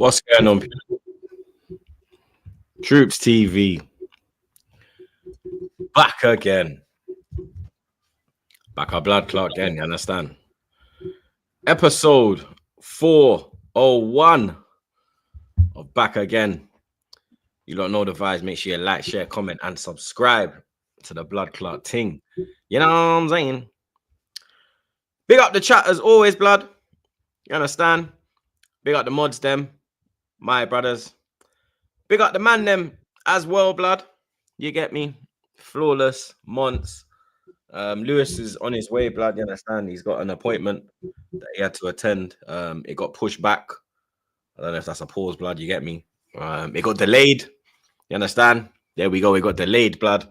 What's going on, people? Troops TV. Back again. Back our blood clot again, you understand? Episode 401 of Back Again. You don't know the vibes. Make sure you like, share, comment, and subscribe to the blood clot ting. You know what I'm saying? Big up the chat as always, blood. You understand? Big up the mods, them, my brothers. Big up the man, them as well, blood. You get me? Flawless, Monts. Lewis is on his way, blood. You understand? He's got an appointment that he had to attend. It got pushed back. I don't know if that's a pause, blood. You get me? It got delayed. You understand? There we go. It got delayed, blood.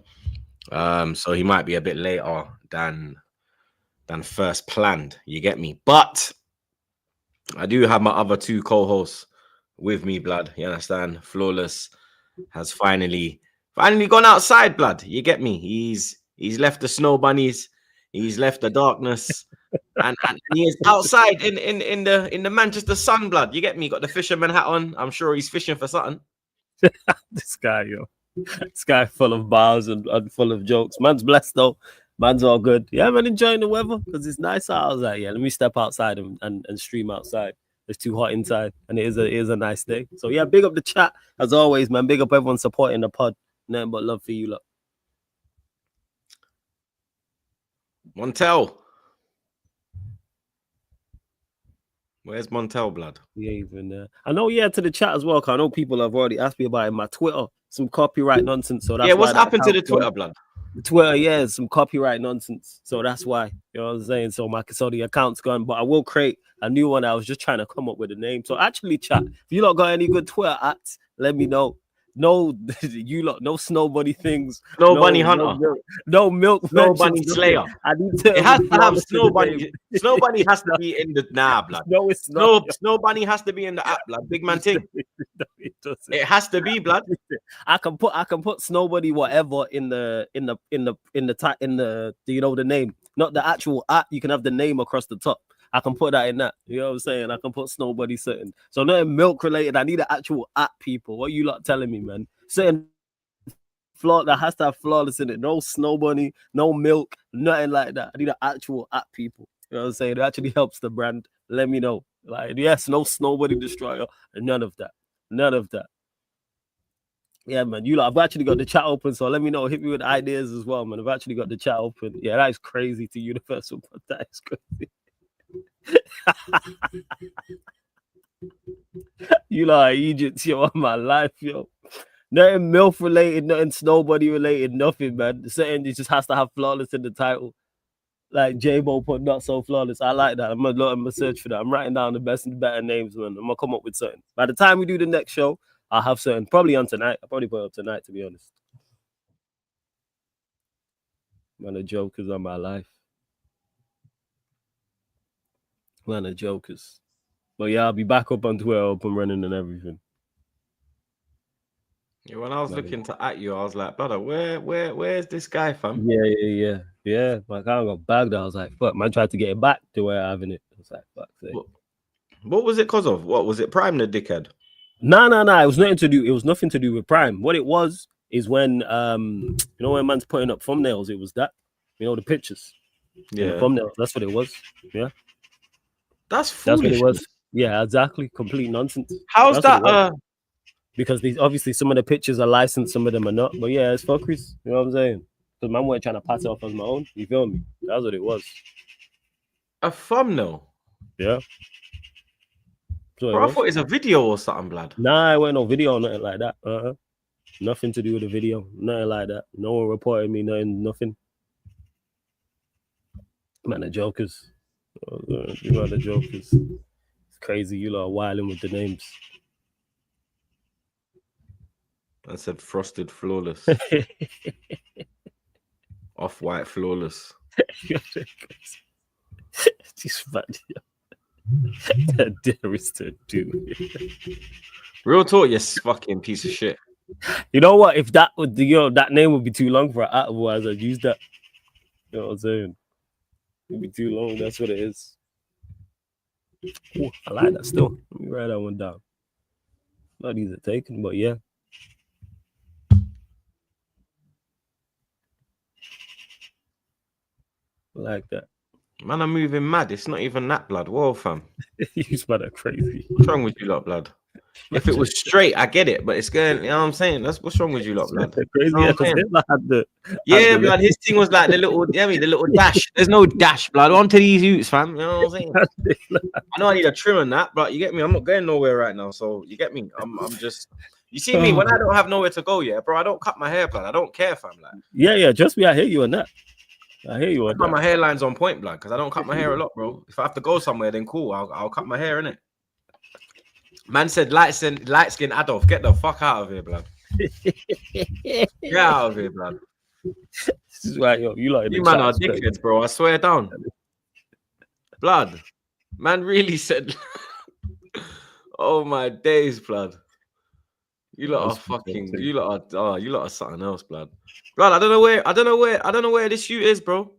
So he might be a bit later than first planned. You get me? But I do have my other two co-hosts with me, blood. You understand? Flawless has finally gone outside, blood. You get me? He's left the snow bunnies, he's left the darkness, and he is outside in the Manchester sun, blood. You get me? Got the fisherman hat on. I'm sure he's fishing for something. This guy full of bars and full of jokes. Man's blessed though. Man's all good. Yeah, man, enjoying the weather because it's nice out. I was like, yeah, let me step outside and stream outside. It's too hot inside, and it is a nice day. So yeah, big up the chat as always, man. Big up everyone supporting the pod. Nothing but love for you, lot. Montel. Where's Montel, blood? Yeah, even there. I know, yeah, to the chat as well. Cause I know people have already asked me about it in my Twitter. Some copyright nonsense. So that's yeah, what's happened to the Twitter, blood? The Twitter, yeah, some copyright nonsense. So that's why, you know what I'm saying? So the account's gone, but I will create a new one. I was just trying to come up with a name. So actually, chat, if you lot got any good Twitter @, let me know. No, you lot, no snow bunny things. No bunny hunter. No milk. No bunny slayer. I need to. It has to have snow bunny. Snow bunny has to be in the blood. No, it's not. Snow bunny has to be in the app, blood. Big man thing. It has to be, blood. I can put snow bunny whatever in the you know the name, not the actual app. You can have the name across the top. I can put that in that. You know what I'm saying? I can put snow bunny certain. So nothing milk related. I need an actual app, people. What you lot telling me, man? Certain flaw that has to have flawless in it. No snow bunny, no milk, nothing like that. I need an actual app, people. You know what I'm saying? It actually helps the brand. Let me know. Like, yes, no snow bunny destroyer, and none of that. None of that. Yeah, man. You lot, I've actually got the chat open, so let me know. Hit me with ideas as well, man. I've actually got the chat open. Yeah, that is crazy to Universal, but that is crazy. You like Egypt, yo, on my life, yo. Nothing MILF related, nothing snow bunny related, nothing, man. Certain it just has to have flawless in the title. Like J-Bo put not so flawless. I like that. I'm gonna search for that. I'm writing down the best and better names, man. I'm gonna come up with certain. By the time we do the next show, I'll have certain. Probably on tonight. I'll probably put it up tonight, to be honest. Man, the jokers on my life. Man, the jokers. But yeah, I'll be back up on Twitter, up and running and everything. Yeah, when I was looking to at you, I was like, brother, where's this guy, fam? Yeah. My account got bagged. I was like, fuck, man, tried to get it back to where I'm having it. I was like, fuck. What was it because of? What was it? Prime the dickhead? No. It was nothing to do. It was nothing to do with Prime. What it was is when you know when man's putting up thumbnails, it was that. You know, the pictures. Yeah. The thumbnails. That's what it was. Yeah. That's foolish. That's what it was. Yeah, exactly. Complete nonsense. How's that? Because these obviously some of the pictures are licensed, some of them are not. But yeah, it's fuckeries. You know what I'm saying? Because man weren't trying to pass it off as my own. You feel me? That's what it was. A thumbnail? Yeah. Bro, I thought it's a video or something, blood. Nah, it wasn't no video or nothing like that. Nothing to do with the video. Nothing like that. No one reported me, nothing. Man, the jokers. You know the jokers. It's crazy. You lot are wilding with the names. I said frosted flawless. Off-white flawless. This man, that dare is to do. Real talk, you fucking piece of shit. You know what? If that would, that name would be too long for an at, otherwise I'd use that. You know what I'm saying? It'd be too long. That's what it is. Ooh, I like that still. Let me write that one down. Bloodies are taken, but yeah. Like that. Man, I'm moving mad. It's not even that, blood. Whoa, fam. You spell that crazy. What's wrong with you lot, blood? If it was straight, I get it, but it's going. You know what I'm saying? That's what's wrong with you lot, blood. Crazy, You know because Hitler had the blood. His thing was like the little, the little dash. There's no dash, blood. On to these youths, fam. You know what I'm saying? I know I need a trim on that, but you get me. I'm not going nowhere right now, so you get me. I'm just. You see me when I don't have nowhere to go, yeah, bro. I don't cut my hair, blood. I don't care, fam. Like, yeah. Just me. I hear you on that. I hear you on that. My hairline's on point, blood, because I don't cut my hair a lot, bro. If I have to go somewhere, then cool. I'll cut my hair, innit? Man said light skin Adolf, get the fuck out of here, blood. Get out of here, blood. This is why you like you man are dickheads, bro. I swear down. Blood. Man really said oh my days, blood. You lot are fucking you lot are something else, blood. Blood, I don't know where this shoot is, bro.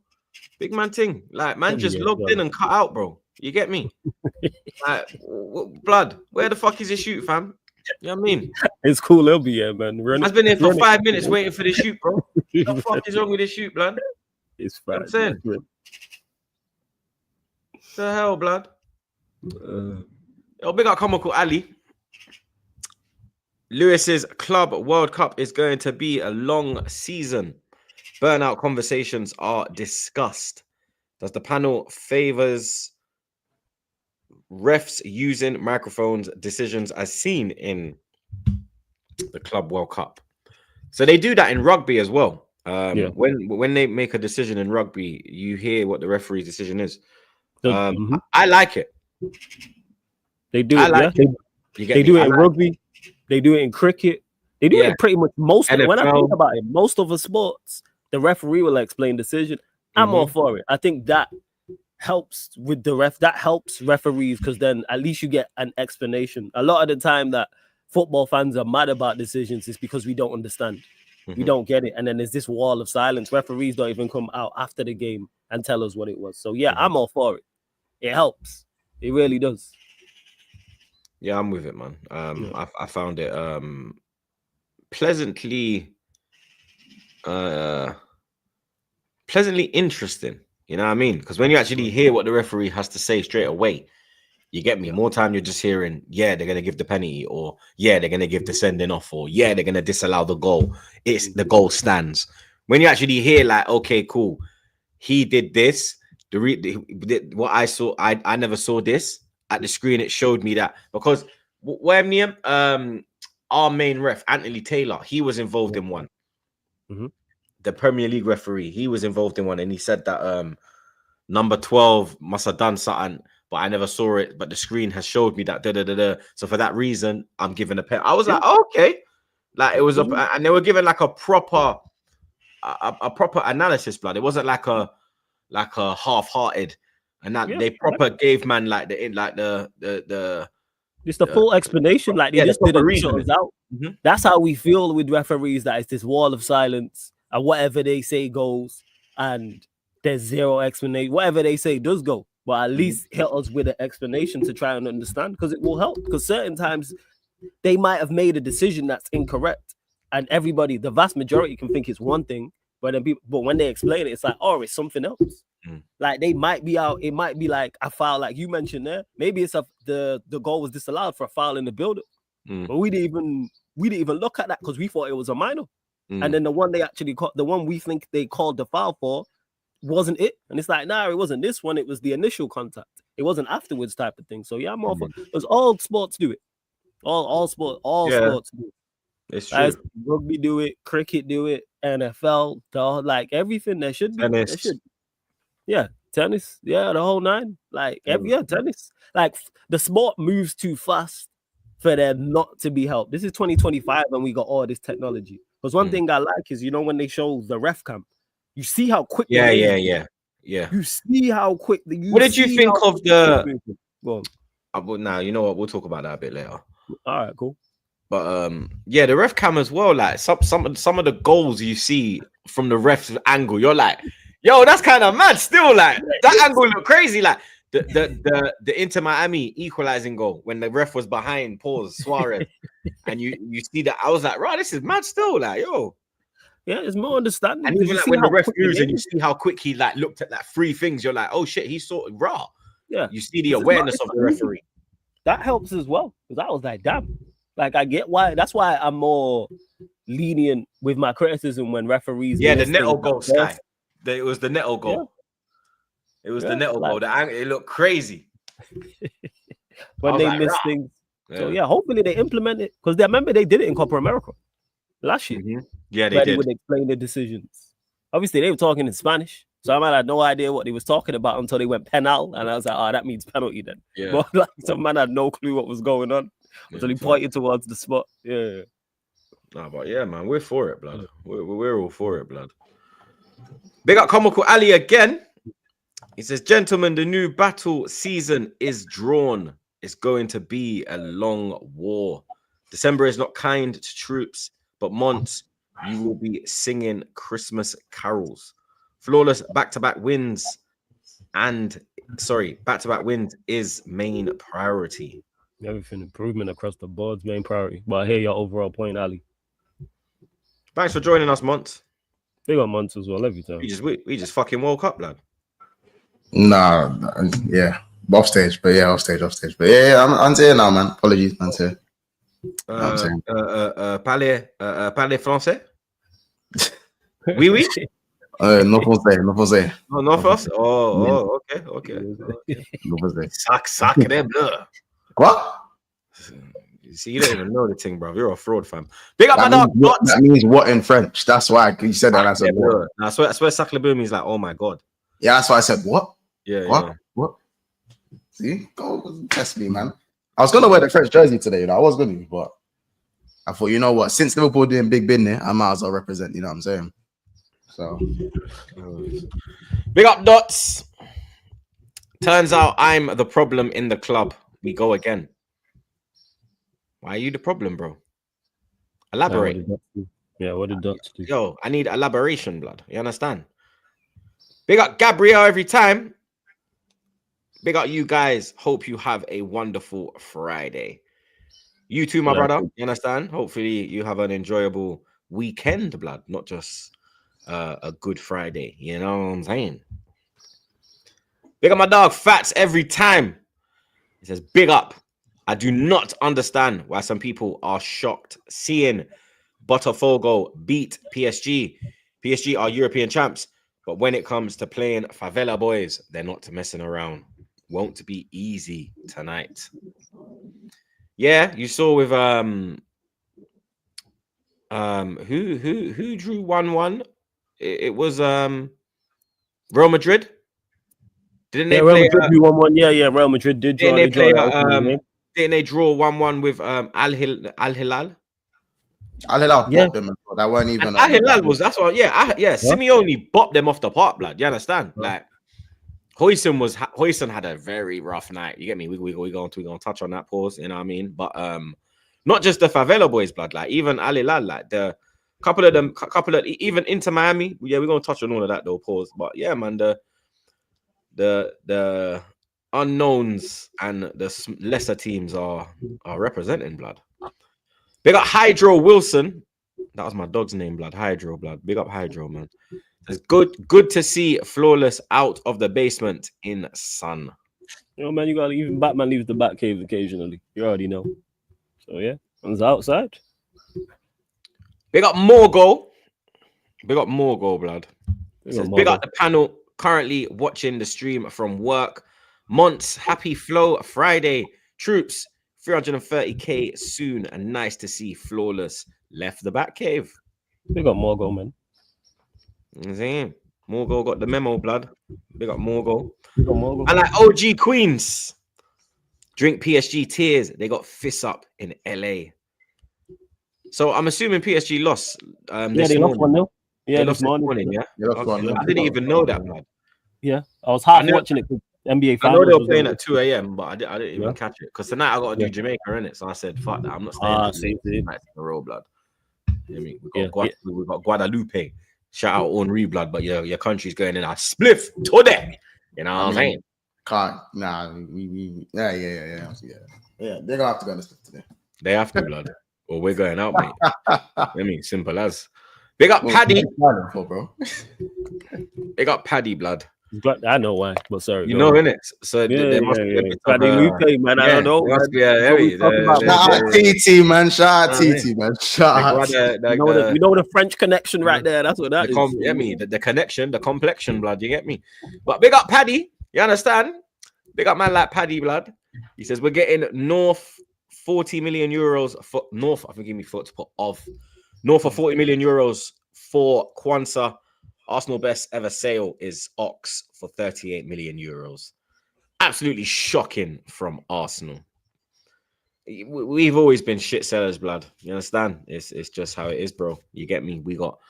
Big man thing. Like, man just logged in and cut out, bro. You get me? Like, blood, where the fuck is this shoot, fam? You know what I mean? It's cool, it'll be here, man. I've been here for 5 minutes waiting for this shoot, bro. What the fuck is wrong with this shoot, blood? It's fine. I'm saying. What the hell, blood? Big up Comical Ali. Lewis's Club World Cup is going to be a long season. Burnout conversations are discussed. Does the panel favors refs using microphones decisions as seen in the Club World Cup? So they do that in rugby as well. When they make a decision in rugby, you hear what the referee's decision is. I like it. They do it. They do it in rugby. They do it in cricket. They do it in pretty much most. When I think about it, most of the sports, the referee will explain decision. I'm all for it. I think that helps with the ref. That helps referees because then at least you get an explanation. A lot of the time that football fans are mad about decisions is because we don't understand. We don't get it. And then there's this wall of silence. Referees don't even come out after the game and tell us what it was. So yeah, I'm all for it. It helps. It really does. Yeah, I'm with it, man. I found it pleasantly interesting. You know what I mean? Because when you actually hear what the referee has to say straight away, you get me. More time you're just hearing, yeah, they're gonna give the penalty, or yeah, they're gonna give the sending off, or yeah, they're gonna disallow the goal. It's the goal stands. When you actually hear like, okay, cool, he did this. What I saw, I never saw this. At the screen, it showed me that because our main ref, Anthony Taylor, he was involved in one. The Premier League referee, he was involved in one, and he said that number 12 must have done something, but I never saw it. But the screen has showed me that. So for that reason, I'm giving a pen. I was like, oh, okay, like it was and they were giving like a proper analysis, blood. It wasn't like a half-hearted. And that they proper gave man like the just the full explanation, like they just didn't shut us out. That's how we feel with referees, that it's this wall of silence and whatever they say goes, and there's zero explanation. Whatever they say does go, but at least hit us with an explanation to try and understand, because it will help. Because certain times they might have made a decision that's incorrect, and everybody, the vast majority, can think it's one thing, but when they explain it, it's like, oh, it's something else. Like they might be out. It might be like a foul, like you mentioned there. Maybe it's the goal was disallowed for a foul in the build-up, but we didn't even look at that because we thought it was a minor. And then the one they actually called, the one we think they called the foul for, wasn't it? And it's like, nah, it wasn't this one. It was the initial contact. It wasn't afterwards type of thing. So yeah, I'm all for it. Because all sports do it. All sports do it. It's true. Rugby do it, cricket do it, NFL, like everything. There should be. Tennis. Yeah, tennis. Yeah, the whole nine. Like tennis. Like the sport moves too fast for them not to be helped. This is 2025 and we got all this technology. Because one thing I like is, when they show the ref cam, you see how quick. Yeah. You see how quick. What did you think of the? Now you know what, we'll talk about that a bit later. All right, cool. But the ref cam as well. Like some of the goals you see from the ref's angle, you're like, yo, that's kind of mad. Still, like that angle look crazy. Like the Inter Miami equalizing goal when the ref was behind Suarez, and you see that, I was like, right, this is mad still, like, yo. Yeah, it's more understanding. And even like when the ref moves and you see how quick he like looked at like three things, you're like, oh shit, he's sort of raw. Yeah, you see the awareness of the referee. That helps as well, because I was like, damn, like I get why. That's why I'm more lenient with my criticism when referees. Yeah, the Neto goal, Sky. It was the Neto goal. Yeah. It was the Neto goal. It looked crazy when they miss things. Yeah. So yeah, hopefully they implement it, because I remember they did it in Copa America last year. Mm-hmm. Yeah, they did. They would explain the decisions. Obviously, they were talking in Spanish, so I might have no idea what they was talking about until they went penal, and I was like, "Oh, that means penalty then." Yeah. But like, some man had no clue what was going on until he pointed towards the spot. Yeah. Nah, but yeah, man, we're for it, blood. We're all for it, blood. Big up Comical Ali again. He says, "Gentlemen, the new battle season is drawn. It's going to be a long war. December is not kind to troops, but months you will be singing Christmas carols. Flawless back-to-back wins back-to-back wins is main priority. Everything improvement across the board's main priority. But I hear your overall point, Ali. Thanks for joining us, Monts. Big on Monts as well every time. We just fucking woke up, lad. Nah, yeah. Off stage. But yeah, I'm here now, man. Apologies, man. Parlez français? Oui, oui. No français. Oh, no français. Oh, okay. No français. Sacré bleu. What? See, you don't even know the thing, bro. You're a fraud, fam. Big up my dog. That means what in French? That's why you said that. I said what? I swear sacré bleu means like, oh my god. Yeah, that's why I said what? Yeah. What? Yeah. What? See, go test me, man. I was gonna wear the French jersey today, you know. I was gonna, but I thought, you know what? Since Liverpool doing big business, I might as well represent. You know what I'm saying? So, big up Dots. Turns out I'm the problem in the club. We go again. Why are you the problem, bro? Elaborate. What did Dots do? Yo, I need elaboration, blood. You understand? Big up Gabriel every time. Big up you guys. Hope you have a wonderful Friday. You too, my brother. You understand? Hopefully you have an enjoyable weekend, blood, not just a good Friday. You know what I'm saying? Big up my dog, Fats, every time. He says, big up. I do not understand why some people are shocked seeing Botafogo beat PSG. PSG are European champs, but when it comes to playing favela boys, they're not messing around. Won't be easy tonight. Yeah, you saw with who drew 1-1? It was Real Madrid. Didn't they Real play Madrid drew 1-1? Yeah, Real Madrid did draw. Didn't they draw 1-1 with Al Hilal? Al Hilal bopped them. That weren't even. Al Hilal was, that's what. Yeah. Simeone bopped them off the park, blood. You understand? Like Hoyson had a very rough night. You get me? We're going to touch on that, pause. You know what I mean? But not just the favela boys, blood. Like even Al Hilal, like the couple of even Inter Miami. Yeah, we're gonna touch on all of that though, pause. But yeah, man, the unknowns and the lesser teams are representing, blood. Big up Hydro Wilson. That was my dog's name, blood. Hydro, blood. Big up Hydro, man. It's good to see Flawless out of the basement in sun. You know, man, you gotta even Batman leaves the Bat Cave occasionally. You already know. So yeah, one's outside. Big up Morgo. Big up Morgo, blood. Big up the panel. Currently watching the stream from work. Monts, happy flow Friday. Troops, 330k soon, and nice to see Flawless left the Batcave. Big up Morgo, man. Morgo got the memo, blood. Big up Morgo. Big up Morgo. And like OG Queens, drink PSG tears. They got fists up in LA. So I'm assuming PSG lost. They lost 1-0. Yeah, they lost this morning. Yeah, okay. I didn't even know that, blood. Yeah, I was half watching it. NBA I know they were playing at 2 a.m., but I didn't even catch it because tonight I got to do Jamaica in it. So I said, "Fuck that, I'm not staying in the row, blood." I mean, we got Guadalupe. Shout out Henri, blood, but your country's going in a spliff today. You know what I'm saying? Can't. Nah. Yeah. They're gonna have to go on this today. They have to, blood. Or we're going out, mate. I mean, simple as. Big up Paddy. Bro. Big up Paddy, blood. I know why, but sorry. You know, innit? So Yeah, there must be a bit of Paddy Lupe, man. I don't know. There must Man. be a heavy. Shout out TT, man. Shout out TT, man. Shout out. You know the French connection right there. That's what that is. The connection, the complexion, blood. You get me? But big up Paddy. You understand? Big up man like Paddy, blood. He says we're getting north 40 million euros for north. I think give me foot to put of north of 40 million euros for Kwanzaa. Arsenal best ever sale is Ox for 38 million euros. Absolutely shocking from Arsenal. We've always been shit sellers, blood. You understand? It's just how it is, bro. You get me? We got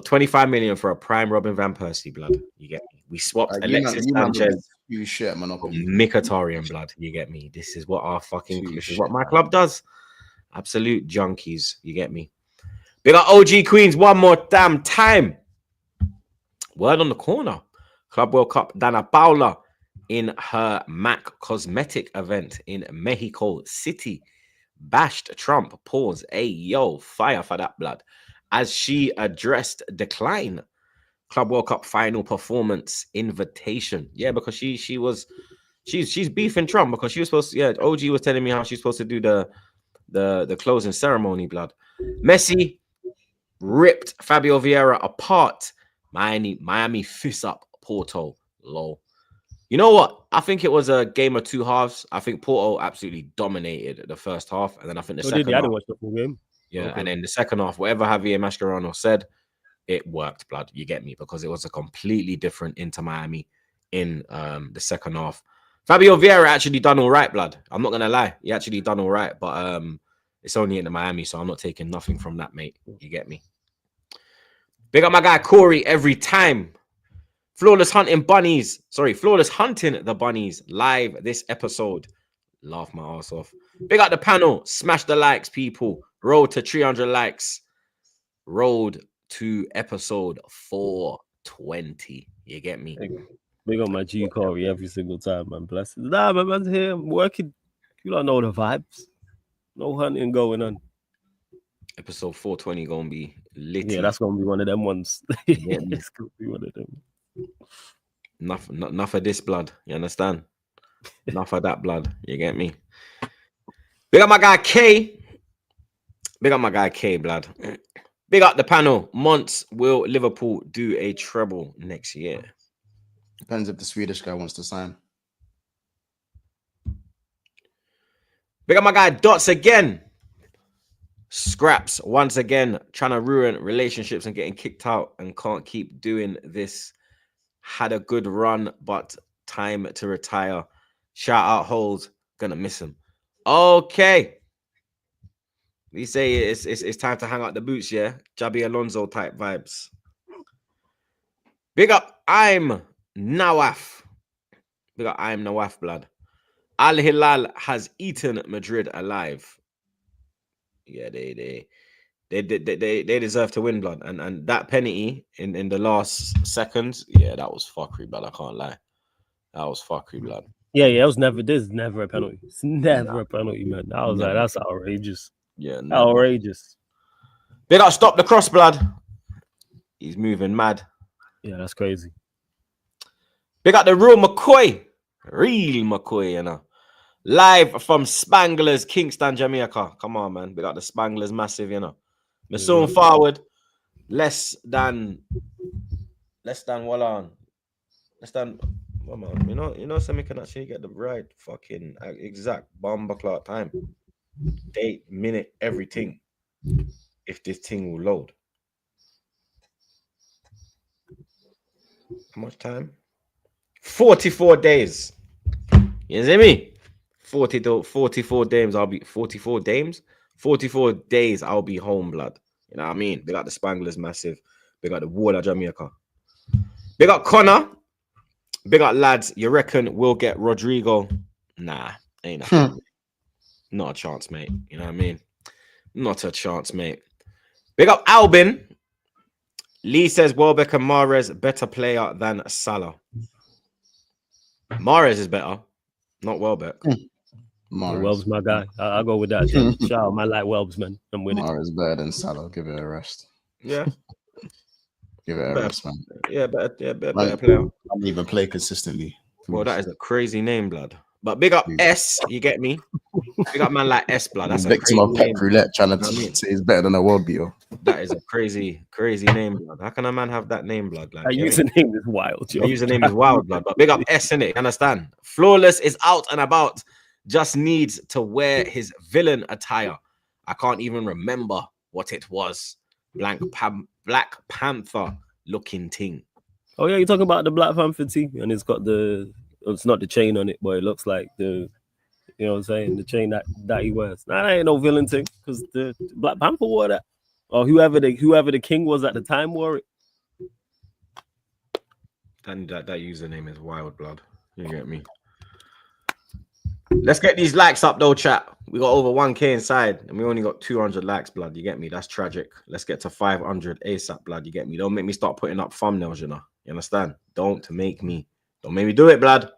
25 million for a prime Robin van Persie, blood. You get me? We swapped Alexis Sanchez. You shit, Mkhitaryan, blood. You get me? This is what this is what my club does. Absolute junkies. You get me? Big up OG Queens one more damn time. Word on the corner. Club World Cup, Dana Paula in her MAC cosmetic event in Mexico City bashed Trump. Pause. Hey, yo, fire for that, blood. As she addressed decline. Club World Cup final performance invitation. Yeah, because she's beefing Trump because she was supposed to, OG was telling me how she's supposed to do the closing ceremony, blood. Messi ripped Fabio Vieira apart. Miami fist up Porto. Lol. You know what? I think it was a game of two halves. I think Porto absolutely dominated the first half, and then I think the second half. Watch the full game. Yeah, okay. And then the second half, whatever Javier Mascherano said, it worked, blood. You get me? Because it was a completely different Inter Miami in the second half. Fabio Vieira actually done all right, blood. I'm not gonna lie, he actually done all right, but it's only in Miami, so I'm not taking nothing from that, mate. You get me? Big up my guy Corey every time. Flawless hunting the bunnies live this episode. Laugh my ass off. Big up the panel. Smash the likes, people. Road to 300 likes. Road to episode 420. You get me? Big up my G Corey every single time, man. Bless it. Nah, man's here. I'm working. You don't know the vibes. No hunting going on. Episode 420 gonna be lit. Yeah, that's gonna be one of them ones. It's gonna be one of them. Enough of this, blood. You understand? Enough of that, blood. You get me? Big up my guy K. Big up my guy K, blood. Big up the panel. Months will Liverpool do a treble next year? Depends if the Swedish guy wants to sign. Big up my guy Dots again. Scraps once again trying to ruin relationships and getting kicked out and can't keep doing this. Had a good run, but time to retire. Shout out Holes. Gonna miss him. Okay. We say it's time to hang out the boots, yeah? Jabi Alonso type vibes. Big up, I'm Nawaf. Big up, I'm Nawaf, blood. Al Hilal has eaten Madrid alive. Yeah, they deserve to win, blood. And that penalty in the last seconds, yeah, that was fuckery, blood. I can't lie. That was fuckery, blood. Yeah, it was never. There's never a penalty. It's never a penalty, man. I was like, that's outrageous. Yeah, outrageous. They got to stop the cross, blood. He's moving mad. Yeah, that's crazy. Big up the real McCoy. Real McCoy, you know. Live from Spangler's, Kingston, Jamaica. Come on, man. Big up the Spangler's massive, you know. Masoon forward. Less than you know, so we can actually get the right fucking exact bomber clock time. Date, minute, everything. If this thing will load. How much time? 44 days. You see me? 44 days. I'll be 44 days. 44 days. I'll be home, blood. You know what I mean? They got the Spanglers massive. They got the Water Jamaica. They got Connor. Big up, lads. You reckon we'll get Rodrigo? Nah, ain't nothing. Not a chance, mate. You know what I mean? Not a chance, mate. Big up, Albin. Lee says Welbeck and Mahrez better player than Salah. Mahrez is better, not Welbeck. Welbs, my guy. I'll go with that. Shout out, man, like Welbs, man. I'm with it. Mahrez better than Salah. Give it a rest. Yeah, Give it a better, rest, man. yeah, better, yeah, better Man, player. I don't even play consistently. Well, that is a crazy name, blood. But big up S, you get me? Big up man like S, blood. That's a victim crazy of pep name. roulette trying to You know what I mean? say it's better than a world beater. That is a crazy, crazy name, blood. How can a man have that name, blood? Like, Our username is wild, yo. Your username is wild, blood. But big up S in it. You understand? Flawless is out and about. Just needs to wear his villain attire. I can't even remember what it was. Black Panther looking thing. Oh yeah, you're talking about the Black Panther tee, and it's got it's not the chain on it, but it looks like you know what I'm saying, the chain that he wears. Nah, that ain't no villain thing, because the Black Panther wore that, or whoever the king was at the time wore it. That username is wild, blood. You get me? Let's get these likes up though, chat. We got over 1K inside, and we only got 200 likes, blood. You get me? That's tragic. Let's get to 500 ASAP, blood. You get me? Don't make me start putting up thumbnails, you know. You understand? Don't make me do it, blood.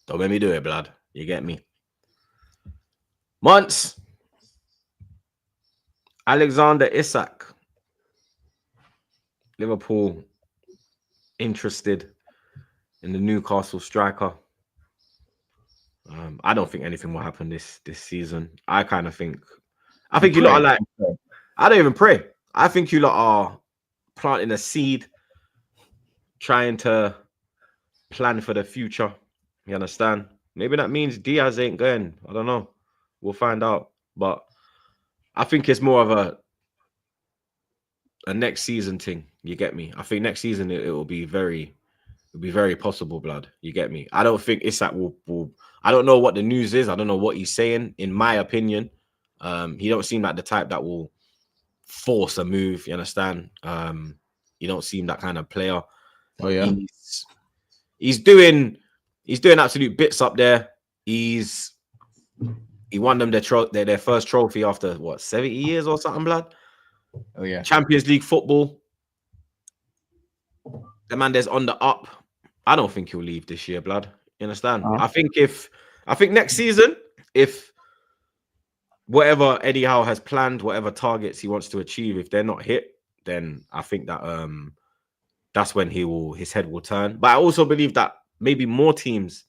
Don't make me do it, blood. You get me? Months. Alexander Isak. Liverpool interested in the Newcastle striker. I don't think anything will happen this season. I think you lot are like, I don't even pray. I think you lot are planting a seed, trying to plan for the future. You understand? Maybe that means Diaz ain't going. I don't know. We'll find out. But I think it's more of a next season thing. You get me? I think next season it will be very possible, blood. You get me? I don't think Isak will. I don't know what the news is. I don't know what he's saying. In my opinion, he don't seem like the type that will force a move. You understand? He don't seem that kind of player. Oh yeah. He's doing absolute bits up there. He won them their first trophy after what, 70 years or something, blood. Oh yeah. Champions League football. The man there's on the up. I don't think he'll leave this year, blood. You understand? I think next season, if whatever Eddie Howe has planned, whatever targets he wants to achieve, if they're not hit, then I think that that's when his head will turn. But I also believe that maybe more teams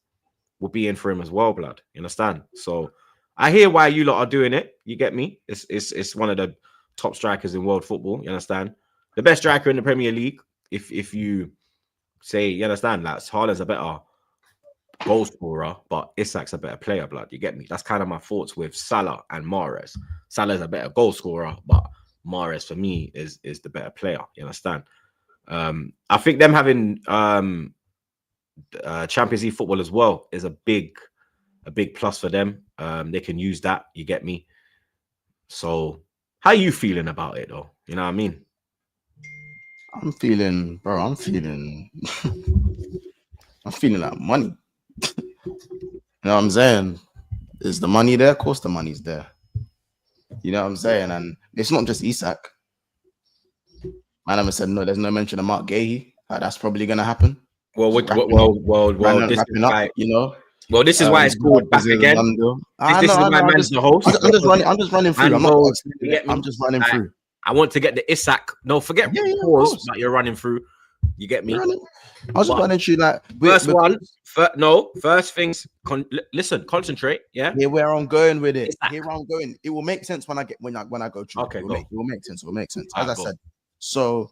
will be in for him as well, blood. You understand? So I hear why you lot are doing it. You get me? It's one of the top strikers in world football. You understand? The best striker in the Premier League. If you say, you understand, that Haaland's a better goal scorer, but Isak's a better player, blood. You get me? That's kind of my thoughts with Salah and Mahrez. Salah's a better goal scorer, but Mahrez for me is the better player. You understand? I think them having Champions League football as well is a big plus for them. They can use that. You get me? So how you feeling about it though? You know what I mean? I'm feeling like money. You know what I'm saying? Is the money there? Of course the money's there. You know what I'm saying? And it's not just Isak. Man, I said no, there's no mention of Mark Gahey. That's probably gonna happen. Well, this is why, you know. Well, this is why it's called Back Again. This is why man's the host. I'm just running through. I'm just running through. I want to get the Isak. No, forget pause, but you're running through. You get me? I was just running through that. First things. Listen, concentrate. Yeah. Here where I'm going with it. Isak. Here where I'm going. It will make sense when I go through. Okay, it will make sense. As I said. So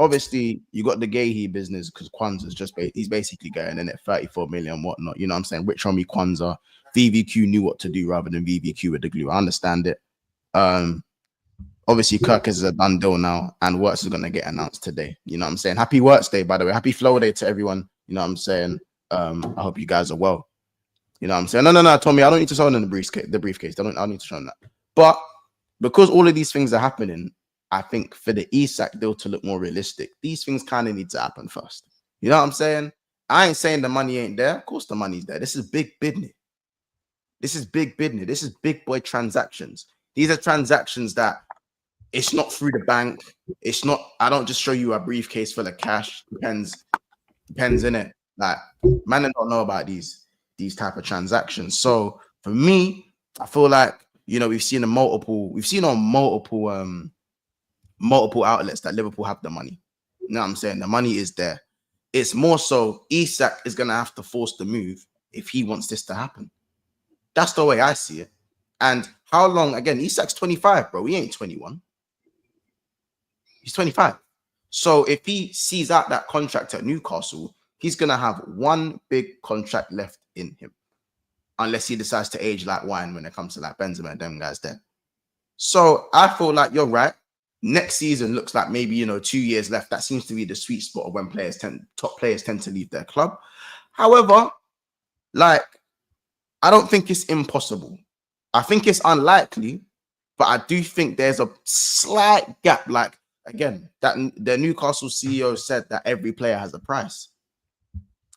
obviously you got the Gahey business because Kwanzaa's he's basically getting in at 34 million, whatnot. You know what I'm saying? Which on me Kwanzaa, VVQ knew what to do rather than VVQ with the glue. I understand it. Obviously Kerkez is a done deal now, and Works is gonna get announced today. You know what I'm saying? Happy Works Day, by the way. Happy Flow Day to everyone. You know what I'm saying? I hope you guys are well. You know what I'm saying? No, Tommy, I don't need to show them the briefcase. I don't need to show them that. But because all of these things are happening, I think for the Isak deal to look more realistic, these things kind of need to happen first. You know what I'm saying? I ain't saying the money ain't there. Of course the money's there. This is big business. This is big business. This is big boy transactions. These are transactions that it's not through the bank. It's not, I don't just show you a briefcase full of cash. Depends in it. Like, man, don't know about these type of transactions. So for me, I feel like, you know, we've seen on multiple outlets that Liverpool have the money. You know what I'm saying? The money is there. It's more so Isak is gonna have to force the move if he wants this to happen. That's the way I see it. And how long? Again, Isak's 25, bro. He ain't 21. He's 25. So if he sees out that contract at Newcastle, he's gonna have one big contract left in him, unless he decides to age like wine when it comes to like Benzema and them guys there. So I feel like you're right. Next season looks like maybe, you know, 2 years left. That seems to be the sweet spot of when top players tend to leave their club. However, like, I don't think it's impossible. I think it's unlikely, but I do think there's a slight gap. Like, again, that the Newcastle CEO said that every player has a price.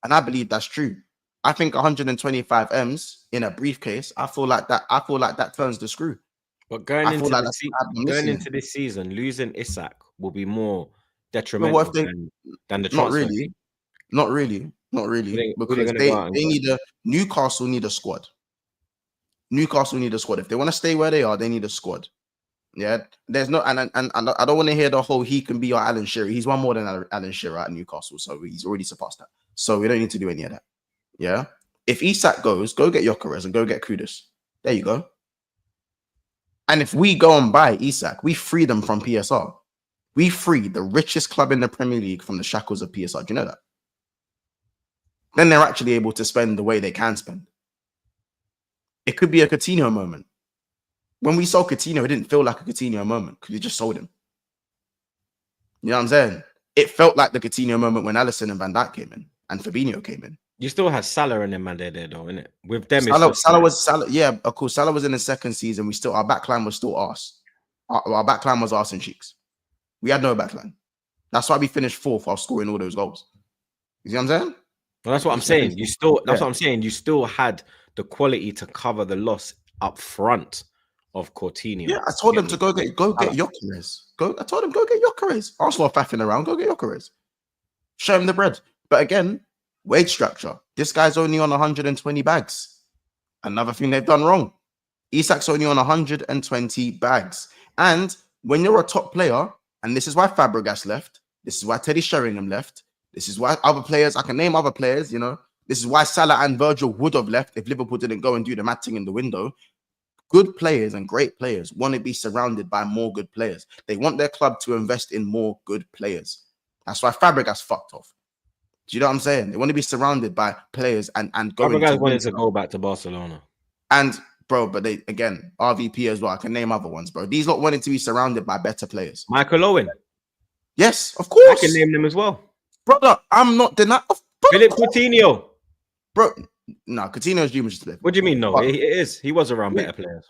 And I believe that's true. I think 125 M's in a briefcase, I feel like that turns the screw. But going into this season, losing Isak will be more detrimental than the transfer. Not really. Because they need Newcastle need a squad. Newcastle need a squad. If they want to stay where they are, they need a squad. Yeah, there's no, and I don't want to hear the whole he can be your Alan Shearer. He's won more than Alan Shearer at Newcastle, so he's already surpassed that. So we don't need to do any of that. Yeah, if Isak goes, go get Kerkez and go get Kudus. There you go. And if we go and buy Isak, we free them from PSR. We free the richest club in the Premier League from the shackles of PSR. Do you know that? Then they're actually able to spend the way they can spend. It could be a Coutinho moment. When we sold Coutinho, it didn't feel like a Coutinho moment because we just sold him. You know what I'm saying? It felt like the Coutinho moment when Alisson and Van Dijk came in and Fabinho came in. You still had Salah and them man there though, innit? With them, Salah, yeah, of course. Salah was in the second season. Our backline was still arse. Our backline was arse and cheeks. We had no backline. That's why we finished fourth while scoring all those goals. You see what I'm saying? Well, that's what I'm saying. What I'm saying. You still had the quality to cover the loss up front of Coutinho. Yeah, I told them to go get Kerkez. I told him go get Kerkez. Arsenal are faffing around. Go get Kerkez. Show him the bread. But again, wage structure. This guy's only on 120 bags. Another thing they've done wrong. Isak's only on 120 bags. And when you're a top player, and this is why Fabregas left, this is why Teddy Sheringham left, this is why other players, I can name other players, you know, this is why Salah and Virgil would have left if Liverpool didn't go and do the matching in the window. Good players and great players want to be surrounded by more good players. They want their club to invest in more good players. That's why Fabregas fucked off. Do you know what I'm saying? They want to be surrounded by players and going. Fabregas wanted to go back to Barcelona. And bro, but they again RVP as well. I can name other ones, bro. These lot wanted to be surrounded by better players. Michael Owen. Yes, of course. I can name them as well. Brother, I'm not denying. Philip Coutinho. Bro, no, Coutinho's dream was just live. What do you mean? No, it is. He was around better players.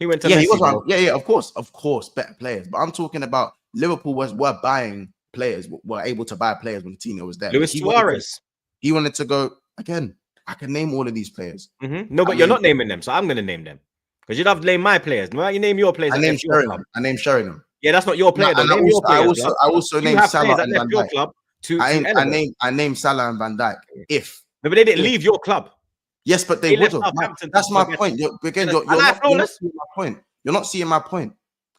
He went to Messi, he was around. Yeah, of course, better players. But I'm talking about Liverpool were buying players, were able to buy players when Coutinho was there. Luis Suarez. He wanted to go again. I can name all of these players. No, but you're not naming them, so I'm going to name them because you'd have to name my players. No, you name your players. I named Sheringham. Yeah, that's not your player. I also named Salah and Van Dijk. Club I named Salah and Van Dijk. No, but they didn't leave your club. Yes, but they would have. That's my point. You're not seeing my point.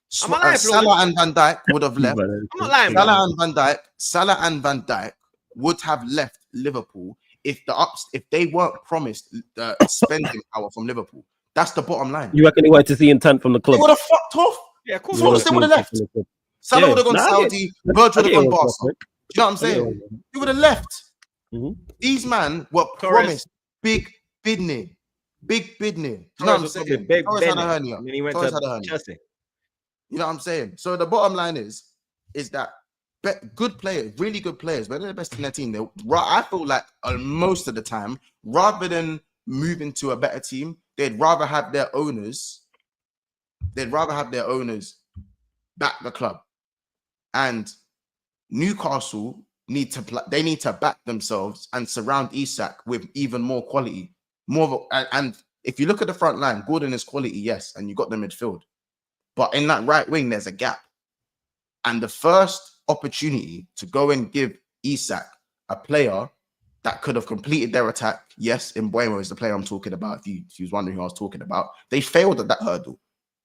Salah and Van Dijk would have left. I'm not lying. Salah and Van Dijk would have left Liverpool if they weren't promised the spending power from Liverpool. That's the bottom line. You reckon he wanted to see intent from the club? He would have fucked off. Yeah, of course. They would have left. Salah would have gone Saudi. Virgil would have gone Barca. You know what I'm saying? He would have left. These men were promised big bidney. You know what I'm saying? And then he went to Chelsea. You know what I'm saying? So the bottom line is that good players, really good players, but they're the best in their team. I feel like most of the time, rather than moving to a better team, they'd rather have their owners back the club. And Newcastle need to back themselves and surround Isak with even more quality. And if you look at the front line, Gordon is quality, yes, and you got the midfield. But in that right wing, there's a gap. And the first opportunity to go and give Isak a player that could have completed their attack. Yes, Mbeumo is the player I'm talking about. If you was wondering who I was talking about, they failed at that hurdle.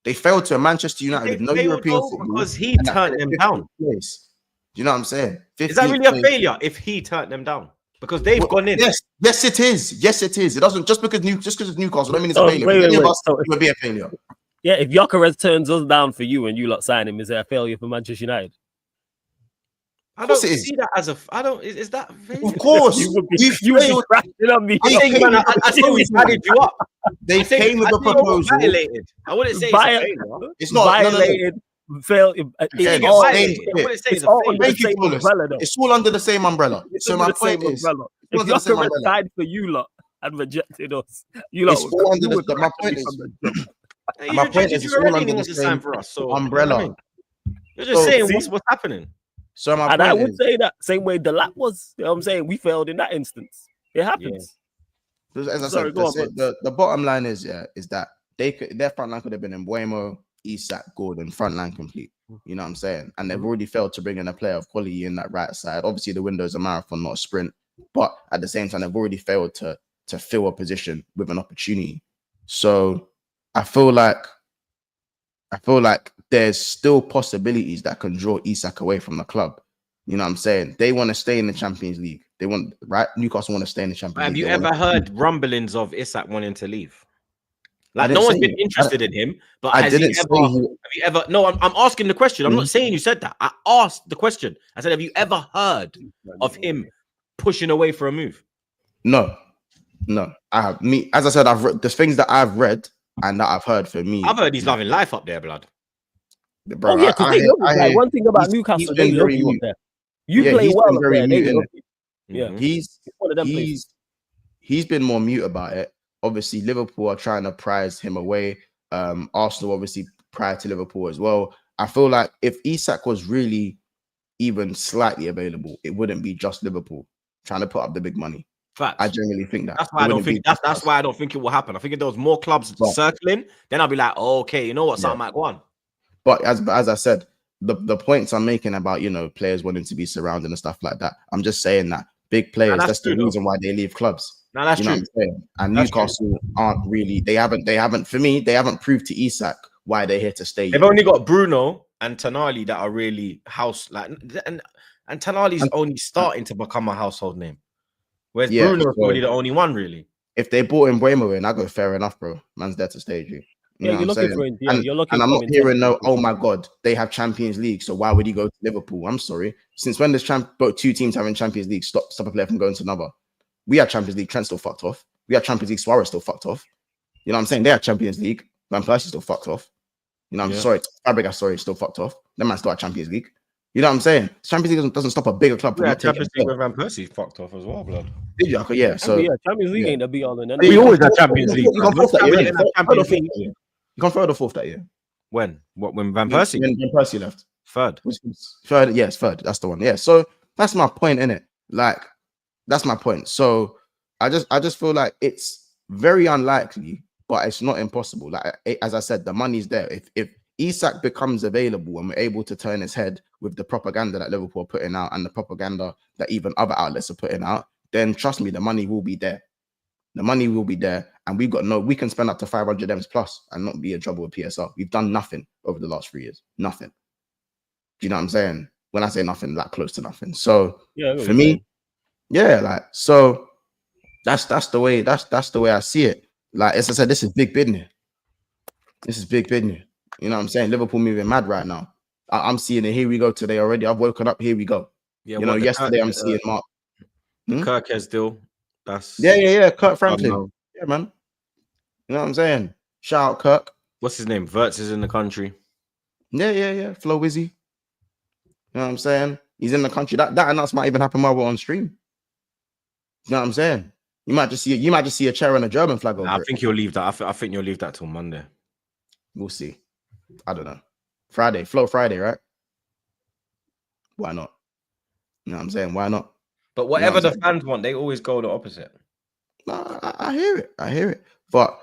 They failed to a Manchester United with no European football because he and that turned them down. place. Do you know what I'm saying? Is that really a 15th failure if he turned them down? Because they've gone in. Yes, it is. Yes, it is. It doesn't just because it's Newcastle. I mean, it's a Oh, failure. wait, Any of wait. us, So it would be a failure. yeah, if Gyökeres turns us down for you and you lot sign him, is it a failure for Manchester United? I don't see that as a. I don't. Is that a failure? Of course, you would be crashing on me. I think, man, I think we added you up. They came with a proposal. Violated. I wouldn't say it's a failure. It's not violated. Failed. It's all violated. I wouldn't say it's a under the failure. same umbrella, though. It's all under the same umbrella. So my point is, if Gyökeres signed for you lot and rejected us, you lot. It's all under the. My point is, my point is, it's all under the same umbrella. You're just saying what's happening. So my and point I would say that same way the lap was. You know what I'm saying? We failed in that instance. It happens. Yeah. As I said, the bottom line is that their front line could have been Mbeumo, Isak, Gordon, front line complete. You know what I'm saying? And they've already failed to bring in a player of quality in that right side. Obviously, the window is a marathon, not a sprint. But at the same time, they've already failed to fill a position with an opportunity. So I feel like there's still possibilities that can draw Isak away from the club. You know what I'm saying? They want to stay in the Champions League. They want, right? Newcastle want to stay in the Champions League. Have you ever heard rumblings of Isak wanting to leave? Like, no one's been interested in him, but have you ever? No, I'm asking the question. I'm not saying you said that. I asked the question. I said, have you ever heard of him pushing away for a move? No. I have as I said, I've read the things that I've read and that I've heard. For me, I've heard he's loving life up there, blood. Bro, one thing about Newcastle, they love you up there. You play well up there. They love you. Yeah, he's been more mute about it. Obviously, Liverpool are trying to prize him away. Arsenal, obviously, prior to Liverpool as well. I feel like if Isak was really even slightly available, it wouldn't be just Liverpool trying to put up the big money. Facts. I genuinely think that. That's why I don't think that's why I don't think it will happen. I think if there was more clubs circling, then I'll be like, oh, okay, you know what, something might go on. But as I said, the points I'm making about players wanting to be surrounded and stuff like that, I'm just saying that big players, that's the reason why they leave clubs. No, that's true. And Newcastle aren't really, they haven't for me, they haven't proved to Isak why they're here to stay. They've only got Bruno and Tonali that are really and Tonali's only starting to become a household name. Whereas Bruno's probably the only one, really. If they bought Mbeumo in, I go fair enough, bro. Man's there to stay you. You're looking for him. You're looking. And I'm not hearing oh my God, they have Champions League, so why would he go to Liverpool? I'm sorry. Since when does both two teams having Champions League stop a player from going to another? We had Champions League, Trent still fucked off. We had Champions League, Suarez still fucked off. You know what I'm saying? They had Champions League, Van Persie still fucked off. You know, I'm sorry, Fabregas, still fucked off. That man still had Champions League. You know what I'm saying? Champions League doesn't stop a bigger club from not taking Champions League with Van Persie fucked off as well, blood. Did you? Yeah, so Champions League ain't the be all and end. We always had Champions League. You come third or fourth that year. When Van Persie? When Van Persie left. Third. Third, yes, third. That's the one. Yeah. So that's my point, innit? Like, that's my point. So I just feel like it's very unlikely, but it's not impossible. Like, as I said, the money's there. If Isak becomes available and we're able to turn his head with the propaganda that Liverpool are putting out and the propaganda that even other outlets are putting out, then trust me, the money will be there. The money will be there, and we can spend up to 500 M's plus and not be in trouble with PSL. We've done nothing over the last 3 years. Nothing. Do you know what I'm saying? When I say nothing, like close to nothing. So for me, so that's the way I see it. Like, as I said, this is big business. You know what I'm saying? Liverpool moving mad right now. I'm seeing it. Here we go today already. I've woken up. Here we go. Yeah, yesterday I'm seeing Mark. Kerkez deal. That's Kirk Franklin. Yeah, man. You know what I'm saying? Shout out Kirk. What's his name? Verts is in the country. Yeah. Flo Wizzy. You know what I'm saying? He's in the country. That announcement might even happen while we're on stream. You know what I'm saying? You might just see a chair and a German flag over I think you'll leave that. I think you'll leave that till Monday. We'll see. I don't know. Friday, Flow Friday, right? Why not? You know what I'm saying? Why not? But whatever the fans want, they always go the opposite. No, I hear it. But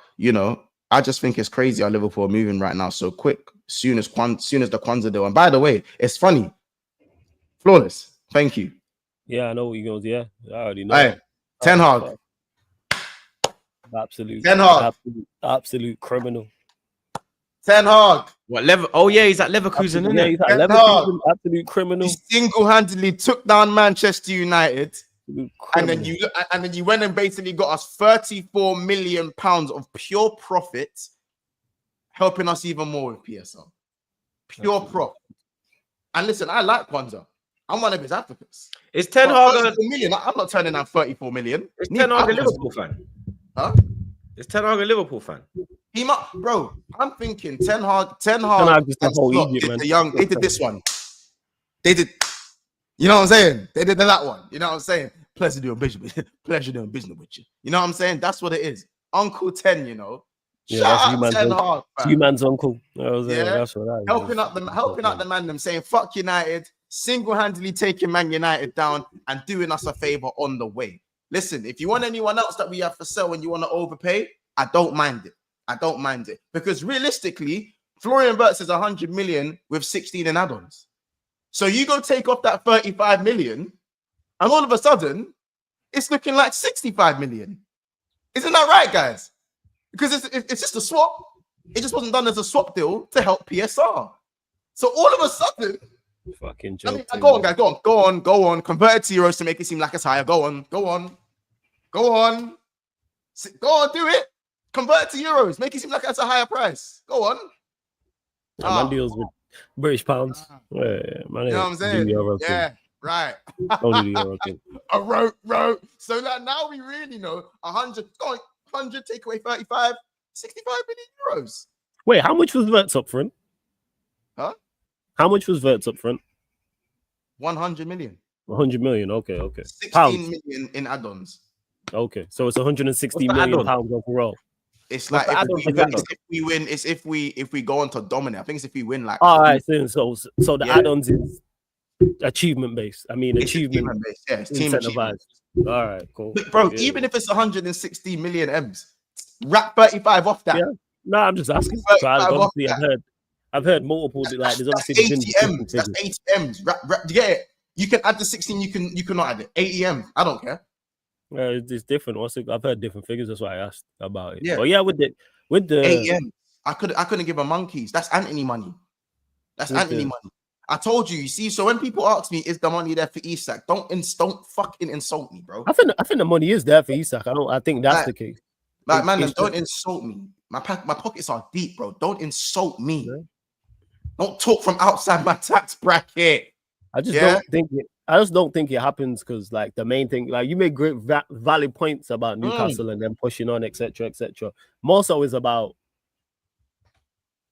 I just think it's crazy how Liverpool are moving right now so quick. Soon as the Kwanzaa deal. And by the way, it's funny. Flawless. Thank you. Yeah, I know what he goes. Yeah, I already know. Ten Hag. Absolute criminal. Ten Hag. What Oh yeah, he's at Leverkusen, isn't Yeah, it? he's at Leverkusen. Absolute criminal. He single-handedly took down Manchester United, and then you went and basically got us 34 million pounds of pure profit, helping us even more with PSL. Pure profit. And listen, I like Kwanzaa. I'm one of his advocates. Is Ten Hag I'm not turning down 34 million. Is Ten Hag a Liverpool fan? Huh? Is Ten Hag a Liverpool fan? Bro, I'm thinking Ten Hag just the whole Egypt, man. They did this one. They did, you know what I'm saying? They did that one. You know what I'm saying? Pleasure doing business with you. You know what I'm saying? That's what it is. Uncle 10, you know. Yeah, Shout out Ten Hag. You man's uncle. That's what helping out the man, them saying fuck United, single-handedly taking Man United down and doing us a favor on the way. Listen, if you want anyone else that we have for sale and you want to overpay, I don't mind it. Because realistically, Florian Wirtz is 100 million with 16 in add-ons. So you go take off that 35 million, and all of a sudden, it's looking like 65 million. Isn't that right, guys? Because it's just a swap. It just wasn't done as a swap deal to help PSR. So all of a sudden, fucking joke. Go on, guys. Go on. Convert it to euros to make it seem like it's higher. Go on. Do it. Convert it to euros. Make it seem like it's a higher price. Go on. Man deals with British pounds. You know what I'm saying? Yeah, right. Only the euro thing. A row. So now we really know 100. Go on, 100 take away 35, 65 million euros. Wait, how much was Wirtz up front? Huh? How much was Wirtz up front? 100 million. 100 million. Okay. 16 pounds. million in add-ons. Okay, so it's 160 million pounds overall. It's like if we go on to dominate. I think it's if we win like. All right, so the add-ons is achievement based. I mean, achievement based. Yeah, it's team incentivized. All right, cool. But bro, even if it's 160 million M's, wrap 35 off that. Yeah. No, I'm just asking. Obviously, I've heard multiple like there's obviously 80 M's. That's 80 M's. Yeah, you can add the 16. You cannot add it. 80 M's. I don't care. It's different. I've heard different figures. That's why I asked about it. Yeah. But yeah, with the 80 M's. I couldn't give a monkeys. That's Anthony money. Money. I told you. You see, so when people ask me, is the money there for Isak? Don't fucking insult me, bro. I think the money is there for Isak. I think that's the case. Like, man, don't insult me. My pockets are deep, bro. Don't insult me. Yeah. Don't talk from outside my tax bracket. I just don't think it happens because, like, the main thing, like, you make great valid points about Newcastle and them pushing on, etc. More so is about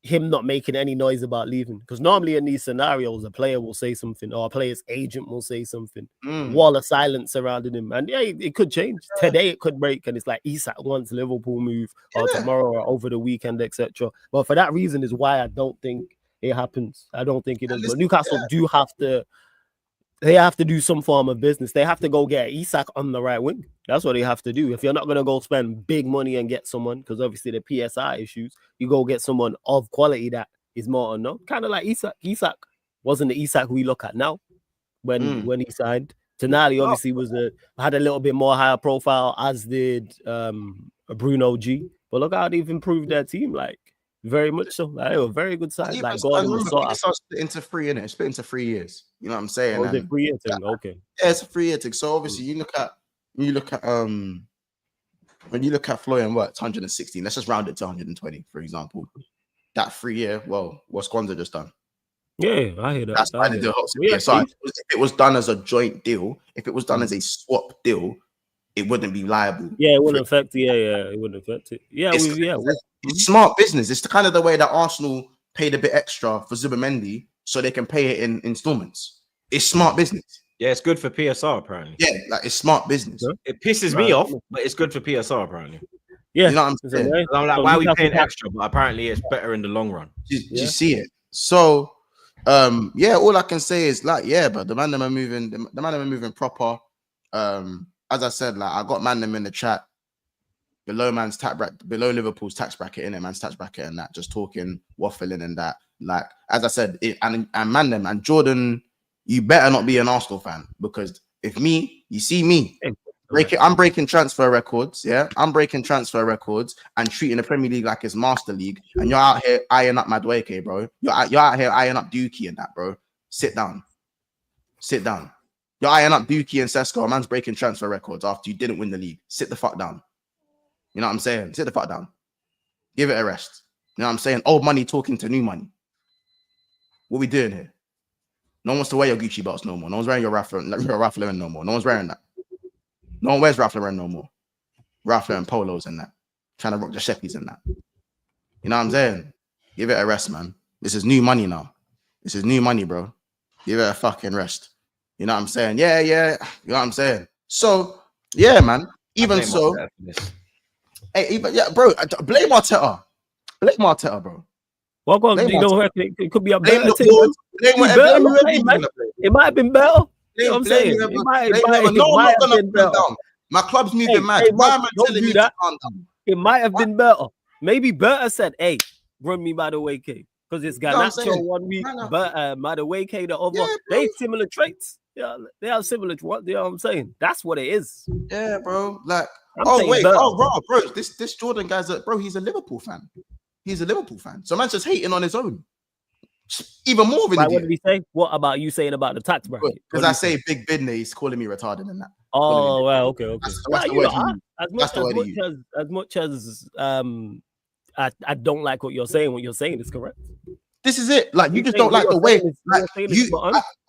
him not making any noise about leaving. Because normally in these scenarios, a player will say something or a player's agent will say something. Wall of silence surrounding him. And yeah, it could change. Today it could break and it's like Isak wants Liverpool move or tomorrow or over the weekend, etc. But for that reason is why I don't think it happens. I don't think it does. But Newcastle do have to. They have to do some form of business. They have to go get Isak on the right wing. That's what they have to do. If you're not going to go spend big money and get someone, because obviously the PSI issues, you go get someone of quality that is more unknown. Kind of like Isak. Isak wasn't the Isak we look at now when he signed. Tonali obviously had a little bit more higher profile, as did Bruno G. But look how they've improved their team. Like, very much so. Like, they were a very good side. Like, Gordon was split into 3, innit? It's split into 3 years. You know what I'm saying? Oh, the 3 year thing. Okay. Yeah, it's a 3-year thing. So obviously, you look at when you look at Florian Wirtz, 116. Let's just round it to 120, for example. That 3-year. Well, what's Kwanzaa just done? Yeah, I hear that. That's why they do it. So if it was done as a joint deal, if it was done as a swap deal, it wouldn't be liable. Yeah, it wouldn't affect it. Yeah, it wouldn't affect it. Yeah, it's smart business. It's the kind of the way that Arsenal paid a bit extra for Zubimendi so they can pay it in installments. It's smart business. Yeah, it's good for PSR apparently. Yeah, like it's smart business. It pisses me off, but it's good for PSR apparently. Yeah, you know what I'm saying? I'm like, why are we paying extra? But apparently, it's better in the long run. You see it. So, all I can say is like, but the man them are moving. The man them are moving proper. As I said, like I got man them in the chat. Below Liverpool's tax bracket, in it, man's tax bracket, and that, just talking, waffling, and that. Like, as I said, and man them and Jordan, you better not be an Arsenal fan, because if you see me, I'm breaking transfer records. Yeah, I'm breaking transfer records and treating the Premier League like it's Master League. And you're out here eyeing up Madueke, bro. You're out here eyeing up Dookie and that, bro. Sit down. Sit down. You're eyeing up Dookie and Sesko. A man's breaking transfer records after you didn't win the league. Sit the fuck down. You know what I'm saying? Sit the fuck down. Give it a rest. You know what I'm saying? Old money talking to new money. What we doing here? No one wants to wear your Gucci belts no more. No one's wearing your Ralph Lauren no more. No one's wearing that. No one wears Ralph Lauren no more. Ralph Lauren polos and that. Trying to rock the Sheppies and that. You know what I'm saying? Give it a rest, man. This is new money now. This is new money, bro. Give it a fucking rest. You know what I'm saying? Yeah. You know what I'm saying? So, yeah, man. Even so, hey, bro. Blame Arteta. Blame Arteta, bro. Well, go on, it could be a better blame team. It might have been better. You know what I'm saying? No, I'm not gonna calm down. My club's moving mad. Why am I telling you to calm down? It might have been better. Maybe Berta said, "Hey, run me Madueke," because it's Garnacho 1 week, but Madueke the other. They similar traits. Yeah, they have similar. What you know what I'm saying? That's what it is. Yeah, bro. Like, bro. This Jordan guy's he's a Liverpool fan. He's a Liverpool fan. So man's just hating on his own. Even more of an idiot. What did he say? What about you saying about the tax bracket? Because I say big business, he's calling me retarded and that. Oh, well, okay. That's the word he used. As much as I don't like what you're saying is correct. This is it. Like, you just don't like the way.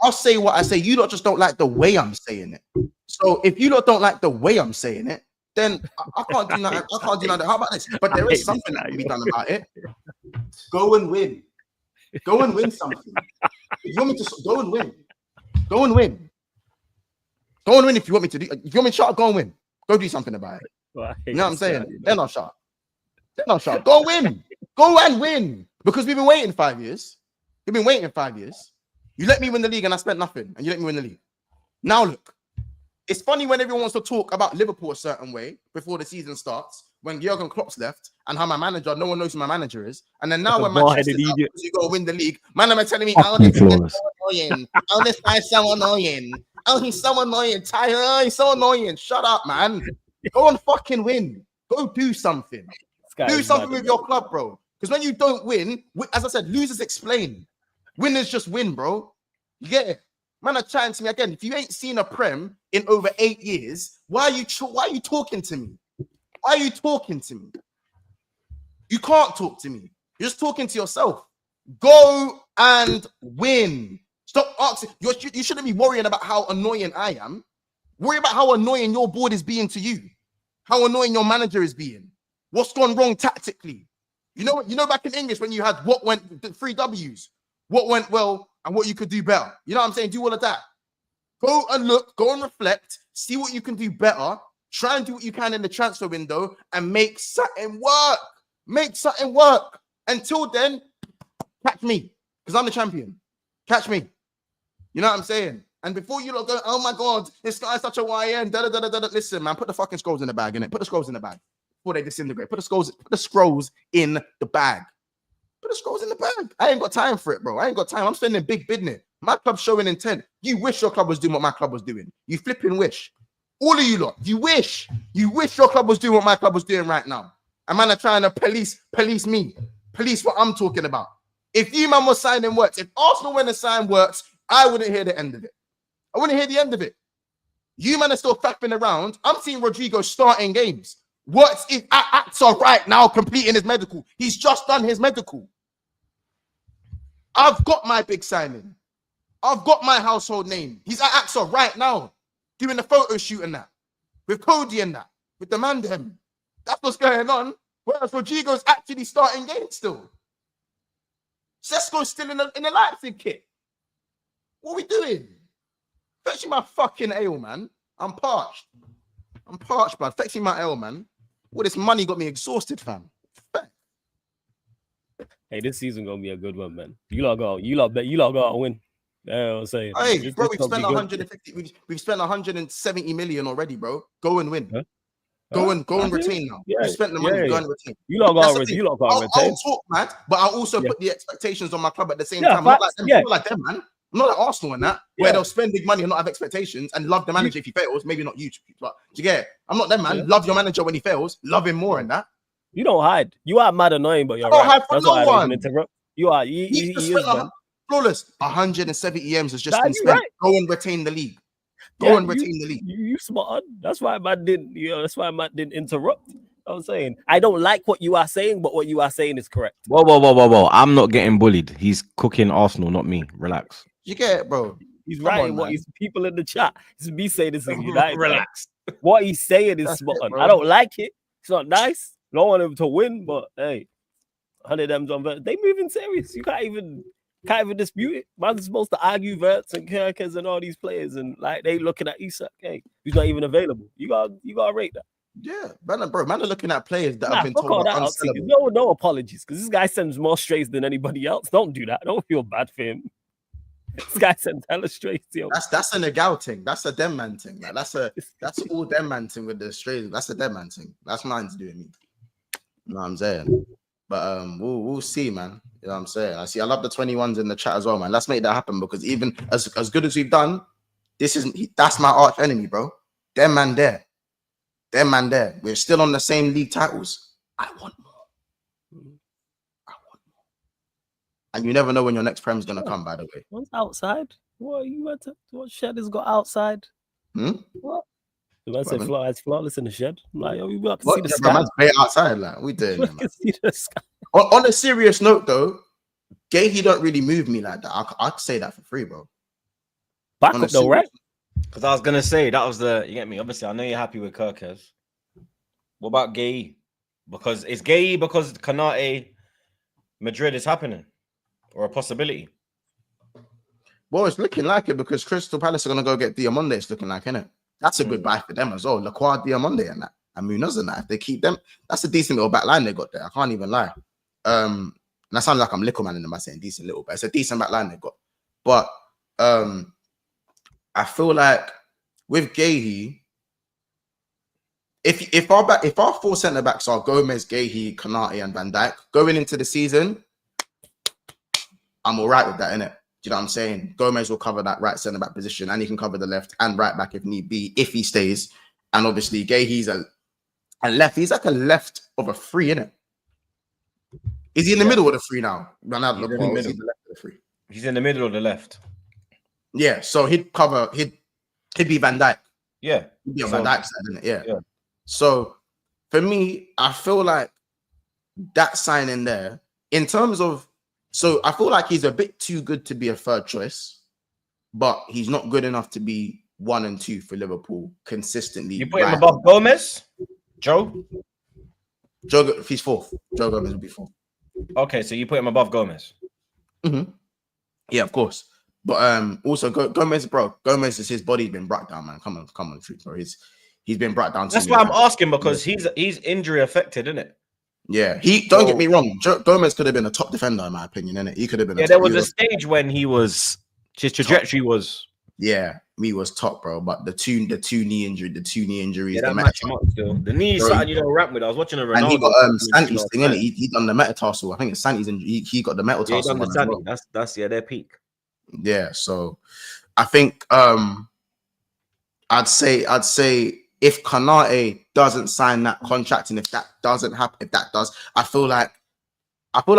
I'll say what I say. You lot just don't like the way I'm saying it. So if you lot don't like the way I'm saying it, then I can't do nothing. I can't do nothing. How about this? But there is something that can be done about it. Go and win. Go and win something. If you want me to go and win. Go and win. Go and win if you want me to do. If you want me to shut, go and win. Go do something about it. You know what I'm saying? They're not shut. They're not shut. Go win. Go and win. Because we've been waiting 5 years. We've been waiting 5 years. You let me win the league and I spent nothing. And you let me win the league. Now look. It's funny when everyone wants to talk about Liverpool a certain way before the season starts. When Jurgen Klopp's left and how my manager, no one knows who my manager is. And then now when Manchester's up, you got to win the league, man, I'm telling me, oh, this is so annoying. Oh, this guy's so annoying. Oh, he's so annoying. Tyler, oh, he's so annoying. Shut up, man. Go and fucking win. Go do something. Do something with your club, bro. Because when you don't win, as I said, losers explain. Winners just win, bro. You get it? Man, are chatting to me again. If you ain't seen a Prem in over 8 years, why are you talking to me? Why are you talking to me? You can't talk to me. You're just talking to yourself. Go and win. Stop asking. You shouldn't be worrying about how annoying I am. Worry about how annoying your board is being to you. How annoying your manager is being. What's gone wrong tactically? You know back in English when you had what went, the 3 W's. What went well and what you could do better. You know what I'm saying? Do all of that. Go and look, go and reflect, see what you can do better. Try and do what you can in the transfer window and make something work. Make something work. Until then, catch me. Because I'm the champion. Catch me. You know what I'm saying? And before you lot go, oh my God, this guy's such a YN. Listen, man, put the fucking scrolls in the bag, innit? Put the scrolls in the bag before they disintegrate. Put the scrolls in the bag. Put the scrolls in the bag. I ain't got time for it, bro. I ain't got time. I'm spending big business. My club's showing intent. You wish your club was doing what my club was doing. You flipping wish. All of you lot, you wish your club was doing what my club was doing right now. And man are trying to police me, police what I'm talking about. If you man was signing works, if Arsenal went to sign works, I wouldn't hear the end of it. I wouldn't hear the end of it. You man are still fapping around. I'm seeing Rodrigo starting games. What is AXA right now completing his medical? He's just done his medical. I've got my big signing. I've got my household name. He's at AXA right now. Doing the photo shoot and that. With Cody and that. With the man them. That's what's going on. Whereas Rodrigo's actually starting games still. Sesko's still in the Leipzig kit. What are we doing? Fetching my fucking ale, man. I'm parched. Blood. Fetching my ale, man. All this money got me exhausted, fam. Hey, this season gonna be a good one, man. You lot go out win. Yeah, I'm saying. Hey, bro, we've spent 150. We've spent 170 million already, bro. Go and win. Huh? Go and retain now. Yeah, you spent the money. Go and retain. You lot got to retain. I'll talk, man, but I'll also put the expectations on my club at the same time. I'm not like them, man. Not like Arsenal and that, where they'll spend big money and not have expectations and love the manager if he fails. Maybe not you, but do you get it? I'm not them, man. Yeah. Love your manager when he fails. Love him more and that. You don't hide. You are mad annoying, but you're I don't right. hide for That's no why I don't even one. interrupt. You are. He is, man. Flawless. 170 M's has just Nah, been you spent. right. Go and retain the league. Go and retain the league. You spot on. That's why man didn't. That's why man didn't interrupt. I'm saying I don't like what you are saying, but what you are saying is correct. Whoa. I'm not getting bullied. He's cooking Arsenal, not me. Relax. You get it, bro. He's Come writing on, what man. he's people in the chat. It's me saying this is United. Relax. What he's saying is That's spot it, on. bro. I don't like it. It's not nice. Don't want him to win, but hey, 100 M's on Verts. They moving serious. You can't even dispute it. Man's supposed to argue Verts and Kerkez and all these players, and like they looking at Isak, hey, who's not even available. You gotta rate that. Yeah, man, are looking at players that Nah, have been fuck told all are that out, see. unsellable. No apologies, because this guy sends more strays than anybody else. Don't do that. Don't feel bad for him. This guy sends hella strays. Yo. That's a Nagal thing. That's a dem man thing. Like, that's all dem man thing with the strays. That's a dem man thing. That's mine's doing me. You know what I'm saying? But we'll see, man. You know what I'm saying? I love the 21s in the chat as well, man. Let's make that happen, because even as good as we've done, that's my arch enemy, bro. Them man there. We're still on the same league titles. I want more. And you never know when your next prem's gonna come, by the way. One's outside. What shed has got outside? What? The man said it's flawless in the shed. I'm like, we got to see the sky. Man's way outside, like we doing it, man. See the sky. On a serious note, though, Gahey don't really move me like that. I could say that for free, bro. Back up though, right? Because I was gonna say that was you get me. Obviously, I know you're happy with Kerkez. What about Gahey? Because it's Gahey because Kanate Madrid is happening, or a possibility. Well, it's looking like it because Crystal Palace are gonna go get Diamonde. It's looking like, innit? That's a good buy for them as well. Lacroix, Diamonde, and that. And Munoz and that. If they keep them, that's a decent little back line they got there. I can't even lie. And that sounds like I'm little man in them by saying decent little, but it's a decent back line they got. But I feel like with Gahey, if our four centre backs are Gomez, Gahey, Kanate, and Van Dijk going into the season, I'm all right with that, innit? Do you know what I'm saying? Gomez will cover that right centre back position, and he can cover the left and right back if need be, if he stays. And obviously, Gahey's a left. He's like a left of a free, innit? Is he in the middle of the free now? He's in the middle. Is he the left of the free? He's in the middle of the left. Yeah, so he'd be Van Dijk. Yeah. He'd be on Van Dijk's side, isn't it? Yeah. So for me, I feel like that signing there, in terms of, so I feel like he's a bit too good to be a third choice, but he's not good enough to be 1 and 2 for Liverpool consistently. You put him above Gomez, Joe? If he's fourth, Joe Gomez will be fourth. Okay, so you put him above Gomez. Mm-hmm. Yeah, of course. But also Gomez, bro. Gomez is his body's been brought down, man. Come on, truth, bro. He's been brought down. That's why I'm asking, because he's injury affected, isn't it? Yeah, don't get me wrong. Gomez could have been a top defender, in my opinion, innit? He could have been. Yeah, there was a stage when his trajectory was. Yeah, he was top, bro. But the two knee injuries, Yeah, the knee is something you don't rap with. I was watching a Ronaldo. And he got Santi's thing, innit? He done the metatarsal. I think it's Santi's injury. He got the metatarsal. Yeah, he done the Santi. Well. That's their peak. Yeah, so I think I'd say if Kanate doesn't sign that contract, and if that doesn't happen, I feel like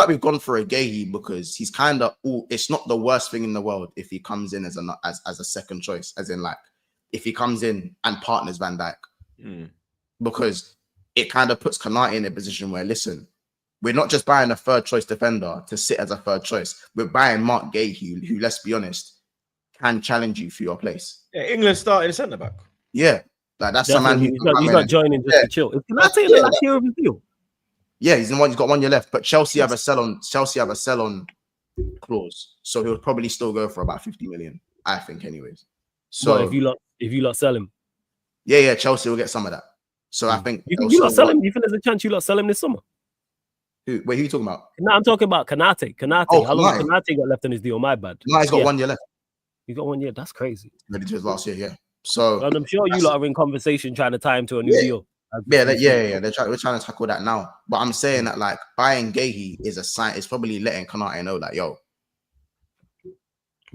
we've gone for a Gahey, because he's kind of it's not the worst thing in the world if he comes in as a second choice, as in like if he comes in and partners Van Dijk, because it kind of puts Kanate in a position where, listen, we're not just buying a third choice defender to sit as a third choice. We're buying Mark Gahey, who, let's be honest, can challenge you for your place. Yeah, England starting centre back. Yeah, like that's a man. He's not joining just to chill. Can I say the last year of his deal? Yeah, he's got 1 year left, but Chelsea have a sell on clause, so he'll probably still go for about 50 million, I think, anyways. So if you lot sell him, yeah, Chelsea will get some of that. So I think you lot sell him. You think there's a chance you lot sell him this summer? Who are you talking about? No, I'm talking about Kanate. Oh, how long Kanate got left on his deal? My bad. No, he's got 1 year left. He got 1 year. That's crazy. Ready to his last year, yeah. So and I'm sure you lot are in conversation trying to tie him to a new deal. Yeah. We're trying to tackle that now. But I'm saying that like buying Gahey is a sign. It's probably letting Kanate know that, yo,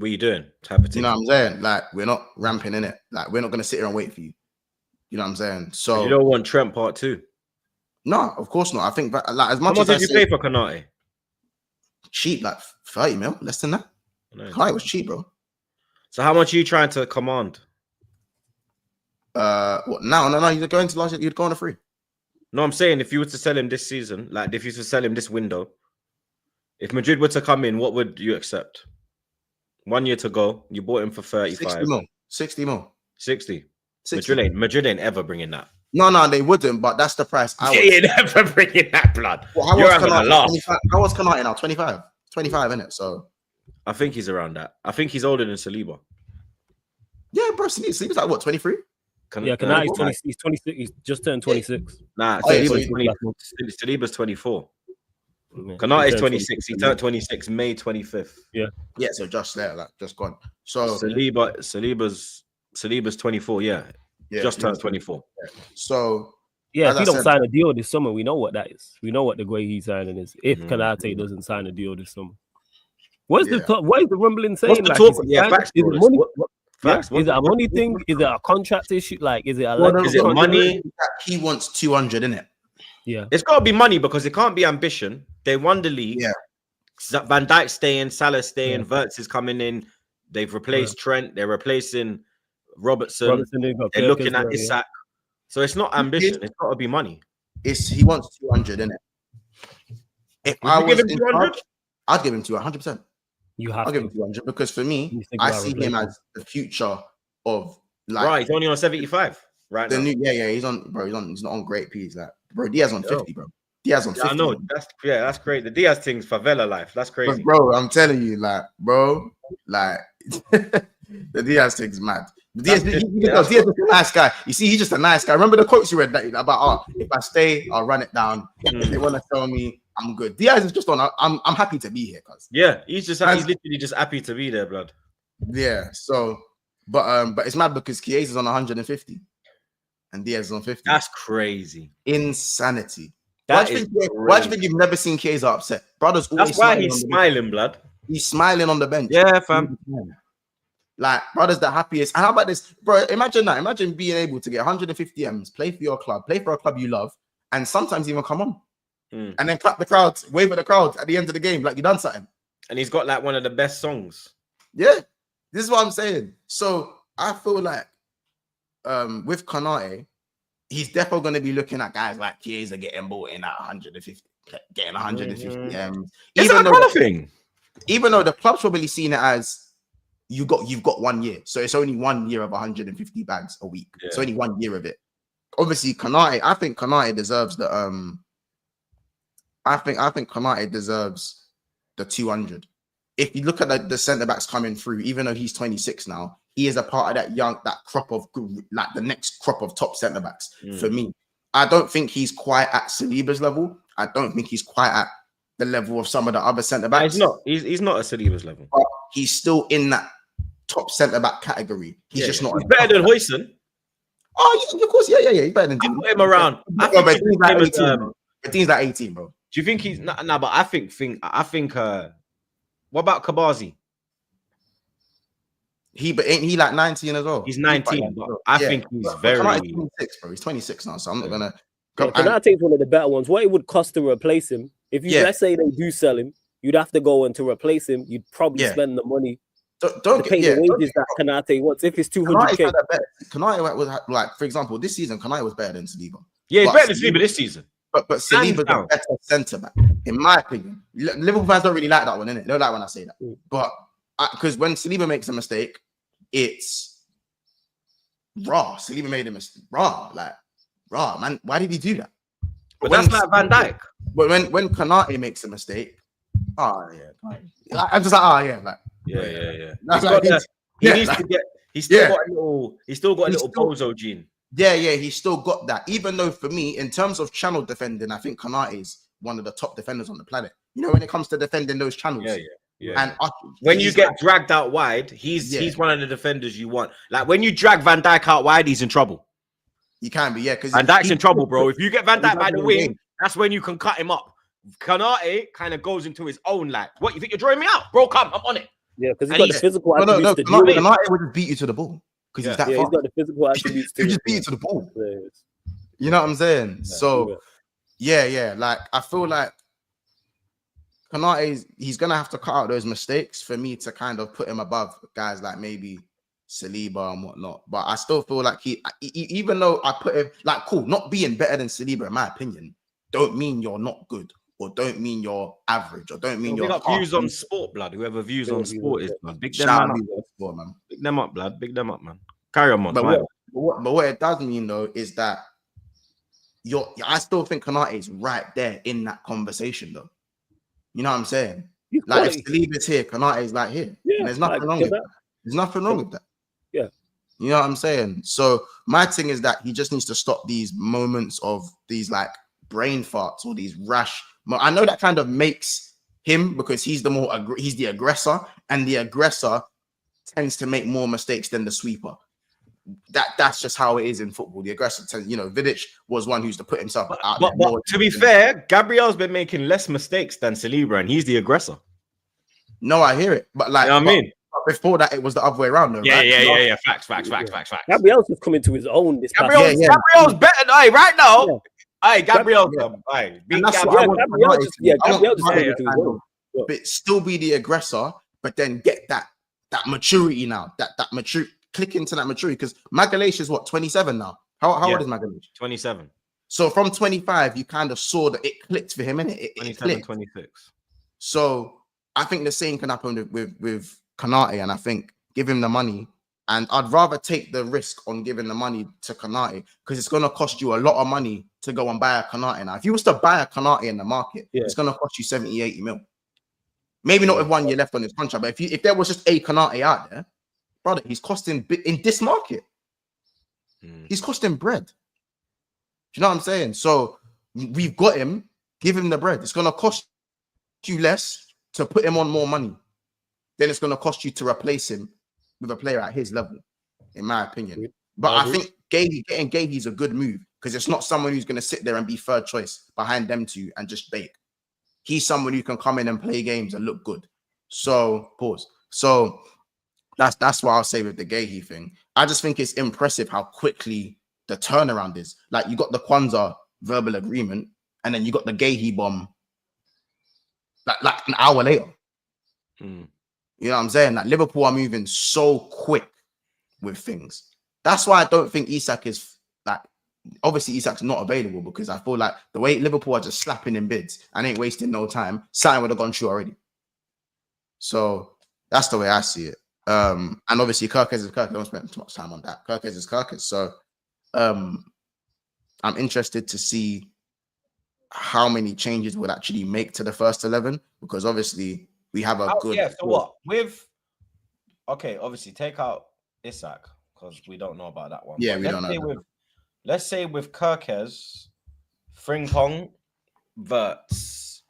What are you doing? Type of You thing. know what I'm saying? Like, we're not ramping in it. Like, we're not gonna sit here and wait for you. You know what I'm saying? So You don't want Trent part 2. no, of course not. I think that, like, as much How as much I did you say pay for Konate? cheap, like 30 mil, less than that. No. Konate was cheap, bro. So how much are you trying to command? What? No. You're going to last year. You'd go on a free. No, I'm saying if you were to sell him this season, like if you were to sell him this window, if Madrid were to come in, what would you accept? 1 year to go, you bought him for 35. 60 mil. 60 mil. 60. 60. Madrid ain't ever bringing that. No, they wouldn't, but that's the price. They ain't ever bringing that, blood. Well, You're having a laugh. How was Konate now? 25. 25, innit? So I think he's around that. I think he's older than Saliba. yeah, bro. Sleep's like what, 23? Yeah, Konate's 26. He's 26. He's just turned 26. Nah, Oh, yeah, Saliba's 24. Yeah, Konate's he turned 26. He turned 26 May 25th. Yeah, so just there, like just gone. So Saliba's 24, yeah. Just turned 24. So Yeah, as if I he don't said- sign a deal this summer, we know what that is. We know what the grade he's signing is. If Mm. Konate doesn't sign a deal this summer, what is Yeah. the talk? What is the rumbling saying? What's the Like, talk? is it Yeah, sign- facts, is bro. it money? Facts. Yeah? Is it a money thing? Is it a contract issue? Like, is it a Well, Is it money? He wants 200 in it. Yeah, It's got to be money because it can't be ambition. They won the league. Yeah. Van Dijk staying, Salah staying, Yeah. Wirtz is coming in. They've replaced Trent. They're replacing Robertson. they've got They're Kerkez looking at there, yeah. Isak. So it's not ambition. It's got to be money. He wants 200 in it. If Would I you was give him in 200? charge, I'd give him 100%. You have I'll give him to. 200 because for me, You think I about see him replacement. as the future of like Right, he's only on 75 right the now. new. Yeah, he's on, bro. He's not on great P's. Like, bro, Diaz on 50, bro. Diaz on 50. Yeah, I know. That's great. The Diaz thing's favela life. That's But crazy. bro, I'm telling you, like, bro, like the Diaz thing's mad. Diaz is a nice guy. You see, he's just a nice guy. Remember the quotes you read that about, if I stay, I'll run it down. If they want to tell me, I'm good. Diaz is just on. I'm happy to be here, cuz. Yeah, he's literally just happy to be there, blood. Yeah. So, but it's mad because Kerkez is on 150, and Diaz is on 50. That's crazy. Insanity. Why Why do you think you've never seen Kerkez upset? Brother's always That's why smiling he's on the bench. smiling, blood. He's smiling on the bench. Yeah, fam. Like, brother's the happiest. And how about this, bro? Imagine that. Imagine being able to get 150 M's, play for your club, play for a club you love, and sometimes even come on. Mm. And then clap the crowd, wave at the crowd at the end of the game, like you done something. And he's got like one of the best songs. Yeah, this is what I'm saying. So I feel like with Konate, he's definitely going to be looking at guys like Chiesa getting bought in at 150, getting 150 M's. It's a kind of thing. Even though the club's probably seen it as you've got 1 year, so it's only 1 year of 150 bags a week. Yeah. It's only 1 year of it. Obviously, Konate, I think Konate deserves the I think Konate deserves the 200. If you look at the centre backs coming through, even though he's 26 now, he is a part of that crop of like the next crop of top centre backs. For me, I don't think he's quite at Saliba's level. I don't think he's quite at the level of some of the other centre backs. He's not at Saliba's level. But he's still in that top centre back category. He's just not. He's better than Huijsen. Oh, yeah, of course, yeah. He's better than. I put him around. I But think Dean's like 18, bro. Dean's like 18, bro. Do you think he's nah? But I think. What about Kabazi? But ain't he like 19 as well? He's 19, but I think he's very. Konate's 26, bro. He's 26 now, so I'm not gonna. Konate is one of the better ones. What it would cost to replace him, if you let's say they do sell him, you'd have to go and to replace him, you'd probably spend the money. Don't pay the wages that Konate wants. If it's 200k, Konate was like, for example, this season Konate was better than Saliba. Yeah, he's better than Saliba this season. But Saliba's a better centre back, in my opinion. Liverpool fans don't really like that one, innit? They don't like when I say that. But because when Saliba makes a mistake, it's raw. Saliba made a mistake. Raw, man. Why did he do that? But that's like Van Dijk. But when Konate makes a mistake, I'm just like, like. He's still got a little bozo gene. Yeah, he's still got that. Even though for me, in terms of channel defending, I think Konate is one of the top defenders on the planet. You know, when it comes to defending those channels. Yeah. And when you get dragged out wide, he's one of the defenders you want. Like when you drag Van Dijk out wide, he's in trouble. He can be, because Van Dijk's in trouble, bro. If you get Van Dijk by the wing, that's when you can cut him up. Konate kind of goes into his own like, what, you think you're drawing me out? Bro, come, I'm on it. Yeah, because he's And got the he's- physical No, attributes to deal with it. Kanate would just beat you to the ball because he's that Yeah, far. he's got the physical attributes to He just beat you to the ball. Yeah, You know what I'm saying? yeah. So yeah. Like I feel like Kanate, he's gonna have to cut out those mistakes for me to kind of put him above guys like maybe Saliba and whatnot. But I still feel like even though I put him like cool, not being better than Saliba in my opinion, don't mean you're not good, or don't mean you're average, or don't mean Big you're up views on sport, blood. Whoever views on sport is, man. Big them Shout man out up. to sport, man. Big them up, blood. Big them up, man. Carry on, man. But what it does mean though is that I still think Kanate is right there in that conversation though. You know what I'm saying? Like if Saliba's here, Kanate is like here. Yeah, And there's nothing wrong with that. There's nothing wrong with that. Yeah. You know what I'm saying? So my thing is that he just needs to stop these moments of these like brain farts or these rash. I know that kind of makes him because he's he's the aggressor, and the aggressor tends to make more mistakes than the sweeper. That's just how it is in football. The aggressor tends, Vidic was one who's to put himself out there. But to be fair, Gabriel's been making less mistakes than Saliba, and he's the aggressor. No, I hear it, but like, you know what I mean? Before that, it was the other way around, though. Yeah. Facts. Gabriel's just coming to his own. Gabriel's better. Hey, right now. Hey, Gabriel. Hey, Gabriel just coming to his own. But still be the aggressor, but then get that maturity now. That mature. Click into that maturity because Magalhaes is what 27 now. How old is Magalhaes? 27. So from 25, you kind of saw that it clicked for him, innit? It 27, 26. So I think the same can happen with Kanate, and I think give him the money. And I'd rather take the risk on giving the money to Kanate because it's going to cost you a lot of money to go and buy a Kanate now. If you was to buy a Kanate in the market, it's going to cost you 70, 80 mil. Maybe not with 1 year left on his contract, but if there was just a Kanate out there, brother, he's costing in this market. He's costing bread. Do you know what I'm saying? So we've got him. Give him the bread. It's going to cost you less to put him on more money. Then it's going to cost you to replace him with a player at his level, in my opinion. But I think getting Gahey's a good move because it's not someone who's going to sit there and be third choice behind them two and just bake. He's someone who can come in and play games and look good. So pause. So that's what I'll say with the Gahey thing. I just think it's impressive how quickly the turnaround is. Like you got the Kwanzaa verbal agreement, and then you got the Gahey bomb like an hour later. You know what I'm saying? Like Liverpool are moving so quick with things. That's why I don't think Isak is like. Obviously, Isak's not available because I feel like the way Liverpool are just slapping in bids and ain't wasting no time, something would have gone through already. So that's the way I see it. And obviously, Kerkez is Kerkez. I don't spend too much time on that. Kerkez is Kerkez. So I'm interested to see how many changes we'll actually make to the first 11 because obviously we have a good. Yeah. So what obviously take out Isak because we don't know about that one. Yeah, but we don't know. Let's say with Kerkez, Frimpong, Verts.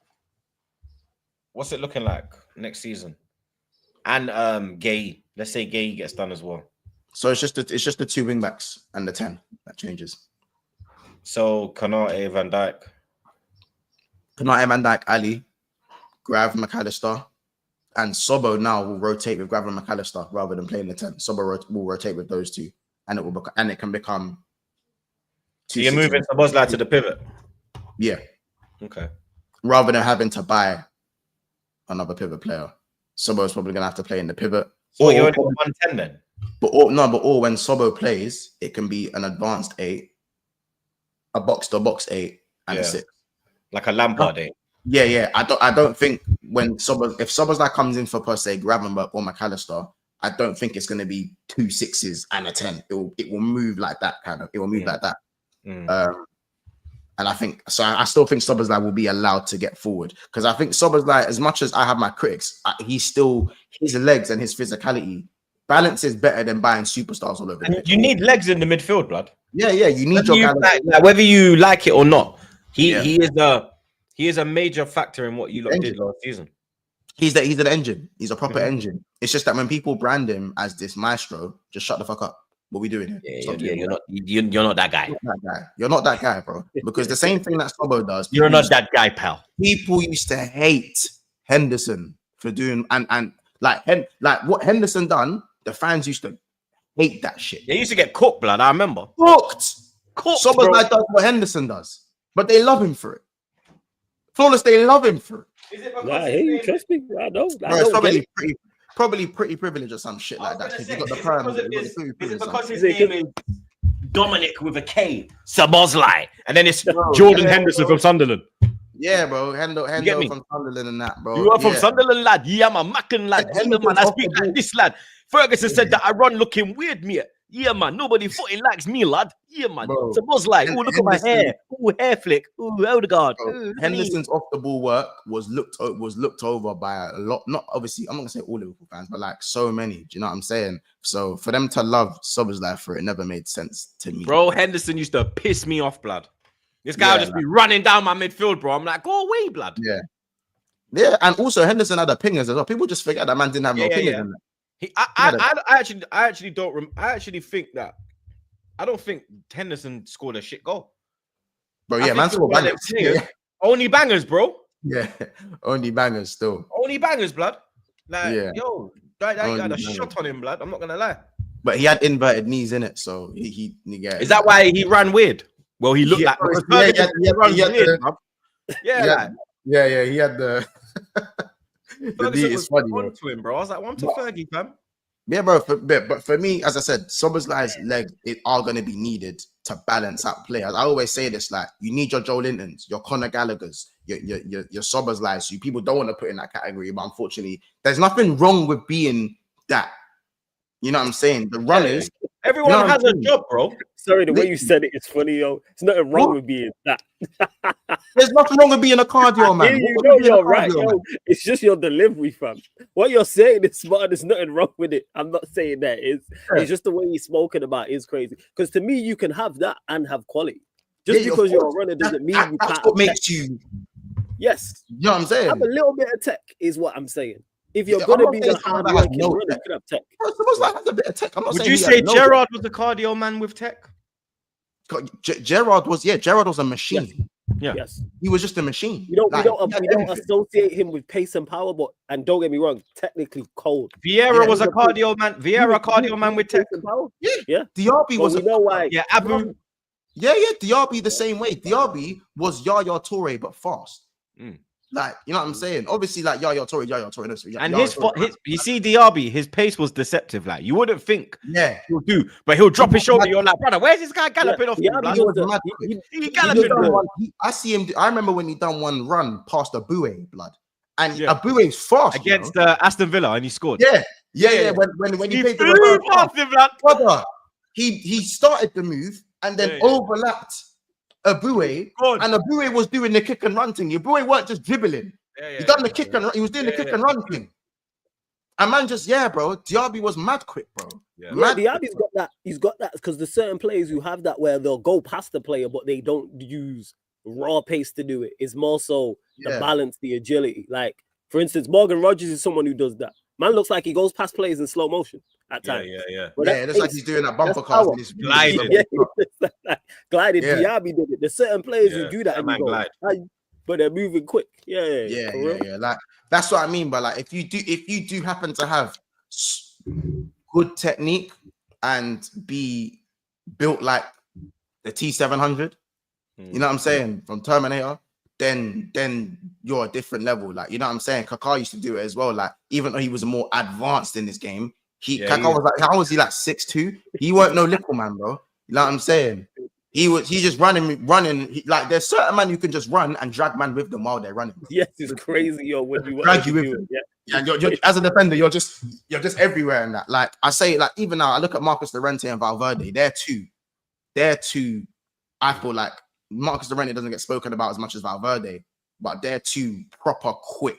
What's it looking like next season? And Gay. Let's say Gay gets done as well. So it's just the two wing backs and the 10 that changes. So Kanate, Van Dijk, Ali, Grav, McAllister, and Sobo now will rotate with Grav and McAllister rather than playing the 10. Sobo will rotate with those two, and it can become. So you're moving Szoboszlai to the pivot. Yeah. Okay. Rather than having to buy another pivot player, Sobo's probably gonna have to play in the pivot. So you're only 110 then. But when Sobo plays, it can be an advanced 8, a box-to-box 8, and a 6. Like a Lampard 8. Yeah. I don't think if Szoboszlai comes in for per se Gravenberch or McAllister, I don't think it's gonna be 2 6s and a 10. It will move like that kind of. It will move like that. And I think so. I still think Szoboszlai will be allowed to get forward because I think Szoboszlai, as much as I have my critics, his legs and his physicality balance is better than buying superstars all over. And you need legs in the midfield, blood. Yeah. You need your like whether you like it or not. He is a major factor in what you lot did last season. He's an engine. He's a proper engine. It's just that when people brand him as this maestro, just shut the fuck up. What are we doing here? You're not that guy. You're not that guy, bro. Because the same thing that Sobo does. You're not that guy, pal. People used to hate Henderson for doing and Like what Henderson done, the fans used to hate that shit. They used to get cooked, blood. I remember. Cooked. Cooked, Szoboszlai does what Henderson does, but they love him for it. Flawless, they love him for it. Is it because Nah, hey, you trust me? I know. Bro, it's probably pretty privilege or some shit like that. You got the perm. Is it because his name is Dominic with a K, Szoboszlai, and then it's Jordan Henderson from Sunderland? Yeah, bro. Hendo from Sunderland and that, bro. You are from Sunderland, lad. Yeah, man. Mackin, lad. Yeah, man. I speak like this, lad. Ferguson said that I run looking weird, mate. Yeah, man. Nobody fucking likes me, lad. Yeah, man. Szoboszlai. Oh, look at my hair. Oh, hair flick. Oh, Odegaard. Henderson's off the ball work was looked over by a lot. Not obviously, I'm not gonna say all Liverpool fans, but like so many. Do you know what I'm saying? So for them to love Szoboszlai for it never made sense to me. Bro, Henderson used to piss me off, blood. This guy would just be running down my midfield, bro. I'm like, go away, blood. Yeah, and also Henderson had opinions as well. People just forget that man didn't have no opinions. I actually think that I don't think Henderson scored a shit goal. Bro, yeah, man scored bangers. Only bangers, bro. Yeah, only bangers still. Only bangers, blood. Like, yo, that had a shot on him, blood. I'm not gonna lie. But he had inverted knees in it, so he Is that why he ran weird? Well, he looked like he had the Ferguson was funny, on to him, bro. I was like, one to Fergie, fam. Yeah, bro. But for me, as I said, Szoboszlai's legs are going to be needed to balance out players. I always say this: like, you need your Joe Lintons, your Conor Gallagher's, your Szoboszlai's. You people don't want to put in that category, but unfortunately, there's nothing wrong with being that. You know what I'm saying? The runners. Everyone has a job, bro. Sorry, the way you said it is funny, yo. It's nothing wrong with being that. There's nothing wrong with being a cardio man. You know you're right, yo. It's just your delivery, fam. What you're saying is smart. There's nothing wrong with it. I'm not saying that. It's just the way you're spoken about is crazy. Because to me, you can have that and have quality. Just because you're a runner doesn't mean you can't. That's what makes you. Yes. You know what I'm saying? Have a little bit of tech is what I'm saying. If you're going to be the hard working runner, you could have tech. Szoboszlai has a bit of tech. Would you say Gerrard was a cardio man with tech? Gerrard was a machine. Yeah. Yes. He was just a machine. We don't associate him with pace and power, and don't get me wrong, technically cold. Vieira was a cardio man. Cardio man with tech. Yeah. Diaby was. You know why? Yeah, Abu. Yeah. Diaby the same way. Diaby was Yaya Toure but fast. Like, you know what I'm saying? Obviously, like Yaya Toure. And you see, Diaby, his pace was deceptive. Like, you wouldn't think he'll do, but he'll drop his shoulder. You're like, brother, where's this guy galloping off? He galloping. I see him. I remember when he done one run past Abue, blood, and Abue's fast against Aston Villa, and he scored. Yeah. When he played the past him, brother, he started the move and then overlapped Abue, and Abue was doing the kick and run thing. Abue weren't just dribbling. He done the kick and run. He was doing the kick and run thing. And man, bro. Diaby was mad quick, bro. Diaby's got that. He's got that because there's certain players who have that where they'll go past the player, but they don't use raw pace to do it. It's more so the balance, the agility. Like, for instance, Morgan Rogers is someone who does that. Man looks like he goes past players in slow motion at times. It looks like he's doing that bumper cars. Gliding. Diaby did it. There's certain players who do that and but they're moving quick. Yeah. Like, that's what I mean. But like, if you do happen to have good technique and be built like the T700, you know what I'm saying, from Terminator, then you're a different level. Like, you know what I'm saying? Kaká used to do it as well. Like, even though he was more advanced in this game, Kaká was like, how was he like 6'2"? He weren't no little man, bro. You know what I'm saying? He just running. Like, there's certain man you can just run and drag man with them while they're running. Yes, it's crazy, yo. When you drag you with them. And you're as a defender, you're just everywhere in that. Like, I say, like, even now, I look at Marcus Llorente and Valverde. They're two. I feel like Marcus Llorente doesn't get spoken about as much as Valverde, but they're two proper quick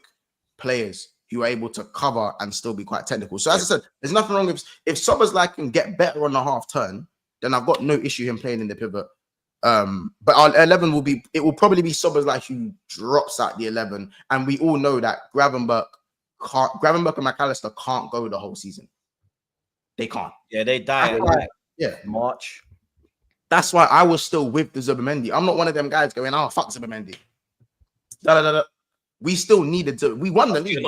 players who are able to cover and still be quite technical. So as I said, there's nothing wrong if Szoboszlai can get better on the half turn, then I've got no issue him playing in the pivot. But our 11 will probably be Szoboszlai who drops out the 11, and we all know that Gravenberch and McAllister can't go the whole season. They can't. Yeah, they die. March. That's why I was still with the Zubimendi. I'm not one of them guys going, "Oh, fuck Zubimendi." We still needed to. We won the league.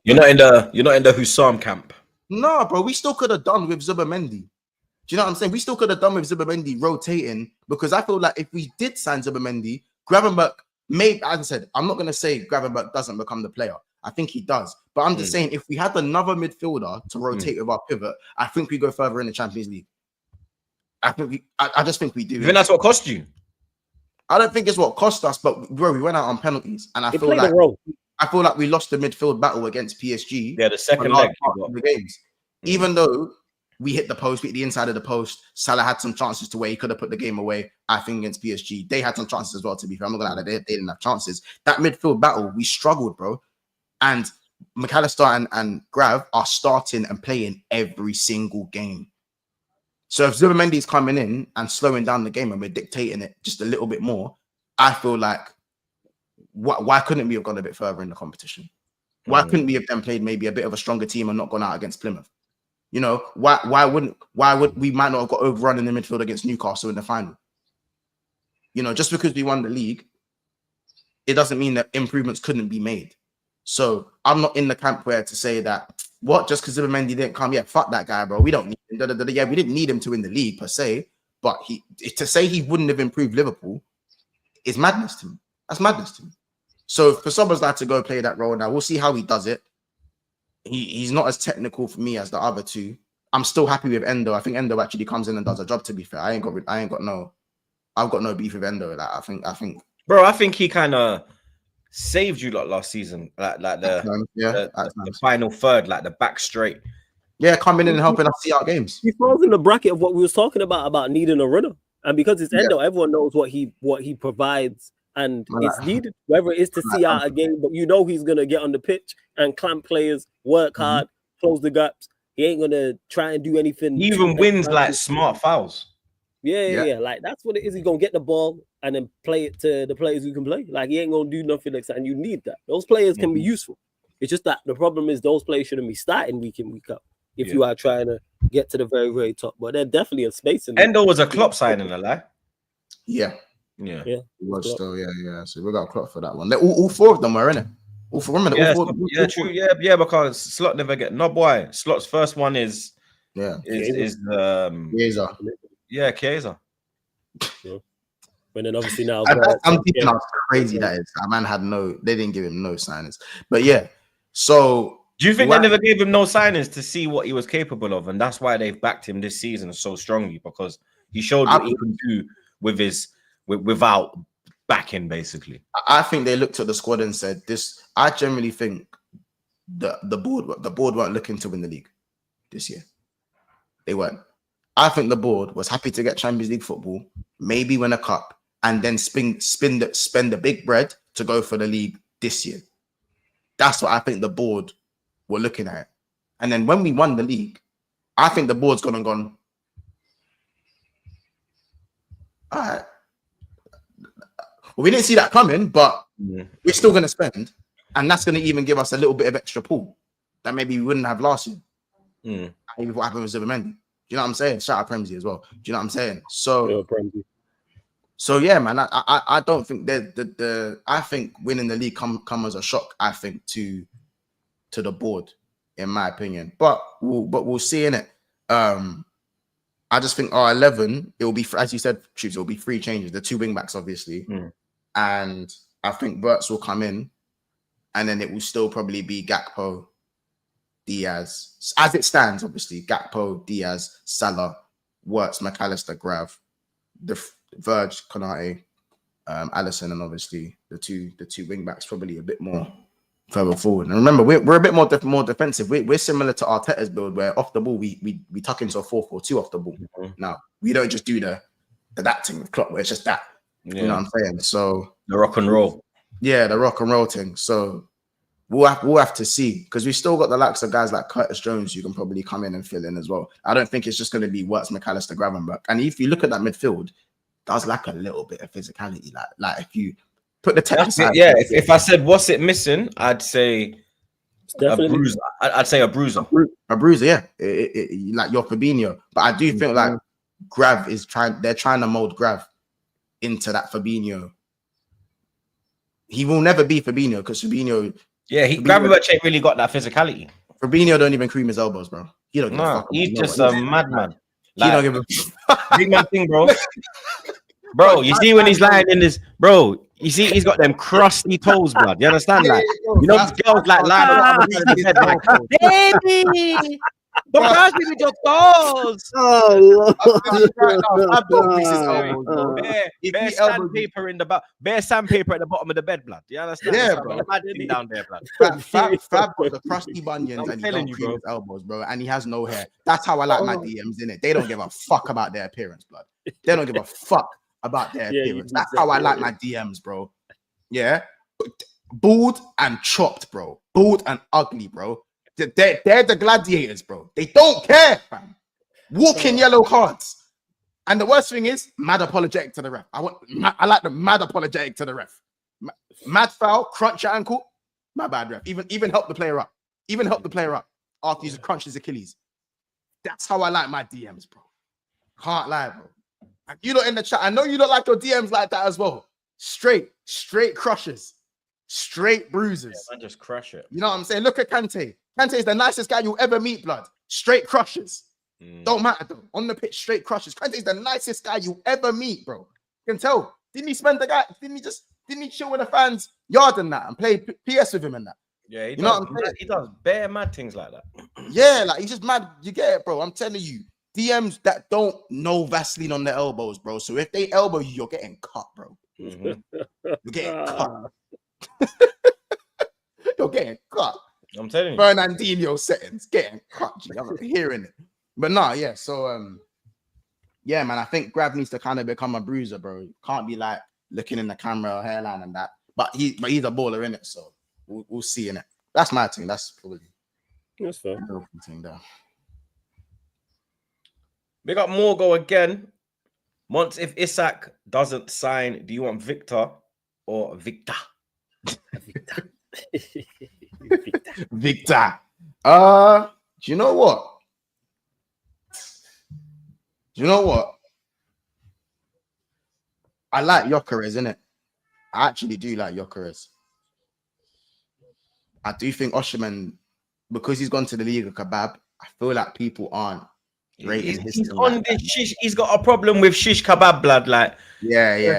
You're not in the Hussam camp. No, bro. We still could have done with Zubimendi. Do you know what I'm saying? We still could have done with Zubimendi rotating, because I feel like if we did sign Zubimendi, Gravenberch, maybe, as I said, I'm not gonna say Gravenberch doesn't become the player. I think he does, but I'm just saying if we had another midfielder to rotate with our pivot, I think we go further in the Champions League. I just think we do. You think that's what cost you? I don't think it's what cost us, but bro, we went out on penalties, and I feel like we lost the midfield battle against PSG. Yeah, the second leg of the games. Even though we hit the post, we hit the inside of the post, Salah had some chances to where he could have put the game away. I think against PSG, they had some chances as well. To be fair, I'm not gonna lie, they didn't have chances. That midfield battle, we struggled, bro. And McAllister and Grav are starting and playing every single game. So if Zubimendi is coming in and slowing down the game and we're dictating it just a little bit more, I feel like why couldn't we have gone a bit further in the competition? Why couldn't we have then played maybe a bit of a stronger team and not gone out against Plymouth? You know, why would we might not have got overrun in the midfield against Newcastle in the final? You know, just because we won the league, it doesn't mean that improvements couldn't be made. So I'm not in the camp where to say that just because Zubimendi didn't come, fuck that guy, bro. We don't need him. Yeah, we didn't need him to win the league per se, but to say he wouldn't have improved Liverpool is madness to me. That's madness to me. So for someone's like to go play that role now, we'll see how he does it. He's not as technical for me as the other two. I'm still happy with Endo. I think Endo actually comes in and does a job. To be fair, I've got no beef with Endo. Like I think, bro, I think he kind of saved you lot last season, like the final third, like the back straight. Yeah, coming in and helping us see our games. He falls in the bracket of what we was talking about needing a runner, and because it's Endo, everyone knows what he provides, and it's needed. Whether it is to see out a game, but you know he's gonna get on the pitch and clamp players, work hard, close the gaps. He ain't gonna try and do anything. He even wins like smart fouls. Yeah. Like that's what it is. He's gonna get the ball and then play it to the players who can play. Like he ain't gonna do nothing exciting. You need that. Those players can be useful. It's just that the problem is those players shouldn't be starting week in, week out if you are trying to get to the very, very top. But they're definitely a space in there. Endo was a Klopp signing, a lie. Yeah. It was still, So we got Klopp for that one. All four of them were in it. All four of them. True. Yeah, because Slot never get no boy. Slot's first one is Chiesa. Yeah, Chiesa. But then obviously now I'm thinking how crazy that is. That man they didn't give him no signings. But yeah, so do you think they never gave him no signings to see what he was capable of? And that's why they've backed him this season so strongly, because he showed what he can do without backing, basically. I think they looked at the squad and said this. I generally think the board weren't looking to win the league this year. They weren't. I think the board was happy to get Champions League football, maybe win a cup, and then spend the big bread to go for the league this year. That's what I think the board were looking at. And then when we won the league, I think the board's gone, all right. Well, we didn't see that coming, but we're still going to spend. And that's going to even give us a little bit of extra pool that maybe we wouldn't have last year. Maybe what happened with Zubimendi. Do you know what I'm saying? Shout out Premsy as well. Do you know what I'm saying? So yeah, man. I don't think I think winning the league come as a shock. I think to the board, in my opinion. But we'll see in it. I just think our 11, it will be, as you said, Troops, it will be 3 changes. The 2 wing backs, obviously, and I think Burts will come in, and then it will still probably be Gakpo, Diaz, as it stands. Obviously, Gakpo, Diaz, Salah, Wirtz, McAllister, Grav, the Verge, Konate, Alisson, and obviously the two wing backs probably a bit more further forward. And remember, we're a bit more defensive. We're similar to Arteta's build, where off the ball we tuck into a 4-4-2 off the ball. Now we don't just do that thing with Klopp, where it's just that. You know what I'm saying? So the rock and roll. Yeah, the rock and roll thing. So we'll have to see, because we've still got the likes of guys like Curtis Jones who can probably come in and fill in as well. I don't think it's just going to be Wirtz, McAllister, Gravenberch. And if you look at that midfield, does lack a little bit of physicality. Like if you put the tech aside, if I said what's it missing, I'd say a bruiser. I'd say a bruiser. A bruiser, yeah. Like your Fabinho. But I do think like they're trying to mold Grav into that Fabinho He will never be Fabinho because Fabinho Gravenberch ain't really got that physicality. Fabinho don't even cream his elbows, bro. He don't give a fuck. He's just a madman. He don't give a big man thing, bro. Bro, you see when he's lying in this, bro. You see he's got them crusty toes, blood. You understand, like you know, these girls like lying on the other side of the bed, like, baby, don't touch me with your toes. Bare sandpaper in the bare sandpaper at the bottom of the bed, blood. You understand? Yeah, bro. Imagine down there, blood. Fab got the crusty bunions and he don't cream his elbows, bro. And he has no hair. That's how I like my DMs, innit? They don't give a fuck about their appearance, blood. They don't give a fuck about their appearance. That's how I like my DMs, bro. Yeah, bald and chopped, bro. Bald and ugly, bro. They're the gladiators, bro. They don't care, fam. Walking yellow cards. And the worst thing is, mad apologetic to the ref. I like the mad apologetic to the ref. Mad foul, crunch your ankle. My bad, ref. Even help the player up. Even help the player up after he's crunched his Achilles. That's how I like my DMs, bro. Can't lie, bro. And you lot in the chat, I know you don't like your DMs like that as well. Straight crushes. Straight bruises. Yeah, man, just crush it. You know what I'm saying? Look at Kante. Kante is the nicest guy you'll ever meet, blood. Straight crushes. Don't matter, though. On the pitch, straight crushes. Kante is the nicest guy you'll ever meet, bro. You can tell. Didn't he chill with the fans' yard and that and play PS with him and that? Yeah, you know what I'm saying? He does bare mad things like that. Yeah, like he's just mad. You get it, bro. I'm telling you. DMs that don't know Vaseline on their elbows, bro. So if they elbow you, you're getting cut, bro. You're getting cut. You're getting cut. I'm telling you. Fernandinho settings getting cut. I'm hearing it. But nah, yeah. So yeah, man. I think Grav needs to kind of become a bruiser, bro. Can't be like looking in the camera or hairline and that. But he's a baller in it, so we'll see in it. That's my thing. That's probably fair. Thing there. Big up Morgo again. Once if Isak doesn't sign, do you want Victor or Victor? Victor. Do you know what? I like Kerkez, innit? I actually do like Kerkez. I do think Osherman, because he's gone to the League of Kebab, I feel like people aren't rating his. He's on this shish. He's got a problem with shish kebab, blood. Like, yeah. You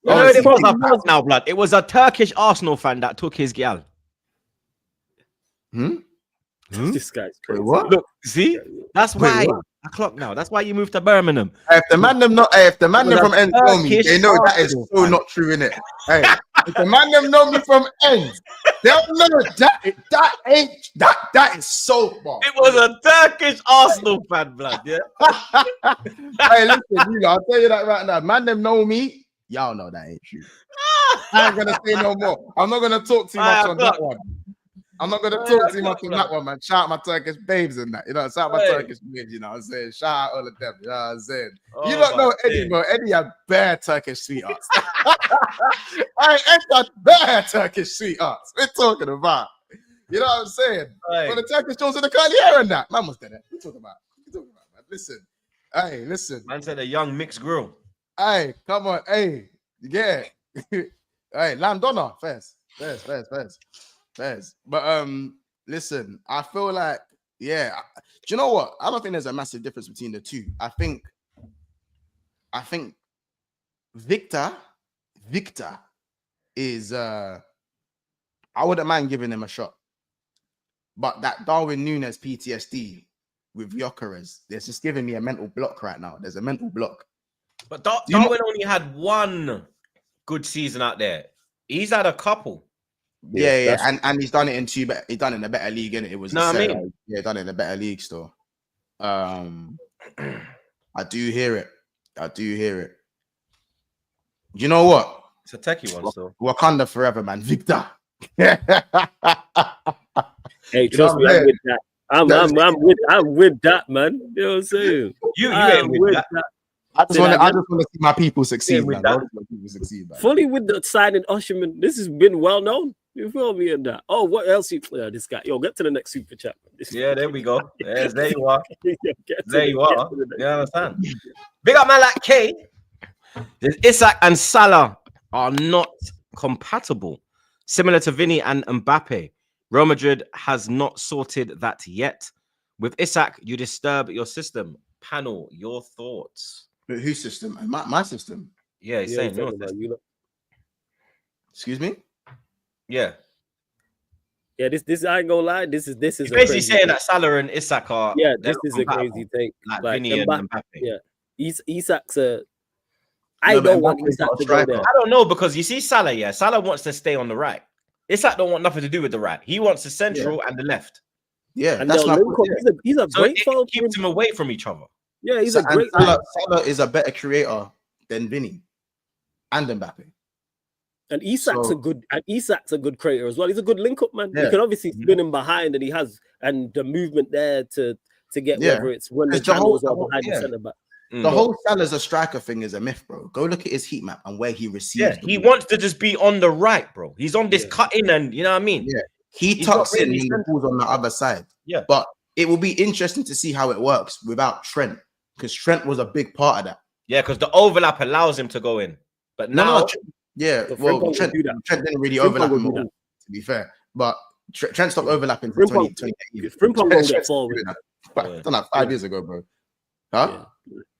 know what it was now, blood? It was a Turkish Arsenal fan that took his gal. This guy's crazy. What? Look, see? That's why I clock now. That's why you moved to Birmingham. If the man them from Ends know me, they know that is so not true, innit? Hey, if the man them know me from Ends, they'll know that is so bad. It was a Turkish Arsenal fan, blood. Yeah. Hey, listen, I'll tell you that right now. Man them know me. Y'all know that ain't true. I ain't gonna say no more. I'm not gonna talk too much on that one. I'm not gonna talk too much on that one, man. Shout out my Turkish babes and that, you know. Shout out my Turkish babes, you know what I'm saying. Shout out all of them, you know what I'm saying. You don't know Eddie, bro. Eddie had bare Turkish sweethearts. Eddie had bare Turkish sweethearts. We're talking about, you know what I'm saying. But the Turkish Jones with the curly hair and that, man was there. What you talking about? Man? Listen. Man said a young mixed grill. Hey, come on, hey, yeah. Hey, Landona, first. But listen, I feel like, yeah. Do you know what? I don't think there's a massive difference between the two. I think Victor is I wouldn't mind giving him a shot. But that Darwin Núñez PTSD with Kerkez, it's just giving me a mental block right now. There's a mental block. But Darwin only had one good season out there. He's had a couple. Yeah, and he's done it in he's done it in a better league, and it was yeah, done it in a better league still. I do hear it. You know what? It's a techie one, so Wakanda forever, man. Victor. Hey, trust me, I'm with that. I'm with that, man. You know what I'm saying? You ain't with that. I just want to see my people succeed, man. Fully with the signing Osherman. This has been well known. You feel me in that? Oh, what else? This guy. Yo, get to the next super chat. Yeah, there we go. There you are. There you are. You understand? Big up man like K. Isak and Salah are not compatible, similar to Vinny and Mbappe. Real Madrid has not sorted that yet. With Isak, you disturb your system. Panel, your thoughts. But whose system? My system. Yeah, he's saying your system. Excuse me? Yeah. Yeah, this I ain't gonna lie. This is He's basically saying that Salah and Isak are. Yeah, this is a crazy take. Like Vinny and Mbappe. Yeah, Isak's a. I don't want Isak to go there. I don't know, because you see Salah. Yeah, Salah wants to stay on the right. Isak don't want nothing to do with the right. He wants the central and the left. Yeah, and that's not. He's a great foul. Keeps them away from each other. Yeah, he's a great. Salah is a better creator than Vinny and Mbappe. And Isak's a good creator as well. He's a good link-up man. Yeah. You can obviously spin him behind, and he has the movement there to get whether it's when the channels are behind the centre back. The whole Salah's a striker thing is a myth, bro. Go look at his heat map and where he receives. Yeah, he wants to just be on the right, bro. He's on this cut in, and you know what I mean. Yeah, he tucks in when the ball's on the other side. Yeah, but it will be interesting to see how it works without Trent, because Trent was a big part of that. Yeah, because the overlap allows him to go in, but now. Well, Trent didn't really overlap him at all, to be fair. But Trent stopped overlapping for 2018. Frimpong will get forward. Done that 5 years ago, bro. Huh?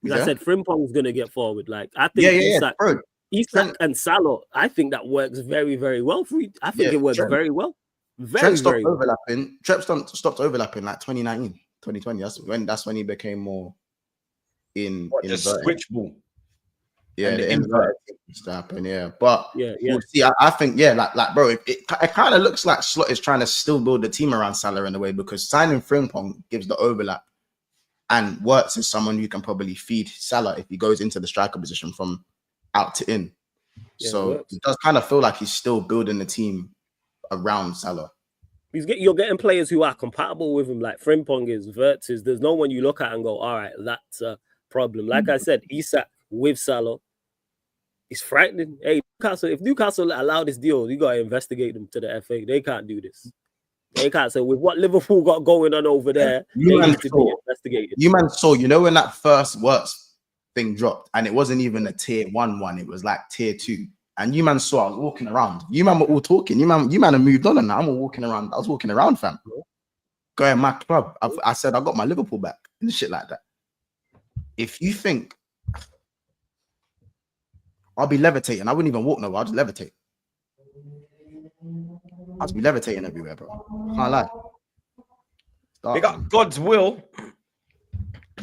Yeah. I said Frimpong's going to get forward. Like, I think Isak and Salah, I think that works very, very well for you. I think it works very well. Trent stopped overlapping. Trent stopped overlapping like 2019, 2020. That's when he became more in the switch ball. Yeah, the inverted to happen. Yeah, but we'll see. I think like bro, it kind of looks like Slot is trying to still build the team around Salah in a way, because signing Frimpong gives the overlap, and Wirtz is someone you can probably feed Salah if he goes into the striker position from out to in. So it does kind of feel like he's still building the team around Salah. You're getting players who are compatible with him, like Frimpong is, Wirtz is. There's no one you look at and go, all right, that's a problem. Like I said, Isak with Salah. It's frightening. Hey, if Newcastle allow this deal, you gotta investigate them to the FA. They can't do this. They can't. So with what Liverpool got going on over there, they need to be investigated. You know when that first Wirtz thing dropped, and it wasn't even a tier 1, it was like tier 2. And you man saw I was walking around. You man were all talking. You man have moved on, and I'm all walking around. I was walking around, fam. Going my club. I said I got my Liverpool back and shit like that. If you think I'll be levitating. I wouldn't even walk nowhere. I'll just levitate. I'll just be levitating everywhere, bro. Can't lie. They got God's will.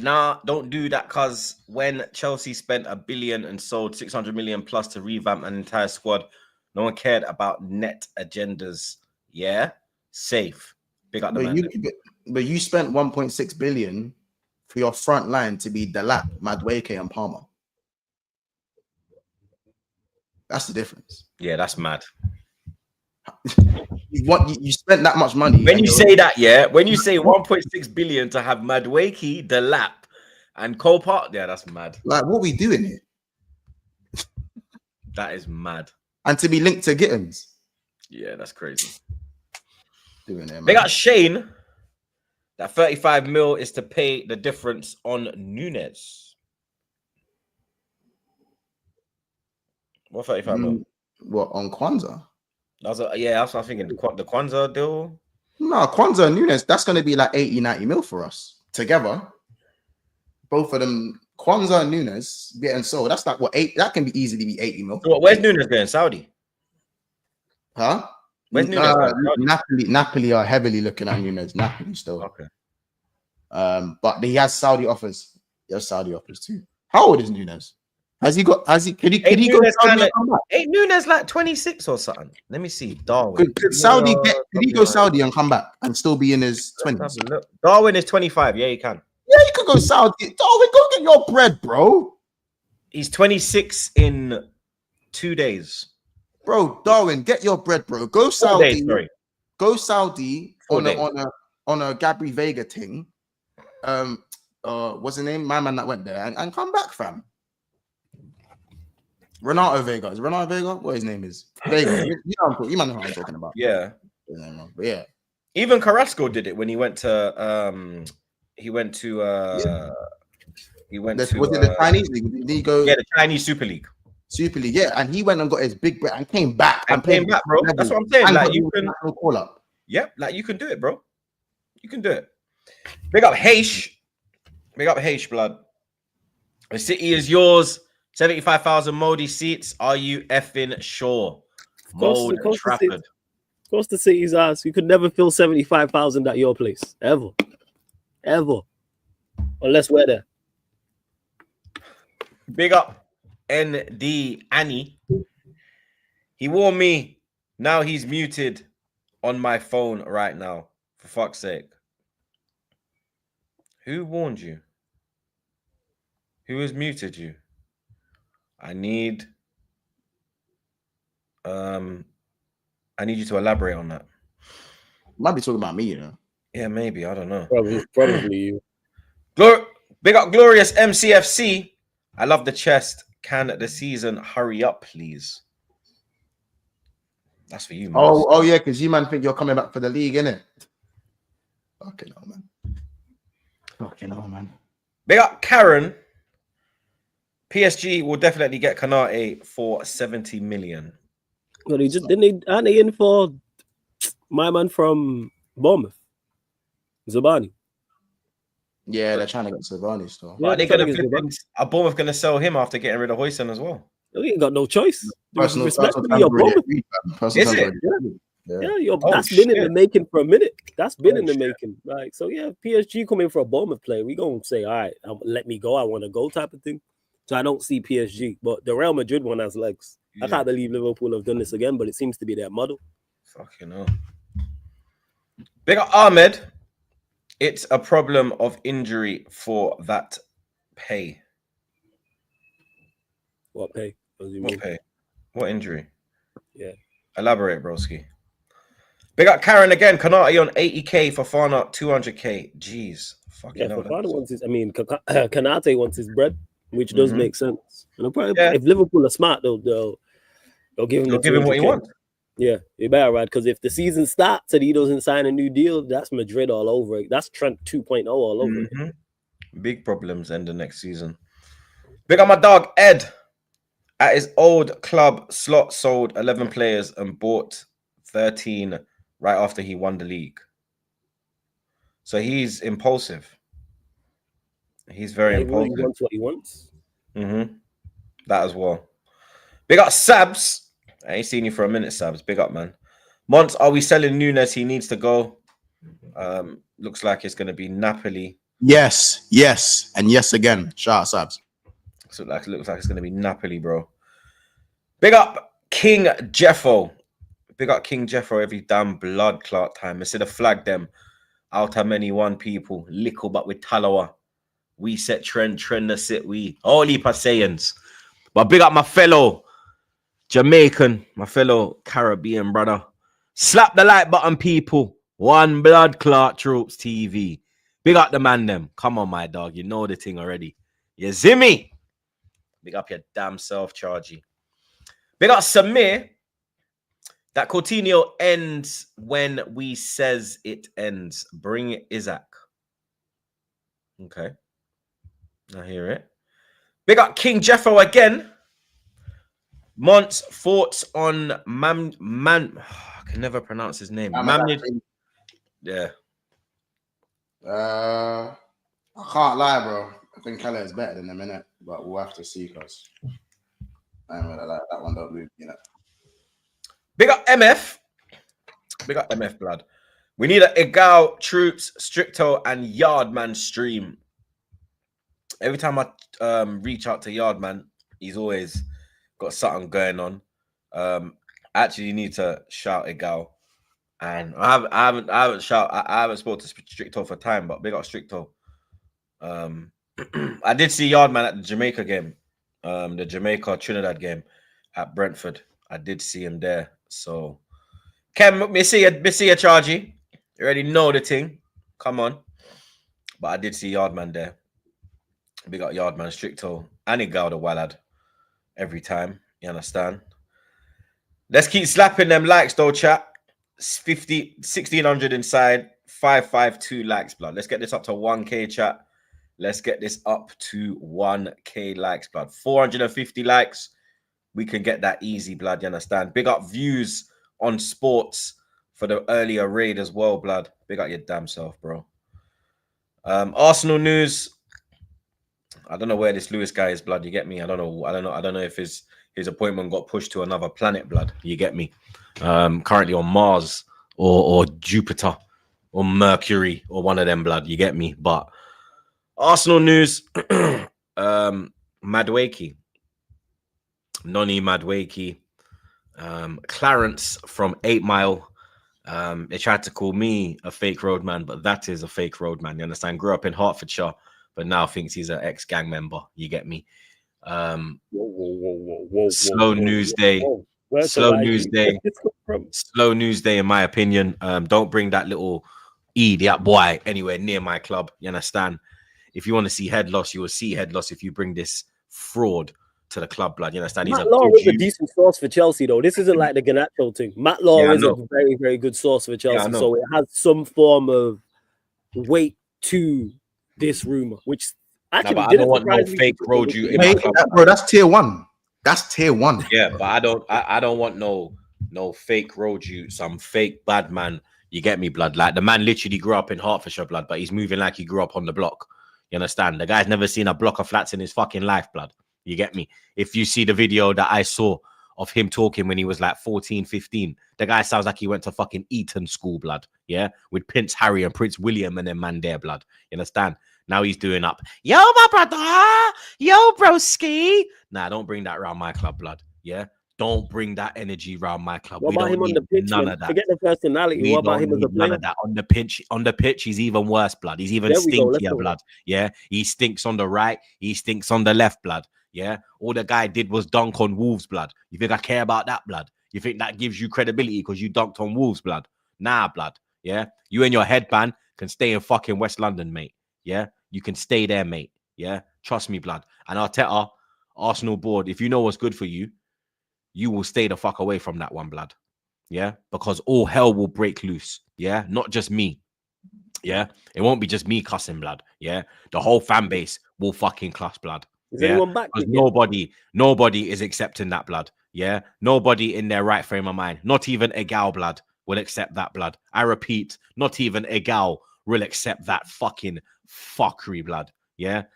Nah, don't do that, because when Chelsea spent $1 billion and sold 600 million plus to revamp an entire squad, no one cared about net agendas. Yeah? Safe. Big up the man. But you spent 1.6 billion for your front line to be Delap, Madueke, and Palmer. That's the difference. Yeah, that's mad. You spent that much money. When you say that, when you say 1.6 billion to have Madueke, Delap, and Cole Park, that's mad. Like, what are we doing here? That is mad. And to be linked to Gittins. Yeah, that's crazy. Doing it, man. They got Shane. That 35 mil is to pay the difference on Nunes. What 35 mil? What, on Kwanzaa? That's what I was thinking. The Kwanzaa deal? No, Kwanzaa and Nunes, that's going to be like 80, 90 mil for us together. Both of them, Kwanzaa and Nunes getting sold. That's like what, 8? That can be easily be 80 mil. So where's Nunes going? Saudi? Huh? Where's Nunes going? Napoli are heavily looking at Nunes. Napoli still. Okay. But he has Saudi offers. He has Saudi offers too. How old is Nunes? Could he go Saudi and come back? Ain't Nunes like 26 or something? Let me see. Darwin. Could he go Saudi and come back and still be in his 20s? Darwin is 25. Yeah, he can. Yeah, you could go Saudi. Darwin, go get your bread, bro. He's 26 in 2 days. Bro, Darwin, get your bread, bro. Go Saudi. Go Saudi on a Gabri Vega thing. What's his name? My man that went there and come back, fam. Renato Vega. Is Renato Vega? What his name is? Vega. You know what I'm talking about. Yeah. But yeah. Even Carrasco did it when he went to Was it the Chinese league? Did he go? Yeah, the Chinese Super League. Super League, yeah, and he went and got his big break and came back And came back, bro. That's what I'm saying. Like you can call up. Yep, like you can do it, bro. You can do it. Big up Heish. Big up Heish, blood. The city is yours. 75,000 Modi seats. Are you effing sure? Mode Trafford. Of course, the city's ours. You could never fill 75,000 at your place. Ever. Unless we're there. Big up ND Annie. He warned me. Now he's muted on my phone right now. For fuck's sake. Who warned you? Who has muted you? I need you to elaborate on that. Might be talking about me, you know. Yeah, maybe. I don't know. Probably you. Big up Glorious MCFC. I love the chest. Can the season hurry up, please? That's for you, man. Oh yeah, because you man think you're coming back for the league, innit? Okay, no, man. Big up Karen. PSG will definitely get Kanate for 70 million. But aren't they in for my man from Bournemouth? Zabani. Yeah, they're trying to get Zabani still. Yeah, they're gonna flip him. Are Bournemouth gonna sell him after getting rid of Hoyson as well? They ain't got no choice. Personal Is it? Yeah. That's been in the making for a minute. That's been in the making. Like, so yeah, PSG coming for a Bournemouth player. We gonna say, all right, let me go. I want to go type of thing. So I don't see PSG, but the Real Madrid one has legs. Yeah. I can't believe Liverpool have done this again, but it seems to be their model. Fucking hell. Big up Ahmed. It's a problem of injury for that pay. What pay? What pay? What injury? Yeah. Elaborate, broski. Big up Karen again. Kanate on 80k. Fofana 200k. Jeez. Fucking hell. Fofana wants his. I mean, Kanate wants his bread, which does make sense. And if Liverpool are smart, they'll give him what he wants. Yeah, you better, right? Because if the season starts and he doesn't sign a new deal, that's Madrid all over it. That's Trent 2.0 all over it. Big problems end the next season. Big up my dog Ed. At his old club, Slot sold 11 players and bought 13 right after he won the league. So he's impulsive. He's very impulsive. He wants what he wants. That as well. Big up Sabs. I ain't seen you for a minute, Sabs. Big up, man. Mons, are we selling Nunes? He needs to go. Looks like it's going to be Napoli. Yes, and yes again. Shout out, Sabs. So looks like it's going to be Napoli, bro. Big up King Jeffo. Big up King Jeffo every damn blood clot time. Instead of flag them out of many one people. Lickle but with Talawa. We set trend to sit we. All heap of sayings. But big up my fellow Jamaican, my fellow Caribbean brother. Slap the like button, people. One blood clot TroopzTV. Big up the man them. Come on, my dog. You know the thing already. You see me? Big up your damn self, Chargy. Big up Samir. That Coutinho ends when we says it ends. Bring Isak. Okay. I hear it. Big up King Jeffo again. Mont's thoughts on I can never pronounce his name. Yeah. I can't lie, bro. I think Kala is better than him, innit? But we'll have to see, because I ain't really like that one, don't move, you know. Big up MF. Big up MF, blood. We need a Egal, Troops, Stricto, and Yardman stream. Every time I reach out to Yardman, he's always got something going on. Actually, you need to shout Egal. And I haven't spoken to Stricto for time, but big up Stricto. I did see Yardman at the Jamaica game, the Jamaica Trinidad game at Brentford. I did see him there. So, Ken, me see you, Chargy. You already know the thing. Come on. But I did see Yardman there. Big up Yardman, Stricto, and Egal the Wallad every time. You understand? Let's keep slapping them likes though, chat. 1,600 inside, 552 likes, blood. Let's get this up to 1K, chat. Let's get this up to 1K likes, blood. 450 likes. we can get that easy, blood. You understand? Big up Views on Sports for the earlier raid as well, blood. Big up your damn self, bro. Arsenal news. I don't know where this Lewis guy is, blood. You get me? I don't know if his appointment got pushed to another planet, blood. You get me? Currently on Mars or Jupiter or Mercury or one of them, blood. You get me? But Arsenal news. Madueke. Noni Madueke. Clarence from 8 Mile. They tried to call me a fake roadman, but that is a fake roadman. You understand? Grew up in Hertfordshire, but now thinks he's an ex-gang member. You get me? Slow news day. Slow news day. Slow news day, in my opinion. Don't bring that little idiot boy anywhere near my club. You understand? If you want to see head loss, you will see head loss if you bring this fraud to the club, blood. You understand? Matt Law is a decent source for Chelsea, though. This isn't like the Garnacho thing. Matt Law is a very, very good source for Chelsea, so it has some form of weight to this rumor, which actually I don't want no fake road you in my club, bro. That's tier 1. That's tier 1. Yeah, but I don't want no fake road you, some fake bad man. You get me, blood? Like the man literally grew up in Hertfordshire, blood, but he's moving like he grew up on the block. You understand? The guy's never seen a block of flats in his fucking life, blood. You get me? If you see the video that I saw of him talking when he was like 14, 15, the guy sounds like he went to fucking Eton school, blood. Yeah? With Prince Harry and Prince William and then man there, blood. You understand? Now he's doing up, yo, my brother, yo, broski. Nah, don't bring that around my club, blood. Yeah? Don't bring that energy around my club. What about him on the pitch? None of that. Forget the personality. What about him as a player? None of that. On the pitch, he's even worse, blood. He's even stinkier, blood. Yeah? He stinks on the right. He stinks on the left, blood. Yeah, all the guy did was dunk on Wolves, blood. You think I care about that, blood? You think that gives you credibility because you dunked on Wolves, blood? Nah, blood. Yeah, you and your headband can stay in fucking West London, mate. Yeah, you can stay there, mate. Yeah, trust me, blood. And Arteta, Arsenal board, if you know what's good for you, you will stay the fuck away from that one, blood. Yeah, because all hell will break loose. Yeah, not just me. Yeah, it won't be just me cussing, blood. Yeah, the whole fan base will fucking cuss, blood. Is anyone back? Because nobody is accepting that, blood. Yeah, nobody in their right frame of mind, not even a gal, blood, will accept that, blood. I repeat, not even a gal will accept that fucking fuckery, blood. Yeah,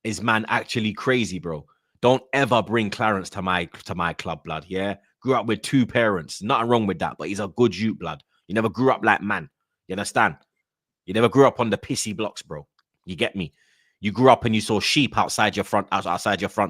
is man actually crazy, bro? Don't ever bring Clarence to my club, blood. Yeah, grew up with 2 parents, nothing wrong with that, but he's a good youth, blood. You never grew up like man. You understand? You never grew up on the pissy blocks, bro. You get me? You grew up and you saw sheep outside your front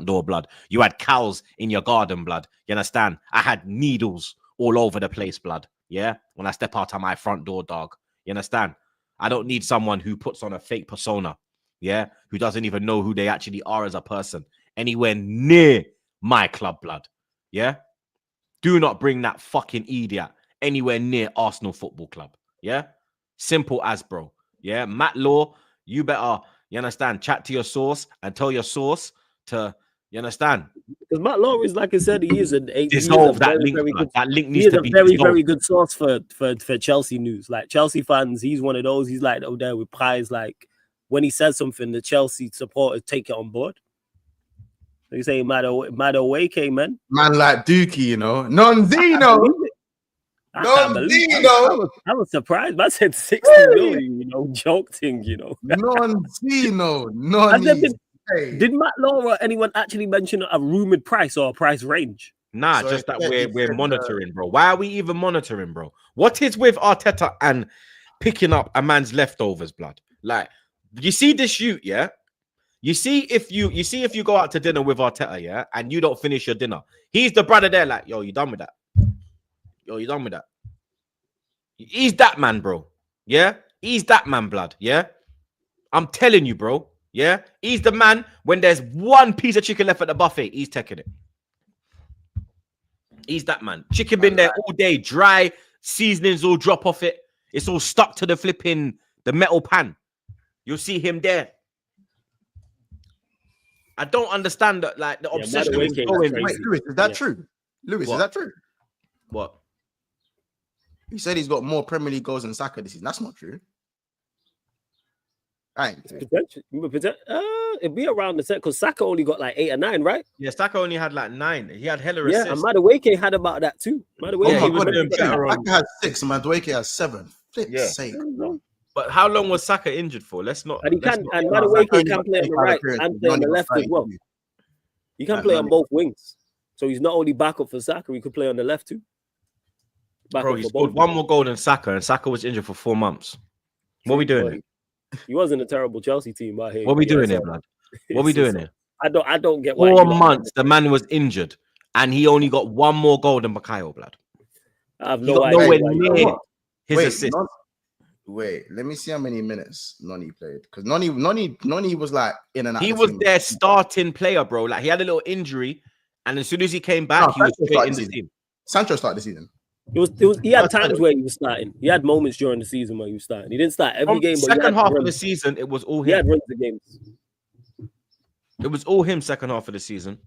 door, blood. You had cows in your garden, blood. You understand? I had needles all over the place, blood. Yeah? When I step out of my front door, dog. You understand? I don't need someone who puts on a fake persona. Yeah? Who doesn't even know who they actually are as a person. Anywhere near my club, blood. Yeah? Do not bring that fucking idiot anywhere near Arsenal Football Club. Yeah? Simple as, bro. Yeah? Matt Law, you better... You understand? Chat to your source and tell your source to, you understand? Because Matt Law is, like I said, he is a very good source for Chelsea news. Like Chelsea fans, he's one of those. He's like there with pies. Like when he says something, the Chelsea supporters take it on board. So you say Madueke, man. Man like Dookie, you know. Non-Zeno. I was surprised. I said 60 million, you know, joke thing, you know. Non-Zeno. Did Matt Law or anyone actually mention a rumored price or a price range? Nah, so just that we're monitoring, bro. Why are we even monitoring, bro? What is with Arteta and picking up a man's leftovers, blood? Like, you see this shoot, yeah? You see if you go out to dinner with Arteta, yeah, and you don't finish your dinner, he's the brother there, like, yo, you done with that? Yo, you done with that? He's that man, bro. Yeah? He's that man, blood. Yeah? I'm telling you, bro. Yeah? He's the man when there's one piece of chicken left at the buffet, he's taking it. He's that man. Chicken been there all day, dry, seasonings all drop off it. It's all stuck to the metal pan. You'll see him there. I don't understand that, like, the obsession is going. Wait, Lewis, is that true? Lewis, is that true? What? He said he's got more Premier League goals than Saka this season. That's not true. It'd be around the set because Saka only got like 8 or 9, right? Yeah, Saka only had like 9. He had hella Yeah, assists. and Madueke had about that too. Yeah, he was doing better on. Saka had 6, Madueke has 7. Flip's sake. But how long was Saka injured for? Let's not. And let's Madueke can play on the right and play on the left as well. He can play on both wings. So he's not only backup for Saka, he could play on the left too. Bro, he scored one more goal than Saka, and Saka was injured for 4 months. What are we doing here? He wasn't a terrible Chelsea team out here. What are we doing here, blood? What are we doing here? I don't get why. 4 months, the man was injured, and he only got one more goal than Bukayo, blood. I have no idea. Nowhere near his assist. Wait, let me see how many minutes Noni played. Because Noni was like in and out. He was their starting player, bro. Like he had a little injury, and as soon as he came back, he was straight in the team. Sancho started the season. He had times where he was starting. He had moments during the season where he was starting. He didn't start every game. But second half of the season, it was all him. He had runs of games. It was all him. Second half of the season.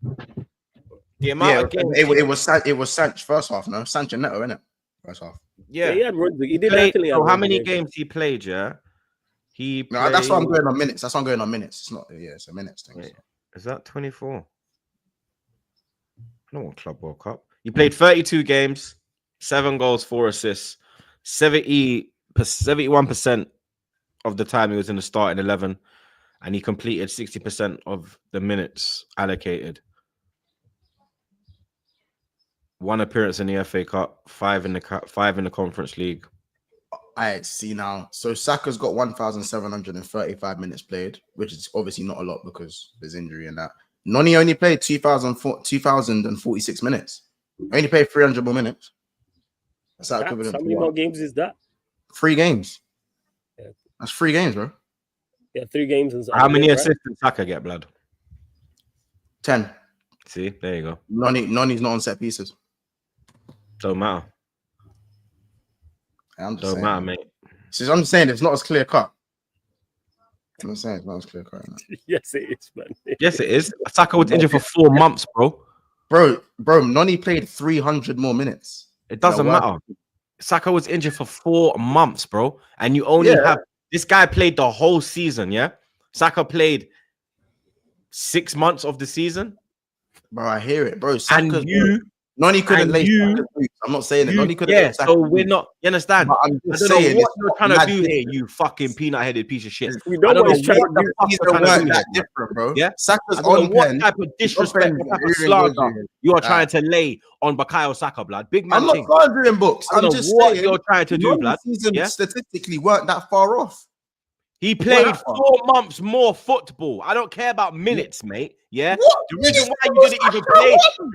The amount of games it was Sancho first half. No, Sancho Neto, innit? First half. Yeah, he had runs. He did actually. So how many games he played? Yeah, that's why I'm going on minutes. That's why I'm going on minutes. It's not. Yeah, it's a minutes thing. Wait, is that 24? I don't want Club World Cup. He played 32 games. 7 goals, 4 assists, 71% of the time he was in the starting 11, and he completed 60% of the minutes allocated. 1 appearance in the FA Cup, 5 in the Conference League. I see now. So Saka's got 1,735 minutes played, which is obviously not a lot because there's injury and that. Noni only played 2,046 minutes. Only played 300 more minutes. How many more games is that? 3 games. Yeah. That's 3 games, bro. Yeah, 3 games. And how many assists did Saka get, blood? 10. See, there you go. Noni's not on set pieces. Don't matter. Don't matter, mate. So I'm just saying it's not as clear cut. I'm saying it's not as clear cut. Yes, it is, man. Yes, it is. Saka was injured for 4 months, bro. Bro, Noni played 300 more minutes. It doesn't matter. Saka was injured for 4 months, bro. And you only have this guy played the whole season, yeah? Saka played 6 months of the season. Bro, I hear it, bro. Noni couldn't lay Saka's boots. I'm not saying it. Noni couldn't lay Saka's boots. We're not, you understand? But I'm just I don't saying know what you're trying to do here, you fucking peanut-headed piece of shit. We don't know what these don't work that different, bro. Yeah? Saka's on pen. What type of disrespect, what type of slander you are trying to lay on Bukayo Saka, blood? Big man. I'm not slandering books. I'm just what saying you're trying to do, blood. Season statistically weren't that far off. He played 4 months more football. I don't care about minutes, mate. Yeah. The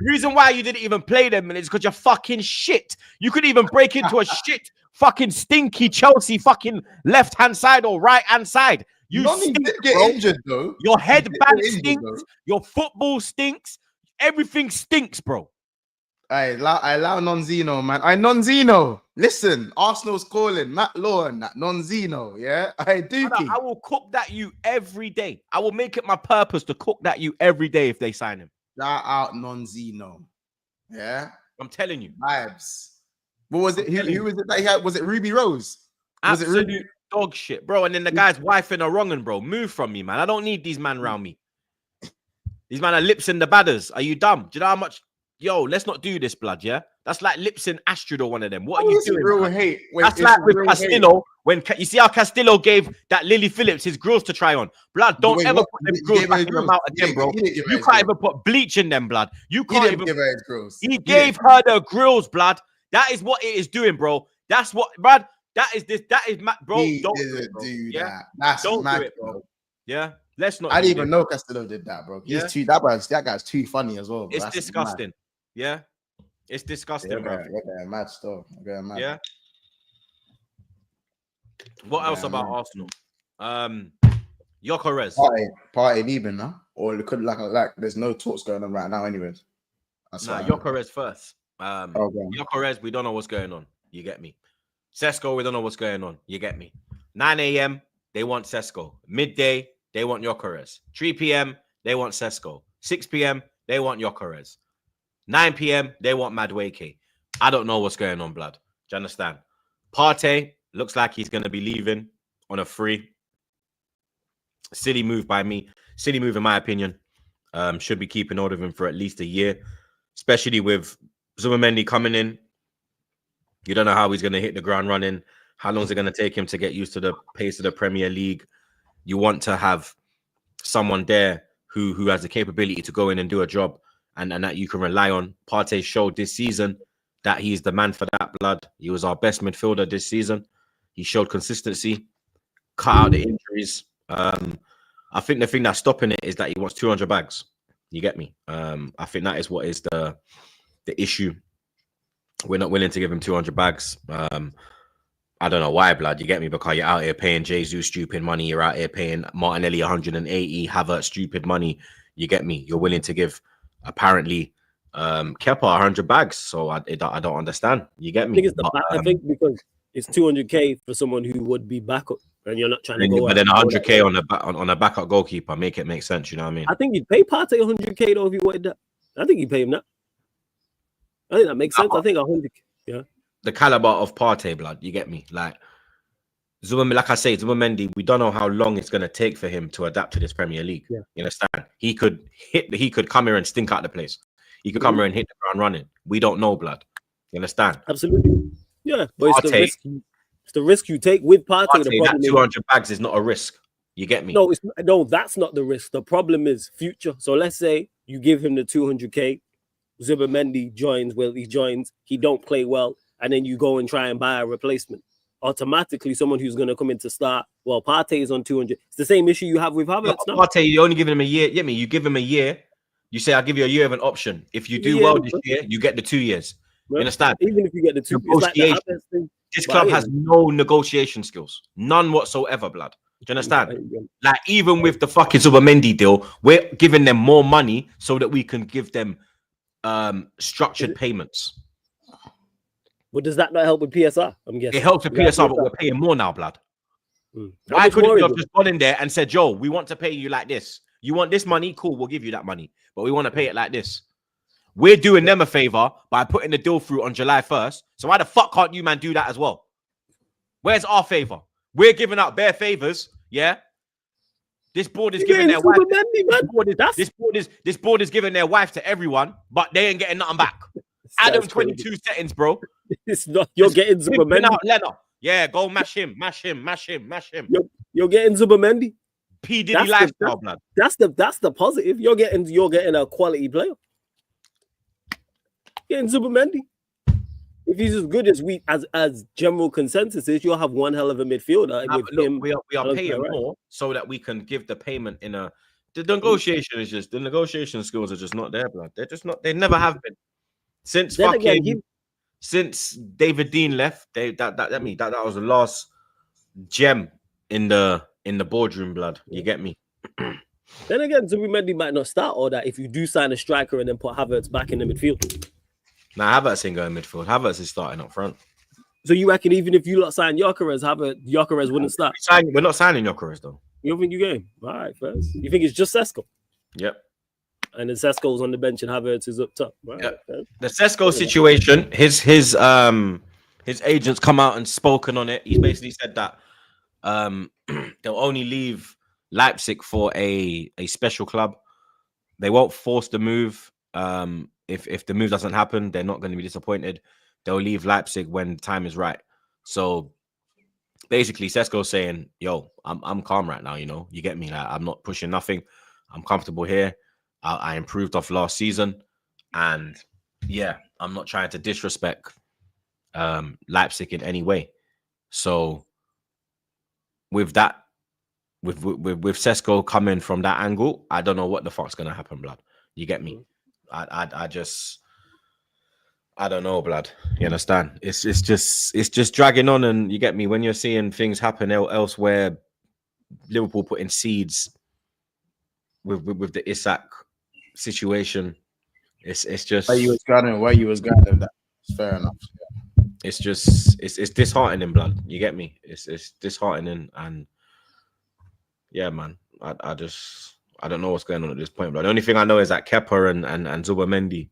reason why you didn't even play them minutes is because you're fucking shit. You could even break into a shit fucking stinky Chelsea fucking left-hand side or right-hand side. You did get injured though. Your headband stinks. Your football stinks. Everything stinks, bro. I allow Nonzino, man. Nonzino. Listen, Arsenal's calling Matt Law and that Nonzino. Yeah, I do. I will cook that you every day. I will make it my purpose to cook that you every day if they sign him. Shout out Nonzino. Yeah, I'm telling you. Vibes. What was it? Who was it that he had? Was it Ruby Rose? Was Absolute it Ruby? Dog shit, bro. And then the guy's wife in a wrong and bro. Move from me, man. I don't need these man around me. These man are lips in the badders. Are you dumb? Do you know how much? Yo, let's not do this, blood, yeah? That's like lips in Astrid or one of them. What are you doing? Real hate. That's like with Castillo. When you see how Castillo gave that Lily Phillips his grills to try on. Blood, don't ever put them grills back in your mouth again, bro. You can't even put bleach in them, blood. You can't even give her his grills. He gave her the grills, blood. That is what it is doing, bro. That's what, blood. That is mad, bro. Don't do that. That's mad, do it, bro. Yeah. Let's not. I didn't even know Castillo did that, bro. He's too that guy's too funny as well. Bro. It's disgusting. Mad. Yeah, it's disgusting, bro. Mad stuff. Mad. Yeah. What else about Arsenal? Kerkez. Party leaving now, or it could like there's no talks going on right now, anyways. Kerkez first. Kerkez, we don't know what's going on. You get me? Sesko, we don't know what's going on. You get me? 9 a.m. they want Sesko. Midday they want Kerkez. 3 p.m. they want Sesko. 6 p.m. they want Kerkez. 9 p.m. they want Madueke. I don't know what's going on, blood. Do you understand? Partey looks like he's going to be leaving on a free. Silly move by me. Silly move in my opinion. Should be keeping hold of him for at least a year, especially with Zubimendi coming in. You don't know how he's going to hit the ground running. How long is it going to take him to get used to the pace of the Premier League? You want to have someone there who has the capability to go in and do a job and that you can rely on. Partey showed this season that he's the man for that, blood. He was our best midfielder this season. He showed consistency, cut out the injuries. I think the thing that's stopping it is that he wants 200 bags. You get me? I think that is what is the issue. We're not willing to give him 200 bags. I don't know why, blood. You get me? Because you're out here paying Jesus stupid money. You're out here paying Martinelli 180, Havertz stupid money. You get me? You're willing to give apparently Kepa 100 bags. So I don't understand. You get me? I think because it's 200k for someone who would be backup, and you're not trying to go. But then 100k on a backup goalkeeper, make it make sense. You know what I mean? I think you'd pay Partey 100k though if you wanted that. I think you'd pay him that. I think that makes sense. I think 100. Yeah. The caliber of Partey, blood. You get me? Like like I say, Zubimendi, we don't know how long it's gonna take for him to adapt to this Premier League. Yeah. You understand? He could come here and stink out the place. He could come here and hit the ground running. We don't know, blood. You understand? Absolutely. Yeah, but Partey, it's the risk you take with Partey. Partey, that 200 bags is not a risk. You get me? No, that's not the risk. The problem is future. So let's say you give him the 200k, Zubimendi joins. Well, he joins. He don't play well, and then you go and try and buy a replacement. Automatically, someone who's going to come in to start. Well, Partey is on 200. It's the same issue you have with Havertz. No, Partey, you only give him a year. Yeah, me. You give him a year. You say, I'll give you a year of an option. If you do well this year, you get the 2 years. You understand? Even if you get the 2 years, this club has no negotiation skills, none whatsoever, blood. Do you understand? Like, even with the fucking Zubimendi deal, we're giving them more money so that we can give them structured payments. Well, does that not help with PSR? I'm guessing it helps with PSR, but we're paying more now, blood. Why couldn't we have just gone in there and said, "Joe, we want to pay you like this. You want this money? Cool, we'll give you that money, but we want to pay it like this." We're doing them a favor by putting the deal through on July 1st. So why the fuck can't you, man, do that as well? Where's our favor? We're giving out bare favors, yeah? This board is giving their wife. This board is giving their wife to everyone, but they ain't getting nothing back. Adam 22 settings, bro. It's not. You're getting Zubimendi. Yeah, go mash him, mash him, mash him, mash him. You're getting Zubimendi. P Diddy lifestyle, blood. That's the positive. You're getting a quality player. Getting Zubimendi. If he's as good as general consensus is, you'll have one hell of a midfielder. We are paying more so that we can give the payment in a. The negotiation is just the negotiation skills are just not there, blood. They're just not. They never have been since since David Dean left. That was the last gem in the boardroom, blood. You get me? Then again, Zubimendi might not start all that if you do sign a striker and then put Havertz back in the midfield. Nah, Havertz ain't going midfield. Havertz is starting up front. So you reckon even if you lot sign Kerkez, Kerkez wouldn't start? We're not signing Kerkez though. You don't think you game? All right, first. You think it's just Sesko? Yep. And then Sesko's on the bench and Havertz is up top. Right, yep. The Sesko situation, his agents come out and spoken on it. He's basically said that they'll only leave Leipzig for a special club. They won't force the move. If the move doesn't happen, they're not going to be disappointed. They'll leave Leipzig when the time is right. So basically, Sesko's saying, "Yo, I'm calm right now. You know, you get me. Like, I'm not pushing nothing. I'm comfortable here. I improved off last season, and yeah, I'm not trying to disrespect Leipzig in any way." So with that, with Sesko coming from that angle, I don't know what the fuck's gonna happen, blood. You get me? I don't know, blood. You understand? It's just dragging on, and you get me when you're seeing things happen elsewhere. Liverpool putting seeds with the Isak situation. It's just where you was guarding that. It's fair enough. Yeah. It's just it's disheartening, blood. You get me? It's disheartening, and yeah, man. I don't know what's going on at this point, but the only thing I know is that Kepa and Zubimendi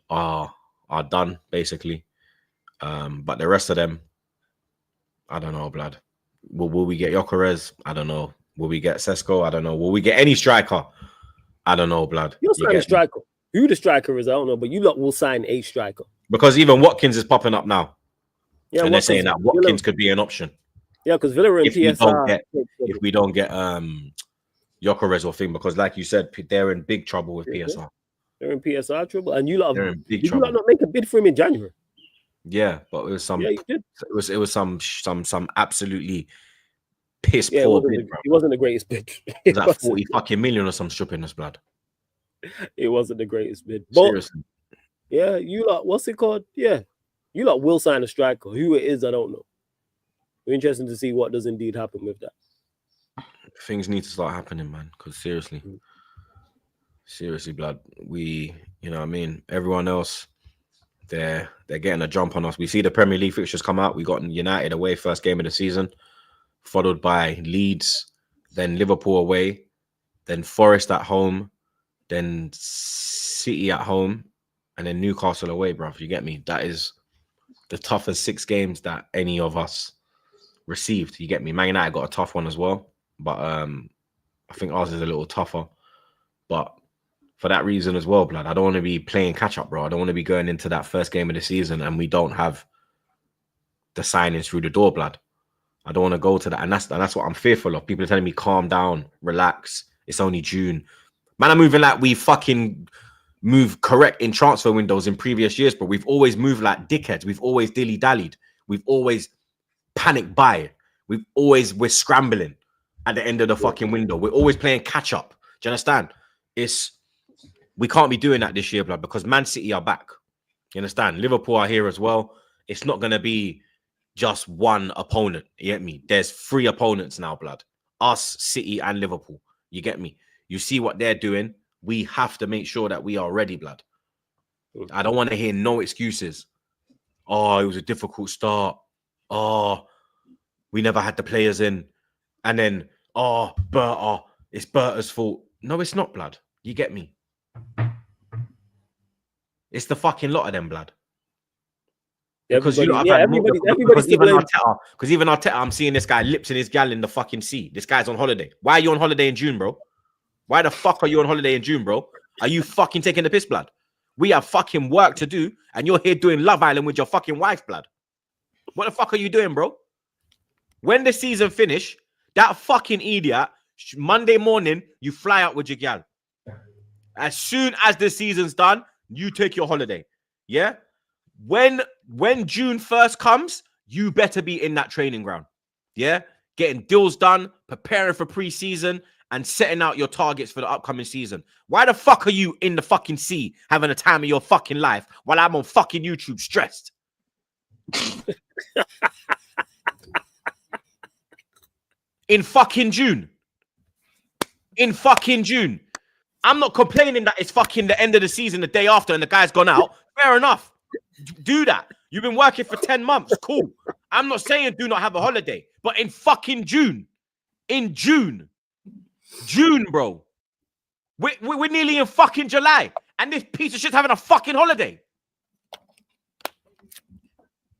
are done basically. But the rest of them, I don't know, blood. Will we get Kerkez? I don't know. Will we get Sesko? I don't know. Will we get any striker? I don't know, blood. You'll sign a striker. Who the striker is, I don't know, but you lot will sign a striker. Because even Watkins is popping up now. Yeah, and they're saying that Watkins could be an option. Yeah, because Villa and PSR. If we don't get Gyökeres or thing, because like you said, they're in big trouble with PSR. They're in PSR trouble, and you lot they're in big did trouble. you lot not make a bid for him in January? Yeah, but it was some. Yeah, you did. It was some absolutely piss poor bid. It wasn't the greatest bid. It was like 40 fucking million or some stupidness, blood. It wasn't the greatest bid. But, seriously. Yeah, you lot. What's it called? Yeah, you lot will sign a striker. Who it is, I don't know. We're interested to see what does indeed happen with that. Things need to start happening, man. Because seriously, blood. You know what I mean? Everyone else, they're getting a jump on us. We see the Premier League fixtures come out. We got United away, first game of the season, followed by Leeds, then Liverpool away, then Forest at home, then City at home, and then Newcastle away, bro. You get me? That is the toughest 6 games that any of us received. You get me? Man United got a tough one as well, but I think ours is a little tougher. But for that reason as well, blood, I don't want to be playing catch up, bro. I don't want to be going into that first game of the season and we don't have the signings through the door, blood. I don't want to go to that, and that's what I'm fearful of. People are telling me, calm down, relax. It's only June. Man, I'm moving like we fucking move correct in transfer windows in previous years, but we've always moved like dickheads. We've always dilly-dallied. We've always panicked buy. We're scrambling at the end of the fucking window. We're always playing catch up. Do you understand? We can't be doing that this year, blood, because Man City are back. You understand? Liverpool are here as well. It's not going to be just one opponent. You get me? There's 3 opponents now, blood. Us, City, and Liverpool. You get me? You see what they're doing. We have to make sure that we are ready, blood. I don't want to hear no excuses. Oh, it was a difficult start. Oh, we never had the players in. And then, it's Berta's fault. No, it's not, blood. You get me? It's the fucking lot of them, blood. Because even Arteta, I'm seeing this guy lipsing his gal in the fucking sea. This guy's on holiday. Why are you on holiday in June, bro? Why the fuck are you on holiday in June, bro? Are you fucking taking the piss, blood? We have fucking work to do, and you're here doing Love Island with your fucking wife, blood. What the fuck are you doing, bro? When the season finish, that fucking idiot, Monday morning, you fly out with your gal. As soon as the season's done, you take your holiday. Yeah? When June 1st comes, you better be in that training ground. Yeah? Getting deals done, preparing for pre-season, and setting out your targets for the upcoming season. Why the fuck are you in the fucking sea having a time of your fucking life while I'm on fucking YouTube stressed? In fucking June. I'm not complaining that it's fucking the end of the season the day after and the guy's gone out. Fair enough. Do that. You've been working for 10 months. Cool. I'm not saying do not have a holiday, but in fucking June. In June, bro. We're nearly in fucking July, and this piece of shit's having a fucking holiday.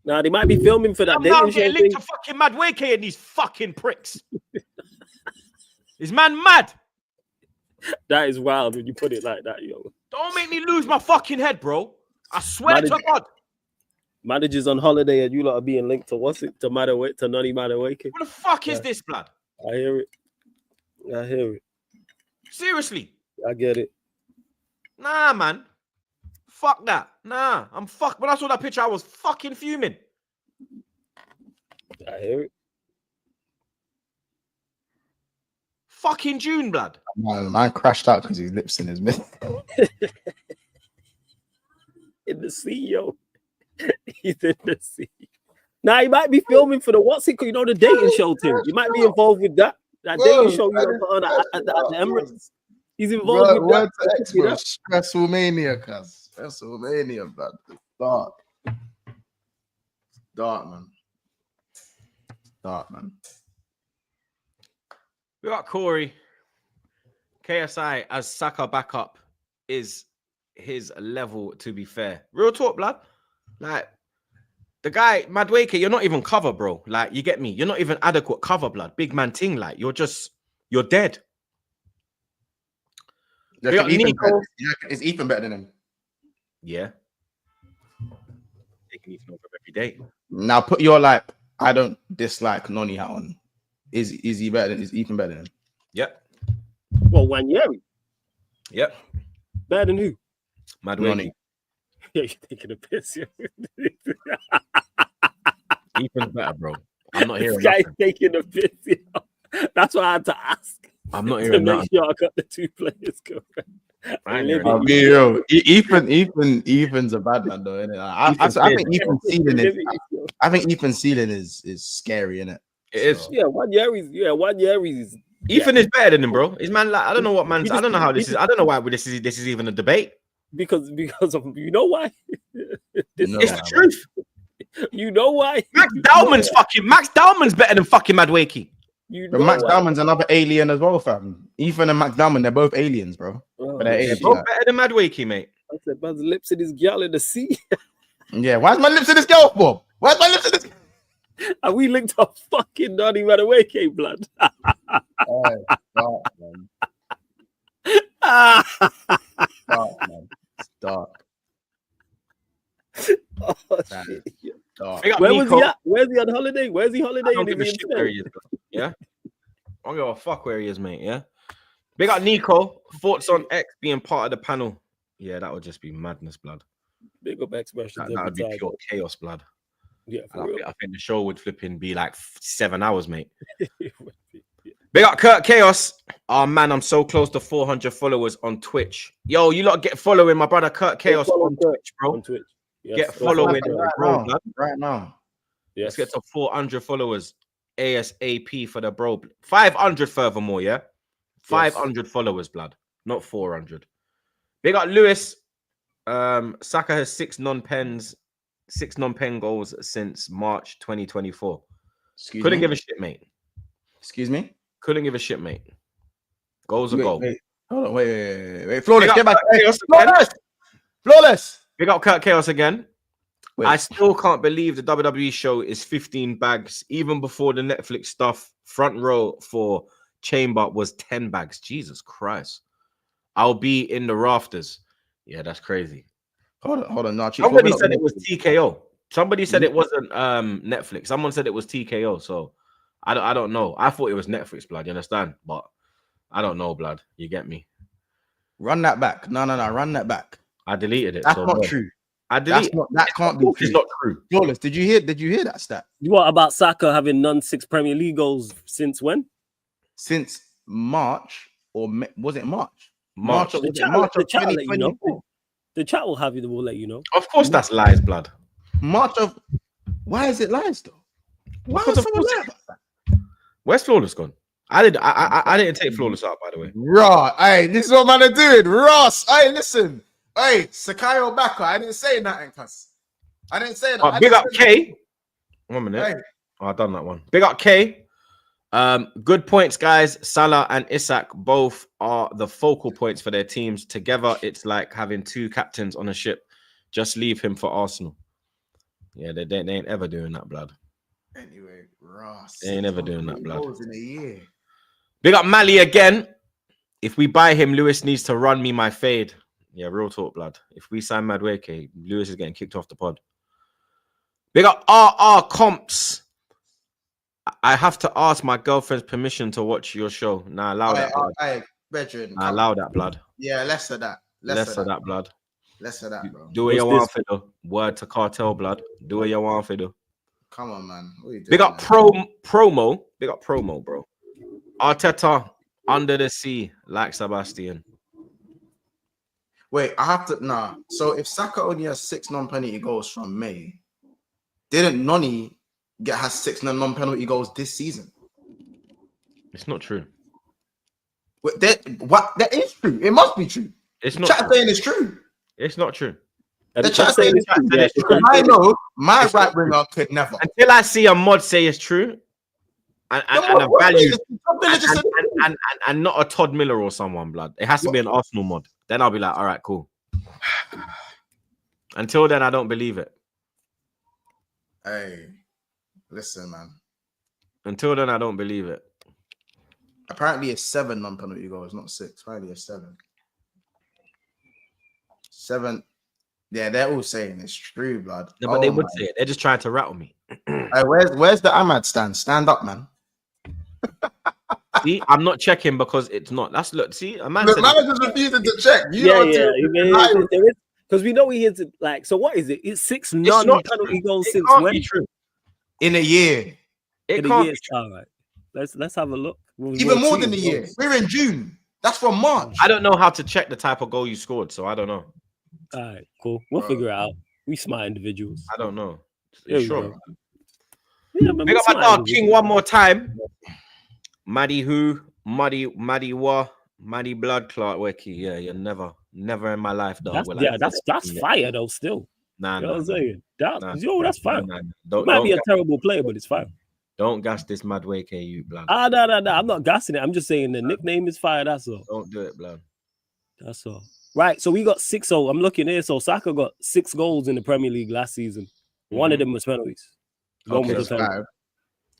Nah, they might be filming for that. I'm now getting linked to fucking Madueke and these fucking pricks. Is man mad? That is wild when you put it like that, yo. Don't make me lose my fucking head, bro. I swear to God. Managers on holiday and you lot are being linked to what's it? To Madueke, to Nani Madueke. What the fuck is this, blood? I hear it. Seriously. I get it. Nah, man. Fuck that. Nah, I'm fucked. When I saw that picture, I was fucking fuming. I hear it. Fucking June, blood. Man crashed out because his lips in his mouth. In the sea, yo. He's in the sea. Now he might be filming for the the dating show thing. You might be involved with that. That dating show on at the Emirates. He's involved with that. WrestleMania, cuz. WrestleMania, blood. Dark, man. We got Corey. KSI as Saka backup is his level, to be fair. Real talk, blood. Like, the guy, Madueke, you're not even cover, bro. Like, you get me? You're not even adequate cover, blood. Big man ting, like, you're you're dead. You We got reckon Ethan Nico. better- you reckon- Is Ethan better than him? Yeah. Taking Ethan over every day. Now put your like. I don't dislike Noni hat on. Is he better than? Is Ethan better than him? Yep. Well, Wanyeri. Yep. Better than who? Madueke. Noni. Yeah, you're taking a piss. Yeah. Ethan's better, bro. I'm not This hearing guy's nothing. taking a piss. You know? That's why I had to ask. I'm not To hearing make nothing. sure I got the two players correct. I ain't hearing I'll nothing. be real. Ethan's a bad man though, innit? I think Ethan's ceiling is. I think Ethan's ceiling is scary, innit? It is. Yeah, Wanyeri's. Ethan is better than him, bro. His man, like, I don't know what man's. I don't know how this he is. I don't know why this is even a debate. Because of you know why? No, It's the truth. You know why? Max Dowman's better than fucking Madueke. You But know Max why? Dowman's another alien as well, fam. Ethan and Max Dowman, they're both aliens, bro. Oh, But they're They're aliens. both like. better than Madueke, mate. I said, man's lips in his gal in the sea. Yeah, why's my lips in this girl for? Why's my lips in this? And we linked up fucking Nani Madueke, blood. It's dark. Oh, Damn. shit. Dark. Big up Where was Nico. he at? Where's he on holiday? Where's he I holidaying? don't give a shit where he is, bro. Yeah. I don't give a fuck where he is, mate. Yeah. Big up Nico. Thoughts on X being part of the panel? Yeah, that would just be madness, blood. Big up expressions. That would every be time. pure chaos, blood. Yeah, And for I real. think the show would flipping be like 7 hours, mate. Yeah. Big up Kurt Chaos. Oh man, I'm so close to 400 followers on Twitch. Yo, you lot get following my brother Kurt Chaos follow on Kurt Twitch, bro. On Twitch. Yes. Get following Right bro, now. blood. Right now. Let's Yes. get to 400 followers ASAP for the bro. 500 furthermore, yeah? 500 followers, blood. Not 400. Big up Lewis. Saka has 6 non-pen goals since March 2024. Couldn't give a shit, mate. Excuse me? Couldn't give a shit, mate. Goals are goal. Wait. Hold on, wait. Flawless, Big get up back. Kurt Chaos Flawless! again. Flawless! Big up Kurt Chaos again. Wait. I still can't believe the WWE show is 15 bags. Even before the Netflix stuff, front row for Chamber was 10 bags. Jesus Christ. I'll be in the rafters. Yeah, that's crazy. Hold on. No, Somebody said it was TKO. Somebody said it wasn't Netflix. Someone said it was TKO. So I don't know. I thought it was Netflix, blood. You understand? But I don't know, blood. You get me? Run that back. No. Run that back. I deleted it. That's so not bro. true. I deleted it. That can't be It's true. not true. Flawless, did you hear that stat? What about Saka having non-6 Premier League goals since when? Since March was it March? March. Of The chat will let you 2024. know. The chat will let you know. Of course, that's lies, blood. March of. Why is it lies though? Why Because is of someone course- lie about that? Where's Flawless gone? I didn't take Flawless out, by the way. Raw. Hey, this is what man are doing. Ross. Hey, listen. Hey, Sakayo Baka. I didn't say nothing, cuz. I didn't say that. Big up K. 1 minute. Hey. Oh, I've done that one. Big up K. Good points, guys. Salah and Isak both are the focal points for their teams. Together, it's like having 2 captains on a ship. Just leave him for Arsenal. Yeah, they ain't ever doing that, blood. Anyway, Ross. They ain't ever doing that, blood. In a year. Big up Mali again. If we buy him, Lewis needs to run me my fade. Yeah, real talk, blood. If we sign Madueke, Lewis is getting kicked off the pod. Big up RR Comps. I have to ask my girlfriend's permission to watch your show. Nah, allow that, blood. Hey, brethren. Nah, allow that, blood. Yeah, less of that. Less of that, blood. Less of that, bro. Do what you want for though. Word to cartel, blood. Do what you want for though. Come on, man. What are you doing, Big up man? promo. Big up promo, bro. Arteta under the sea, like Sebastian. Wait, I have to. Nah. So if Saka only has 6 non-penalty goals from May, didn't Noni has 6 non-penalty goals this season? It's not true. Wait, that is true. It must be true. It's not. Chat True. saying it's true. It's not true. The chat saying it's true. It's true. I know my It's right not true. winger could never. Until I see a mod say it's true, and a value, and not a Todd Miller or someone, blood. It has to be an Arsenal mod. Then I'll be like, all right, cool. Until then, I don't believe it. Hey, listen, man. Until then, I don't believe it. Apparently, it's 7 non-penalty goals, not 6. Apparently, it's 7. 7. Yeah, they're all saying it's true, blood. No, but they would say it. They're just trying to rattle me. Hey, where's the Ahmad stand? Stand up, man. See, I'm not checking because it's not. That's look. See, a man. The man just refusing to check. Because we know he is like. So what is it? It's 6 non-penalty goals since when? Be true. In a year. In a year, all right. Let's have a look. Even more than a year. We're in June. That's from March. I don't know how to check the type of goal you scored, so I don't know. All right, cool. We'll figure it out. We smart individuals. I don't know. Sure. Yeah, man, pick up my dog King one more time. Maddie who? Maddie blood clot Weki. Yeah, you're never in my life, dog. That's fire though. Still, nah, you know what I'm saying? That's fine. Nah. Might be a terrible player, but it's fine. Don't gas this Madueke, you blood. No. I'm not gassing it. I'm just saying the nickname is fire. That's all. Don't do it, blood. That's all. Right. So we got 6. So I'm looking here. So Saka got 6 goals in the Premier League last season. One of them was penalties. Okay, that's 5.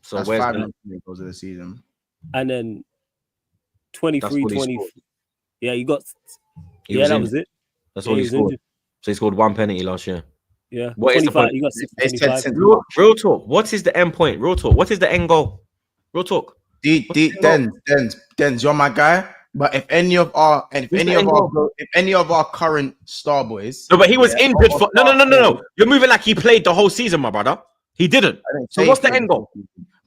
So that's where's 5 goals of the season. And then 23, 20. Yeah, you got. That was it. That's all he scored. Injured. So he scored 1 penalty last year. Yeah. What is the point? You got 6. Real talk. What is the end point? Real talk. What is the end goal? Real talk. Dens, you're my guy. But if any of our current star boys, no, but he was injured for no. You're moving like he played the whole season, my brother. He didn't. So what's the end goal,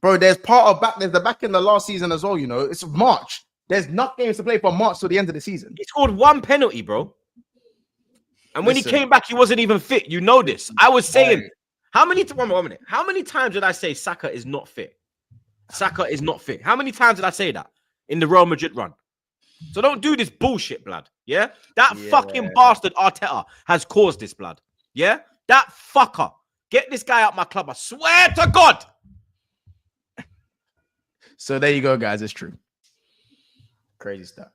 bro? There's the back in the last season as well. You know, it's March. There's enough games to play from March to the end of the season. He scored 1 penalty, bro. And when he came back, he wasn't even fit. You know this. I was saying, one minute. How many times did I say Saka is not fit? Saka is not fit. How many times did I say that in the Real Madrid run? So don't do this bullshit, blood. Yeah? That fucking bastard Arteta has caused this, blood. Yeah? That fucker. Get this guy out my club. I swear to God. So there you go, guys. It's true. Crazy stuff.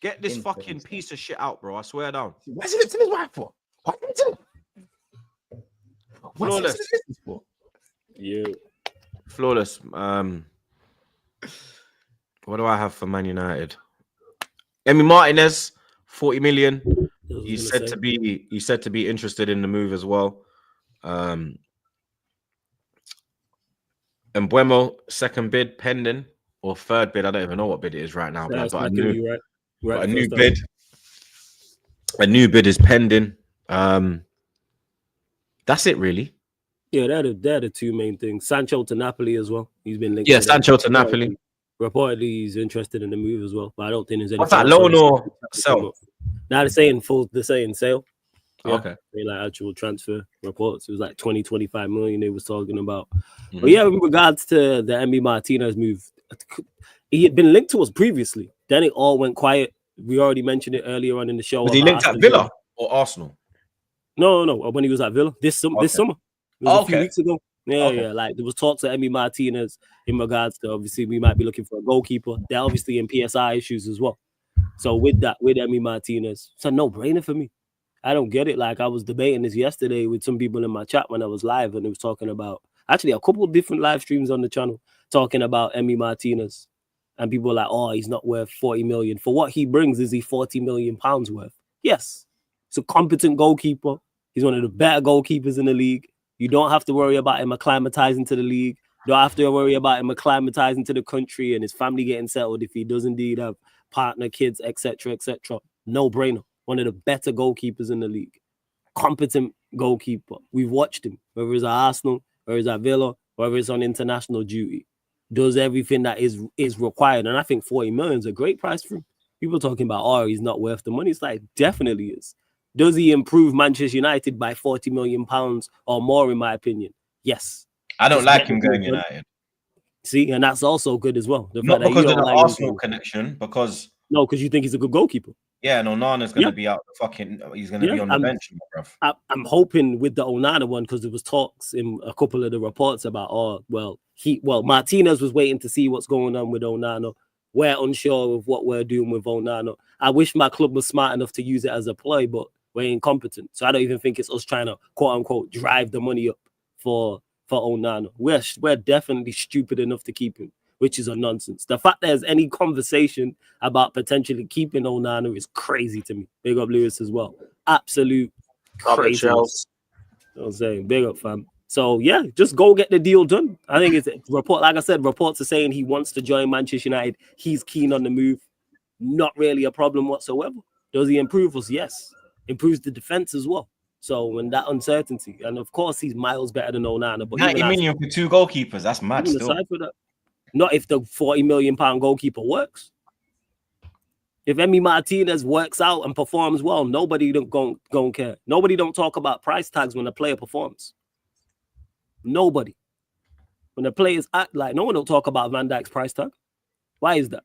Get this fucking piece of shit out, bro. I swear down. What's he listening to his wife for? Flawless. You. Flawless. What do I have for Man United? Emi Martinez, 40 million. He's said to be interested in the move as well. Mbuemo, second bid pending or third bid. I don't even know what bid it is right now, but a new bid. A new bid is pending. That's it, really. Yeah, they're the 2 main things. Sancho to Napoli as well. He's been linked. Yeah, Sancho to Napoli. Reportedly, he's interested in the move as well, but I don't think there's any. What's that, loan or sell? Now they're saying sale. Yeah, okay. Like actual transfer reports. It was like 20-25 million they was talking about. Mm-hmm. But yeah, in regards to the Emi Martinez move, he had been linked to us previously. Then it all went quiet. We already mentioned it earlier on in the show. Was he linked at Villa or Arsenal? No. When he was at Villa this summer. It was a few weeks ago. Yeah. Like there was talks of Emi Martinez in regards to obviously we might be looking for a goalkeeper. They're obviously in PSI issues as well. So with Emi Martinez, it's a no-brainer for me. I don't get it. Like I was debating this yesterday with some people in my chat when I was live, and it was talking about actually a couple of different live streams on the channel talking about Emi Martinez, and people were like, "Oh, he's not worth 40 million for what he brings. Is he 40 million pounds worth?" Yes, it's a competent goalkeeper. He's one of the better goalkeepers in the league. You don't have to worry about him acclimatizing to the league. You don't have to worry about him acclimatizing to the country and his family getting settled if he does indeed have partner, kids, etc., etc. No brainer. One of the better goalkeepers in the league. Competent goalkeeper. We've watched him, whether it's at Arsenal, whether it's at Villa, whether it's on international duty. Does everything that is required. And I think 40 million is a great price for him. People talking about, oh, he's not worth the money. It's like, definitely is. Does he improve Manchester United by 40 million pounds or more, in my opinion? Yes. I don't like him going United. See, and that's also good as well. Not because of the Arsenal connection, because... No, because you think he's a good goalkeeper. Yeah, and Onana's going to be out he's going to be on the bench, bruv. I'm hoping with the Onana one, because there was talks in a couple of the reports about, Martinez was waiting to see what's going on with Onana. We're unsure of what we're doing with Onana. I wish my club was smart enough to use it as a ploy, but we're incompetent. So I don't even think it's us trying to, quote unquote, drive the money up for Onana. We're definitely stupid enough to keep him. which is a nonsense. The fact there's any conversation about potentially keeping Onana is crazy to me. Big up Lewis as well. Absolute crazy. You know what I'm saying? Big up, fam. So yeah, just go get the deal done. I think it's report. Like I said, reports are saying he wants to join Manchester United. He's keen on the move. Not really a problem whatsoever. Does he improve us? Yes. Improves the defense as well. So when that uncertainty, and of course he's miles better than Onana. But 90 million for 2 goalkeepers. That's mad. Still. Aside for that, not if the £40 million goalkeeper works. If Emi Martinez works out and performs well, nobody don't care. Nobody don't talk about price tags when a player performs. Nobody. When the players act like, no one don't talk about Van Dijk's price tag. Why is that?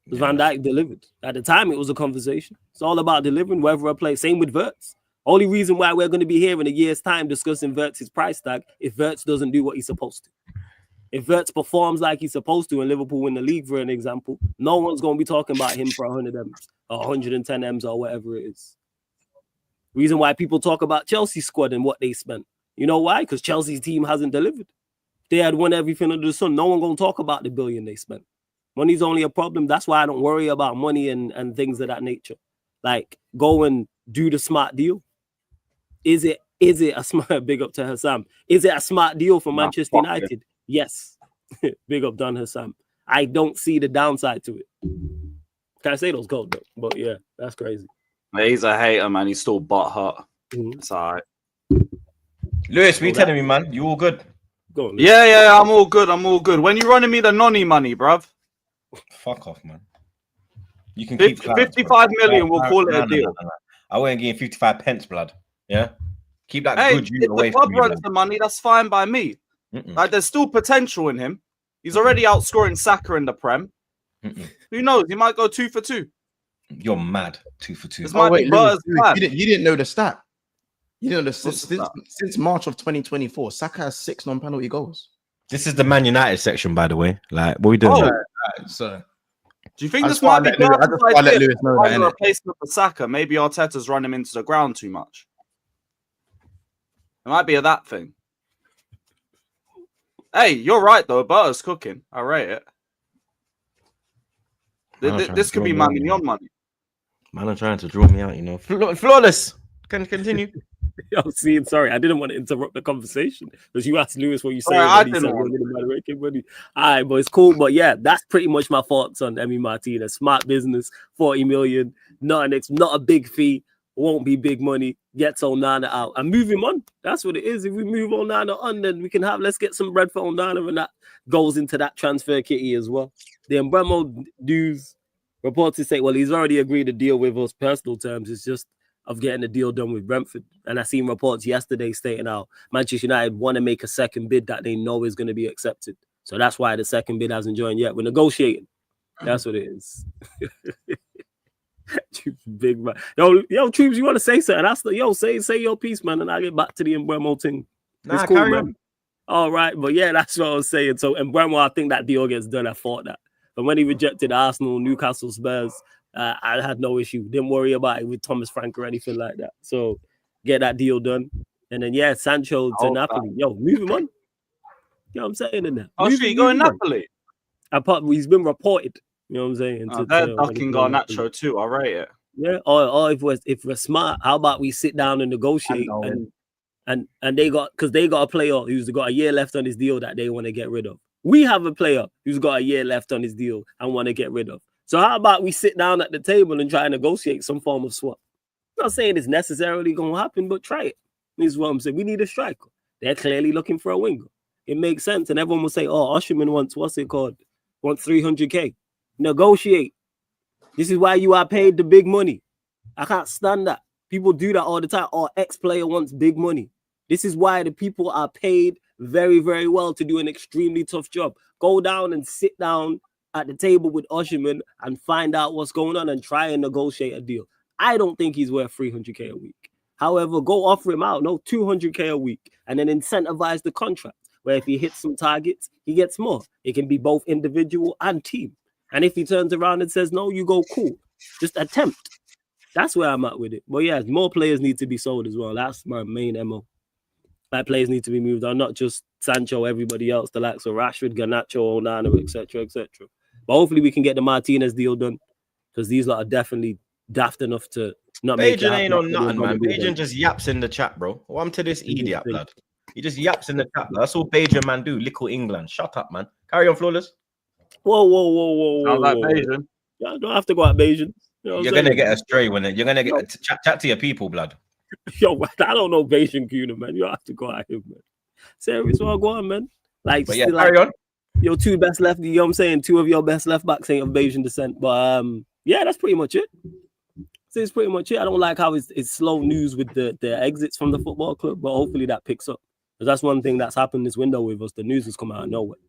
Because Van Dijk delivered. At the time, it was a conversation. It's all about delivering, whether a play. Same with Wirtz. Only reason why we're going to be here in a year's time discussing Wirtz's price tag if Wirtz doesn't do what he's supposed to. If Wirtz performs like he's supposed to and Liverpool win the league, for an example, no one's going to be talking about him for 100 M's or 110 M's or whatever it is. Reason why people talk about Chelsea's squad and what they spent. You know why? Because Chelsea's team hasn't delivered. They had won everything under the sun. No one going to talk about the billion they spent. Money's only a problem. That's why I don't worry about money and things of that nature. Like, go and do the smart deal. Is it a smart, big up to Hassam. Is it a smart deal for Manchester United? Yes. Big up Don Hassam. I don't see the downside to it. Can I say those gold though? But yeah, that's crazy. He's a hater, man. He's still butthurt. It's all right. Lewis, what you telling me, man? You all good? Go on, yeah, I'm all good. When you running me the nonny money, bruv? Fuck off, man. You can 55 million. We'll call it a deal. No. I won't give you 55 pence, blood. Yeah, keep that good you away if the club from me. runs the money, that's fine by me. Like, there's still potential in him. He's already outscoring Saka in the Prem. Who knows? He might go 2 for 2. You're mad. 2 for 2. You didn't know the stat. You know, since March of 2024, Saka has 6 non-penalty goals. This is the Man United section, by the way. Like, what are we doing? So, do you think this might be a replacement for Saka? Maybe Arteta's run him into the ground too much. It might be that thing. Hey, you're right though. Butter's cooking. I rate it. This could be Man Mignon money. Man, I'm trying to draw me out. You know, flawless. Can continue. Sorry, I didn't want to interrupt the conversation because you asked Lewis what you say. I didn't want to. All right, but it's cool. But yeah, that's pretty much my thoughts on Emi Martinez. Smart business, 40 million, not a big fee, won't be big money. Gets Onana out and move him on. That's what it is. If we move Onana on, then we can let's get some bread for Onana, and that goes into that transfer kitty as well. The Embremo dues reports say, well, he's already agreed to deal with us personal terms. It's just of getting the deal done with Brentford. And I seen reports yesterday stating how Manchester United want to make a second bid that they know is going to be accepted. So that's why the second bid hasn't joined yet. We're negotiating. That's what it is. Big man. Yo, Troopz, you want to say something? Say your piece, man, and I'll get back to the Embremo thing. It's cool, man. On. All right, but yeah, that's what I was saying. So Embremo, I think that deal gets done. I thought that. But when he rejected Arsenal, Newcastle, Spurs, I had no issue. Didn't worry about it with Thomas Frank or anything like that. So get that deal done. And then, yeah, Sancho to Napoli. Yo, move him on. You know what I'm saying in there? Oh, shit, you going Napoli? He's been reported. You know what I'm saying? They're ducking Garnacho too. I rate it. Yeah. Or if we're smart, how about we sit down and negotiate and they got a player who's got a year left on his deal that they want to get rid of. We have a player who's got a year left on his deal and want to get rid of. So how about we sit down at the table and try and negotiate some form of swap? I'm not saying it's necessarily going to happen, but try it. This is what I'm saying. We need a striker. They're clearly looking for a winger. It makes sense. And everyone will say, Osherman wants 300K. Negotiate. This is why you are paid the big money. I can't stand that. People do that all the time. Ex-player wants big money. This is why the people are paid very, very well to do an extremely tough job. Go down and sit down at the table with Osherman and find out what's going on and try and negotiate a deal. I don't think he's worth 300K a week. However, go offer him out, 200K a week, and then incentivize the contract, where if he hits some targets, he gets more. It can be both individual and team. And if he turns around and says, no, you go, cool. Just attempt. That's where I'm at with it. But yeah, more players need to be sold as well. That's my main MO. Like players need to be moved on, not just Sancho, everybody else, the likes of Rashford, Garnacho, Onana, etc., etc. But hopefully we can get the Martinez deal done because these lot are definitely daft enough to not make it Bajan ain't happen. on nothing, man. Bajan just yaps in the chat, bro. What happened to this idiot, blood? He just yaps in the chat, blood. That's all Bajan man do. Little England. Shut up, man. Carry on, Flawless. Whoa. Sounds like Bajan. I don't have to go at Bajan. You know you're gonna get astray when you're gonna get chat to your people, blood. Yo, I don't know Bajan Kuna, man. You have to go at him, man. Serious, well, go on, man. Like, but yeah, carry on. Your two best left, you know what I'm saying? Two of your best left backs ain't of Bajan descent. But yeah, that's pretty much it. So it's pretty much it. I don't like how it's slow news with the exits from the football club, but hopefully that picks up. Because that's one thing that's happened this window with us. The news has come out of nowhere.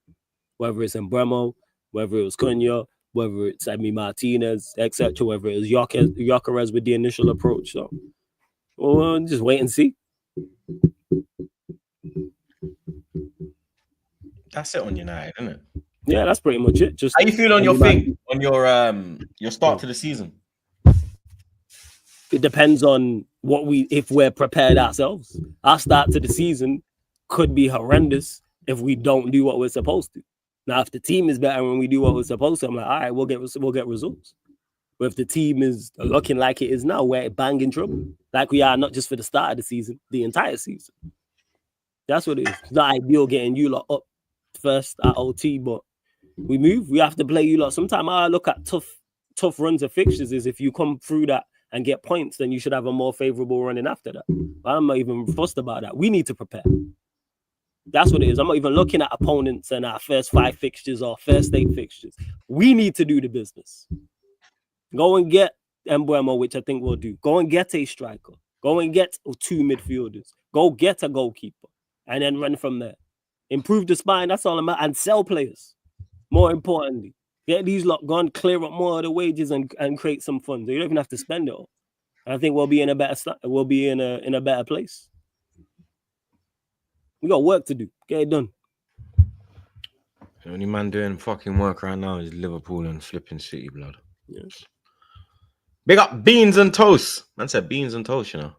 Whether it's Embremo, whether it was Cunha, whether it's Emi Martinez, etc., whether it was Gyökeres with the initial approach. So we'll just wait and see. That's it on United, isn't it? Yeah, that's pretty much it. Just how you feel on your thing, on your start to the season? It depends on if we're prepared ourselves. Our start to the season could be horrendous if we don't do what we're supposed to. Now, if the team is better when we do what we're supposed to, I'm like, all right, we'll get results. But if the team is looking like it is now, we're banging trouble. Like we are not just for the start of the season, the entire season. That's what it is. It's not ideal getting you lot up first at OT, but we move. We have to play you lot. Sometimes I look at tough runs of fixtures is if you come through that and get points, then you should have a more favorable running after that. But I'm not even fussed about that. We need to prepare. That's what it is. I'm not even looking at opponents and our first 5 fixtures or first 8 fixtures. We need to do the business. Go and get Embuemo, which I think we'll do. Go and get a striker. Go and get 2 midfielders. Go get a goalkeeper. And then run from there. Improve the spine, that's all I'm at. And sell players. More importantly. Get these lot gone, clear up more of the wages and create some funds. You don't even have to spend it all. I think we'll be in a better place. We got work to do. Get it done. The only man doing fucking work right now is Liverpool and flipping City, blood. Yes. Big up beans and toast. Man said beans and toast, you know.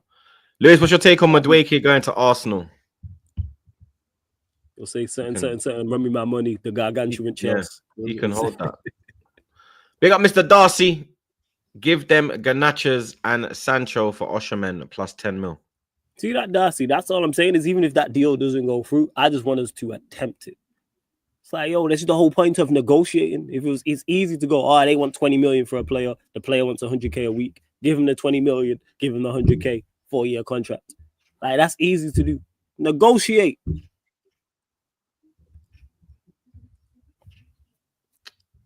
Lewis, what's your take on Madueke going to Arsenal? You'll say certain, run me my money, the gargantuan chance. Yeah, he can hold that. Big up Mr. Darcy. Give them Garnachas and Sancho for Osherman plus 10 mil. See that, Darcy? That's all I'm saying is even if that deal doesn't go through, I just want us to attempt it. It's like, this is the whole point of negotiating. It's easy to go, they want 20 million for a player. The player wants 100K a week. Give him the 20 million. Give him the 100K 4-year contract. Like, that's easy to do. Negotiate.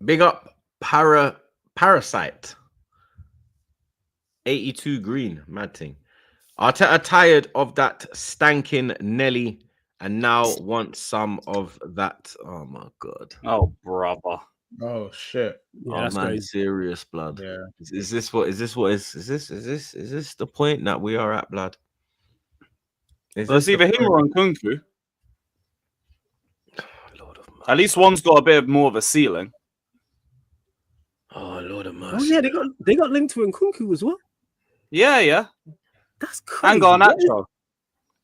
Big up Parasite. 82 green, mad thing. Arteta tired of that stanking Nelly and now wants some of that. Oh my god. Oh brother. Oh shit. Yeah, that's man, crazy. serious blood. Yeah. Is this the point that we are at, blood? It's either him or Nkunku. Lord of mercy. At least one's got a bit more of a ceiling. Oh Lord of mercy. Oh yeah, they got linked to Nkunku as well. Yeah. That's crazy. And Garnacho.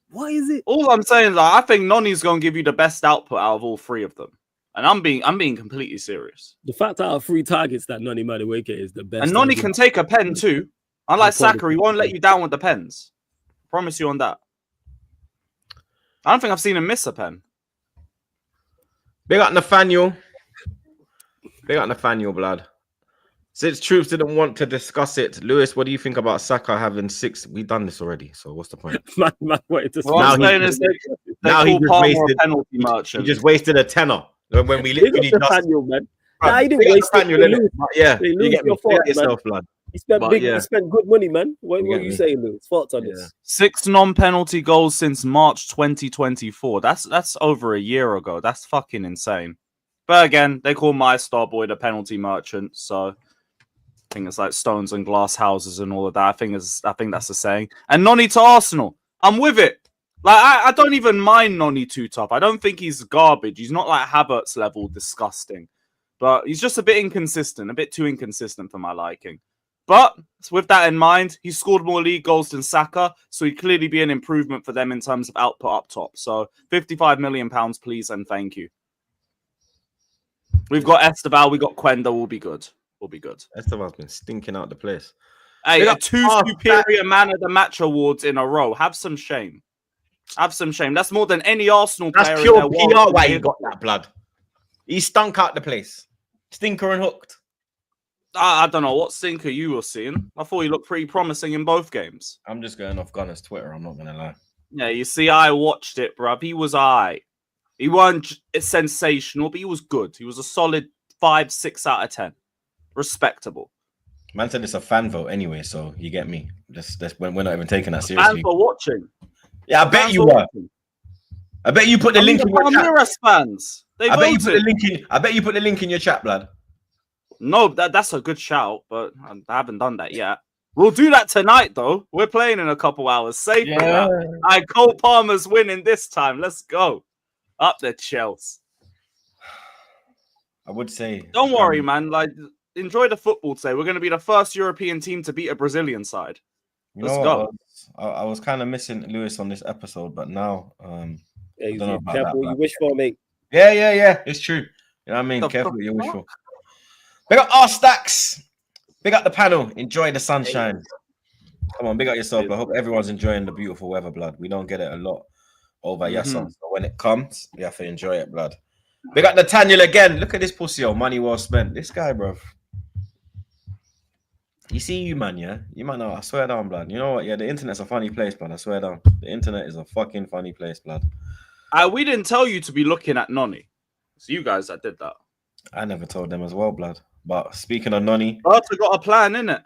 Why is it? All I'm saying is, I think Noni's gonna give you the best output out of all 3 of them. And I'm being completely serious. The fact out of 3 targets that Noni Madueke is the best. And Noni can take a pen too. Unlike Saka, he won't let you down with the pens. Promise you on that. I don't think I've seen him miss a pen. Big up Nathaniel. Blood. Since Troops didn't want to discuss it, Lewis, what do you think about Saka having 6? We've done this already, so what's the point? Now he just wasted penalty merchant. He just wasted a tenner when we literally just. Nathaniel, man. He didn't waste it. Yeah, you get me. Fault yourself, blood. He spent he spent good money, man. What are you saying, Lewis? Thoughts on this? 6 non-penalty goals since March 2024. That's over a year ago. That's fucking insane. But again, they call my star boy the penalty merchant, so I think it's like stones and glass houses and all of that. I think that's the saying. And Noni to Arsenal. I'm with it. Like I don't even mind Noni too tough. I don't think he's garbage. He's not like Havertz level disgusting. But he's just a bit inconsistent, a bit too inconsistent for my liking. But with that in mind, he scored more league goals than Saka, so he'd clearly be an improvement for them in terms of output up top. So £55 million, please, and thank you. We've got Esteval, we got Quenda, we'll be good. We'll be good. Esteval's been stinking out the place. Hey, 2 superior man of the match awards in a row. Have some shame. Have some shame. That's more than any Arsenal player. That's pure in their PR world why he got that blood. He stunk out the place. Stinker and hooked. I don't know what stinker you were seeing. I thought he looked pretty promising in both games. I'm just going off Gunner's Twitter. I'm not going to lie. Yeah, you see, I watched it, bruv. He was aight. He wasn't sensational, but he was good. He was a solid 5, 6 out of 10. Respectable. Man said it's a fan vote anyway, so you get me. That's when we're not even taking that Fans seriously. for watching. Yeah, I bet you were. I bet you put the link in your chat. Palmeiras fans. I bet you put the link in. I bet you put the link in your chat, blood. No, that's a good shout, but I haven't done that yet. We'll do that tonight, though. We're playing in a couple hours. Safe for that. Cole Palmer's winning this time. Let's go. Up the Chelsea. I would say. Don't worry, man. Like, enjoy the football today. We're going to be the first European team to beat a Brazilian side. Let's go. I was kind of missing Lewis on this episode, but now, I don't know about careful that, what you wish for, mate. Yeah. It's true. You know what I mean? Careful what you wish for. Big up our stacks. Big up the panel. Enjoy the sunshine. Come on, big up yourself. I hope everyone's enjoying the beautiful weather, blood. We don't get it a lot over Yasson. So when it comes, we have to enjoy it, blood. Big up Nathaniel again. Look at this pussy, money well spent. This guy, bro. You see you, man, yeah? You might know. I swear down, blood. You know what? Yeah, the internet's a funny place, blood. I swear down. The internet is a fucking funny place, blood. We didn't tell you to be looking at Noni. It's you guys that did that. I never told them as well, blood. But speaking of Noni, Arthur got a plan, innit?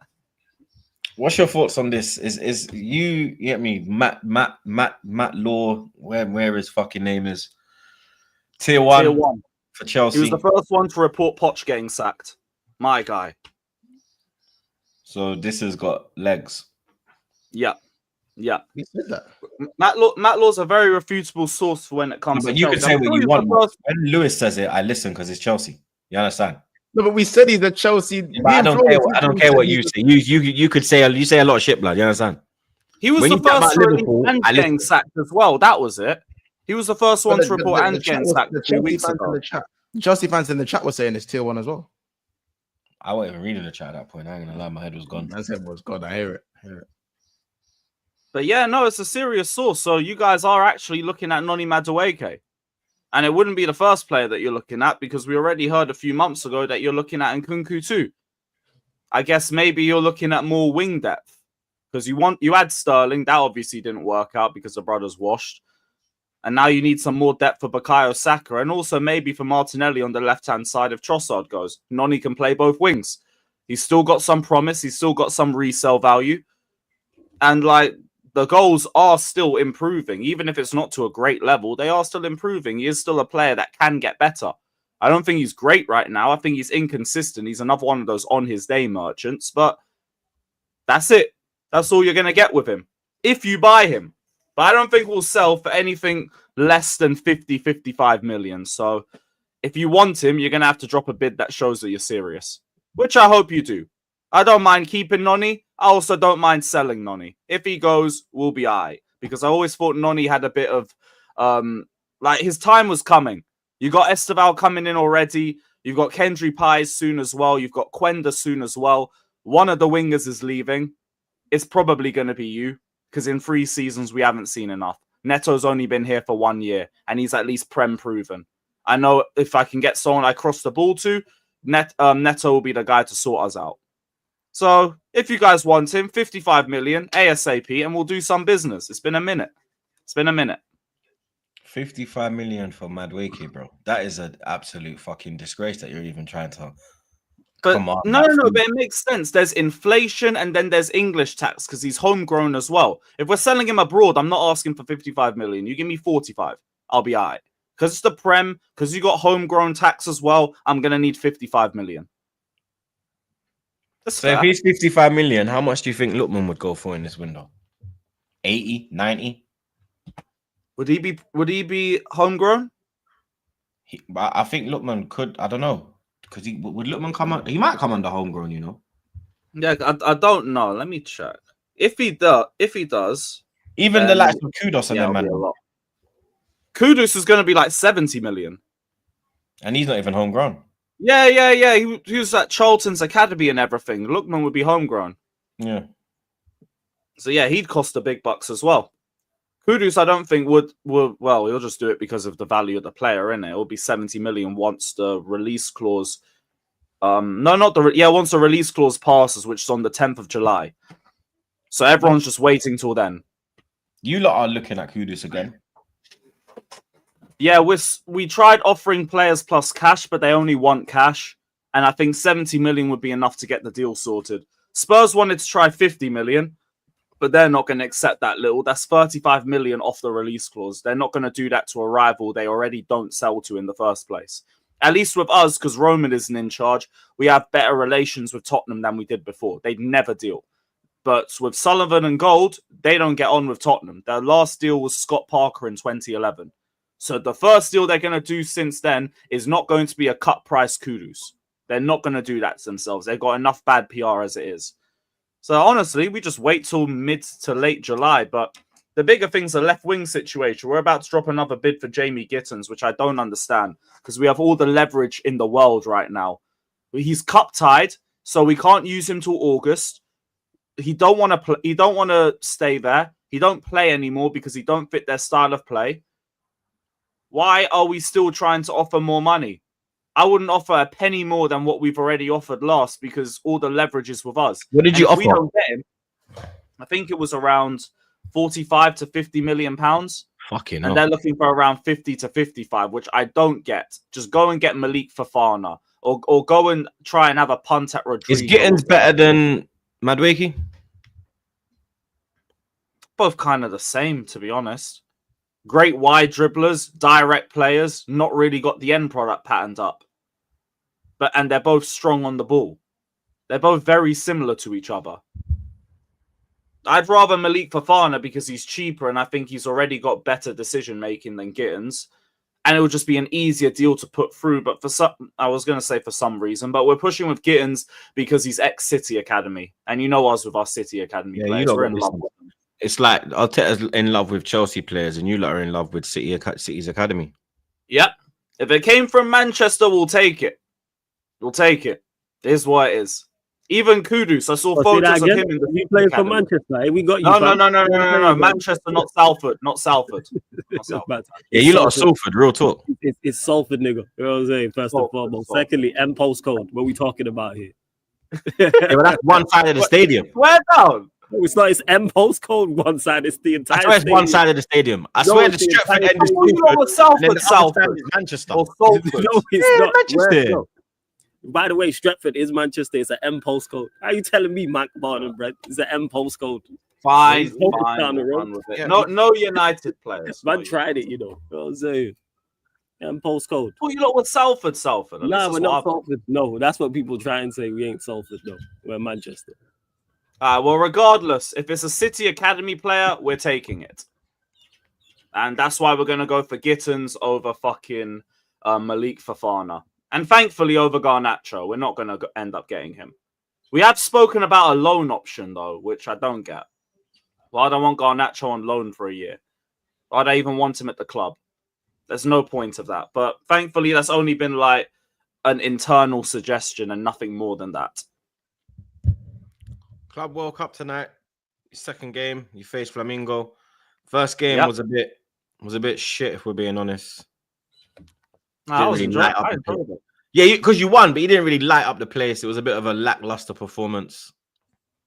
what's your thoughts on this? Is you get me? Matt Law, where his fucking name is? Tier one for Chelsea. He was the first one to report Poch getting sacked. My guy. So this has got legs. Yeah. He said that. Matt Law's a very refutable source for when it comes But to you Chelsea. can say what you want. When Lewis says it, I listen because it's Chelsea. You understand? No, but we said he's a Chelsea. But I don't care what you say. You could say you say a lot of shit, blood. You understand? He was When the you talk first about to Liverpool, and I getting listen. sacked as well. That was it. He was the first one to report and getting sacked The 2 weeks ago. Chelsea fans in the chat were saying it's tier 1 as well. I wasn't even reading the chat at that point. I ain't gonna lie, my head was gone. Man said was God. I hear it. But yeah, no, it's a serious source. So you guys are actually looking at Noni Madueke. And it wouldn't be the first player that you're looking at because we already heard a few months ago that you're looking at Nkunku too. I guess maybe you're looking at more wing depth because you had Sterling. That obviously didn't work out because the brothers washed. And now you need some more depth for Bukayo Saka and also maybe for Martinelli on the left-hand side if Trossard goes. Noni can play both wings. He's still got some promise. He's still got some resale value. And like the goals are still improving. Even if it's not to a great level, they are still improving. He is still a player that can get better. I don't think he's great right now. I think he's inconsistent. He's another one of those on his day merchants. But that's it. That's all you're going to get with him. If you buy him. But I don't think we'll sell for anything less than 50, 55 million. So if you want him, you're going to have to drop a bid that shows that you're serious. Which I hope you do. I don't mind keeping Noni. I also don't mind selling Noni. If he goes, we'll be all right. Because I always thought Noni had a bit of... like, his time was coming. You got Esteval coming in already. You've got Kendry Pies soon as well. You've got Quenda soon as well. One of the wingers is leaving. It's probably going to be you. Because in 3 seasons, we haven't seen enough. Neto's only been here for 1 year. And he's at least Prem proven. I know if I can get someone I cross the ball to, Neto will be the guy to sort us out. So if you guys want him, 55 million ASAP, and we'll do some business. It's been a minute. 55 million for Madueke, bro. That is an absolute fucking disgrace that you're even trying to. But come on, no, but it makes sense. There's inflation and then there's English tax because he's homegrown as well. If we're selling him abroad, I'm not asking for 55 million. You give me 45, I'll be all right. Because it's the Prem, because you got homegrown tax as well, I'm going to need 55 million. So if he's 55 million, how much do you think Lookman would go for in this window? 80, 90? Would he be homegrown? I think Lookman could, I don't know. Because would Lookman come out? He might come under homegrown, you know. Yeah, I don't know. Let me check. If he does, Even the then- likes of Kudos and yeah, them, it'll be a man. lot. Kudus is going to be like 70 million. And he's not even homegrown. Yeah. He was at Charlton's academy and everything. Lookman would be homegrown. Yeah. So yeah, he'd cost the big bucks as well. Kudus, I don't think would well, he'll just do it because of the value of the player, innit? It'll be 70 million once the release clause. Once the release clause passes, which is on the 10th of July. So everyone's just waiting till then. You lot are looking at Kudus again. Yeah, we tried offering players plus cash, but they only want cash. And I think 70 million would be enough to get the deal sorted. Spurs wanted to try 50 million, but they're not going to accept that little. That's 35 million off the release clause. They're not going to do that to a rival they already don't sell to in the first place. At least with us, because Roman isn't in charge, we have better relations with Tottenham than we did before. They'd never deal. But with Sullivan and Gold, they don't get on with Tottenham. Their last deal was Scott Parker in 2011. So the first deal they're going to do since then is not going to be a cut price Kudus. They're not going to do that to themselves. They've got enough bad PR as it is. So honestly, we just wait till mid to late July. But the bigger thing's a left wing situation. We're about to drop another bid for Jamie Gittins, which I don't understand because we have all the leverage in the world right now. He's cup tied, so we can't use him till August. He don't want to He don't want to stay there. He don't play anymore because he don't fit their style of play. Why are we still trying to offer more money? I wouldn't offer a penny more than what we've already offered last because all the leverage is with us. What did you offer? We don't get him. I think it was around 45 to 50 million pounds. Fucking and hell. they're looking for around 50 to 55, which I don't get. Just go and get Malik Fofana or go and try and have a punt at Rodrigo. Is Gittins better than Madueke? Both kind of the same, to be honest. Great wide dribblers, direct players, not really got the end product patterned up. And they're both strong on the ball. They're both very similar to each other. I'd rather Malik Fofana because he's cheaper and I think he's already got better decision making than Gittins. And it would just be an easier deal to put through. But for some reason, but we're pushing with Gittins because he's ex-City Academy. And you know us with our City Academy players. We're in love with them. It's like Arteta's in love with Chelsea players and you lot are in love with City's Academy. Yep. If it came from Manchester, we'll take it. We'll take it. Here's what it is. Even Kudus, I saw photos of him in the you playing for Manchester. Hey, we got you. No. Manchester, not Salford. Not Salford. Yeah, you lot are Salford, real talk. It's Salford, nigga. You know what I'm saying? First and foremost. Secondly, M postcode. What we talking about here? Yeah, but that's one side of the stadium. Swear down. It's not. It's M postcode. One side. It's the entire. I swear it's one side of the stadium. I swear the Stratford end is Salford. Manchester. No, it's not. Manchester. No. By the way, Stratford is Manchester. It's an M postcode. How are you telling me, Mike Barnum, Brett? It's an M postcode. Fine. Down the road. Yeah. No United players. Man tried it, you know. You know what I'm saying? M postcode. Oh, you lot with Salford. Nah, we're not Salford. No, that's what people try and say. We ain't Salford, no. We're Manchester. Well, regardless, if it's a City Academy player, we're taking it. And that's why we're going to go for Gittins over fucking Malik Fofana. And thankfully over Garnacho. We're not going to end up getting him. We have spoken about a loan option, though, which I don't get. Well, I don't want Garnacho on loan for a year. Why'd I even want him at the club? There's no point of that. But thankfully, that's only been like an internal suggestion and nothing more than that. Club World Cup tonight. Second game, you face Flamengo. First game was a bit shit, if we're being honest. I was enjoying it. Yeah, because you won, but you didn't really light up the place. It was a bit of a lackluster performance.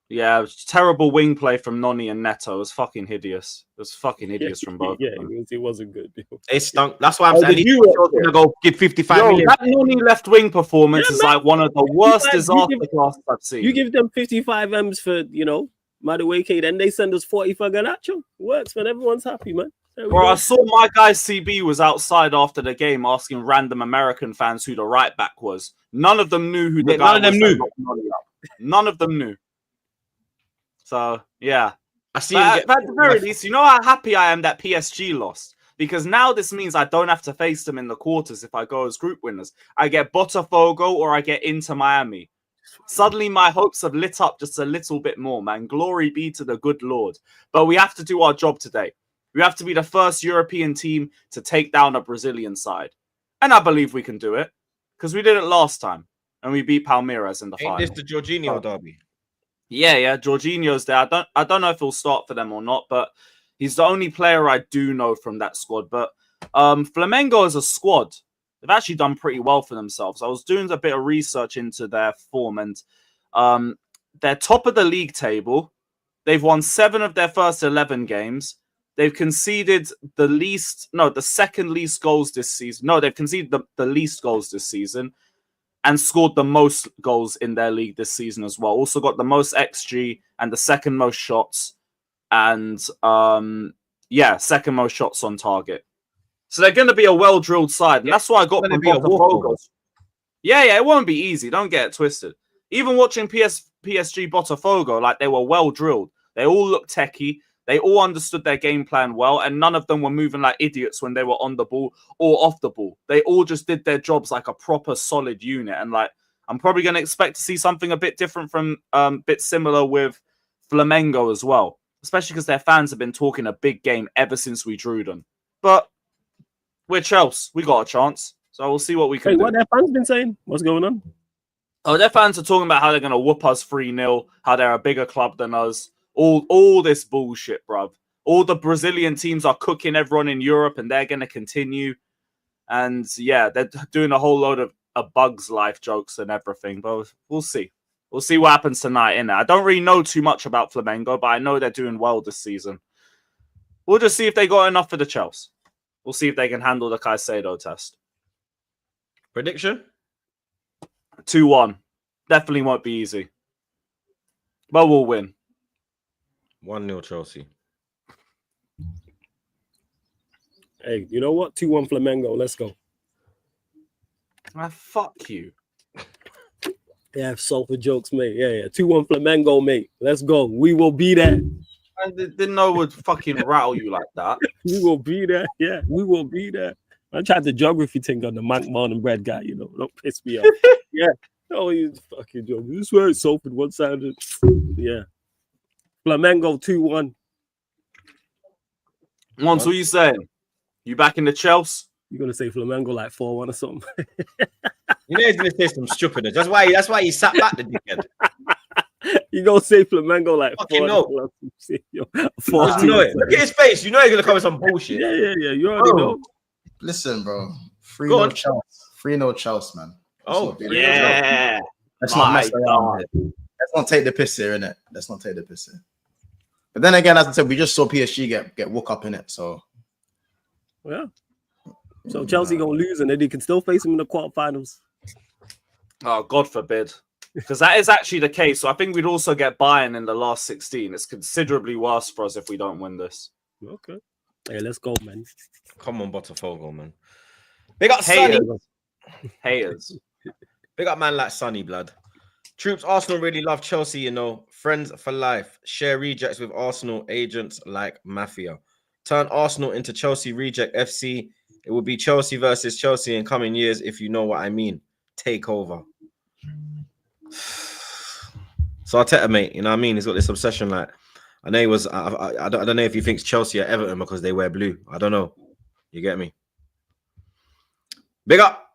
Yeah, it was terrible wing play from Noni and Neto. It was fucking hideous. It was fucking hideous from both. Yeah, it wasn't good. It stunk. That's why I'm saying you're going to go give 55 million. That Noni left wing performance is like one of the worst disaster classes I've seen. You give them 55 M's for, Madueke, then they send us 40 for Garnacho. Works, man. Everyone's happy, man. Bro, I saw my guy CB was outside after the game asking random American fans who the right back was. None of them knew who the guy was. None of them knew. So, yeah. I see. At the very least, you know how happy I am that PSG lost? Because now this means I don't have to face them in the quarters if I go as group winners. I get Botafogo or I get Inter Miami. Suddenly my hopes have lit up just a little bit more, man. Glory be to the good Lord. But we have to do our job today. We have to be the first European team to take down a Brazilian side. And I believe we can do it. Because we did it last time. And we beat Palmeiras in the Ain't final. this the Jorginho derby? Yeah. Jorginho's there. I don't know if he'll start for them or not, but he's the only player I do know from that squad. But Flamengo as a squad, they've actually done pretty well for themselves. I was doing a bit of research into their form, and they're top of the league table. They've won 7 of their first 11 games. They've conceded the second least goals this season. No, they've conceded the least goals this season and scored the most goals in their league this season as well. Also got the most XG and the second most shots. And second most shots on target. So they're going to be a well-drilled side. And that's what I got from Botafogo. Yeah, it won't be easy. Don't get it twisted. Even watching PSG Botafogo, like, they were well-drilled. They all looked techie. They all understood their game plan well, and none of them were moving like idiots when they were on the ball or off the ball. They all just did their jobs like a proper solid unit. And, like, I'm probably going to expect to see something a bit different from bit similar with Flamengo as well, especially because their fans have been talking a big game ever since we drew them. But we're Chelsea. We got a chance. So we'll see what we can do. What their fans been saying? What's going on? Oh, their fans are talking about how they're going to whoop us 3-0, how they're a bigger club than us. All this bullshit, bruv. All the Brazilian teams are cooking everyone in Europe, and they're going to continue. And, yeah, they're doing a whole load of A Bug's Life jokes and everything. But we'll see. We'll see what happens tonight, innit? I don't really know too much about Flamengo, but I know they're doing well this season. We'll just see if they got enough for the Chelsea. We'll see if they can handle the Caicedo test. Prediction? 2-1. Definitely won't be easy. But we'll win. 1-0 Chelsea. Hey, you know what? 2-1 Flamengo. Let's go. Fuck you. Yeah, Salford jokes, mate. Yeah. 2-1 Flamengo, mate. Let's go. We will be there. I didn't know it would fucking rattle you like that. We will be there. Yeah, we will be there. I tried the geography thing on the morning bread guy, you know. Don't piss me off. Yeah. Oh, you fucking joke. This is where it's Salford one-sided. Yeah. Flamengo 2-1. Once, what you saying? You back in the Chelsea? You're gonna say Flamengo like 4-1 or something. You know he's gonna say some stupidness. That's why he sat back the dickhead. You gonna say Flamengo like fucking 4-1? no. You know it. Look at his face. You know he's gonna come with some bullshit. Yeah. You already know. Listen, bro. 3-0 Chelsea. 3-0 Chelsea, man. Yeah. Let's not mess around. Let's not take the piss here, innit? Let's not take the piss here. But then again, as I said, we just saw PSG get woke up in it. So yeah. So Chelsea gonna lose, and then they can still face them in the quarterfinals. Oh, God forbid. Because that is actually the case. So I think we'd also get Bayern in the last 16. It's considerably worse for us if we don't win this. Okay. Hey, let's go, man. Come on, Botafogo, man. Big up Sonny. Haters. Big up man like Sonny, blood. Troops, Arsenal really love Chelsea, you know. Friends for life. Share rejects with Arsenal agents like Mafia. Turn Arsenal into Chelsea Reject FC. It will be Chelsea versus Chelsea in coming years, if you know what I mean. Take over. So Arteta, mate, you know what I mean? He's got this obsession. Like, I know he was. I don't know if he thinks Chelsea are Everton because they wear blue. I don't know. You get me? Big up.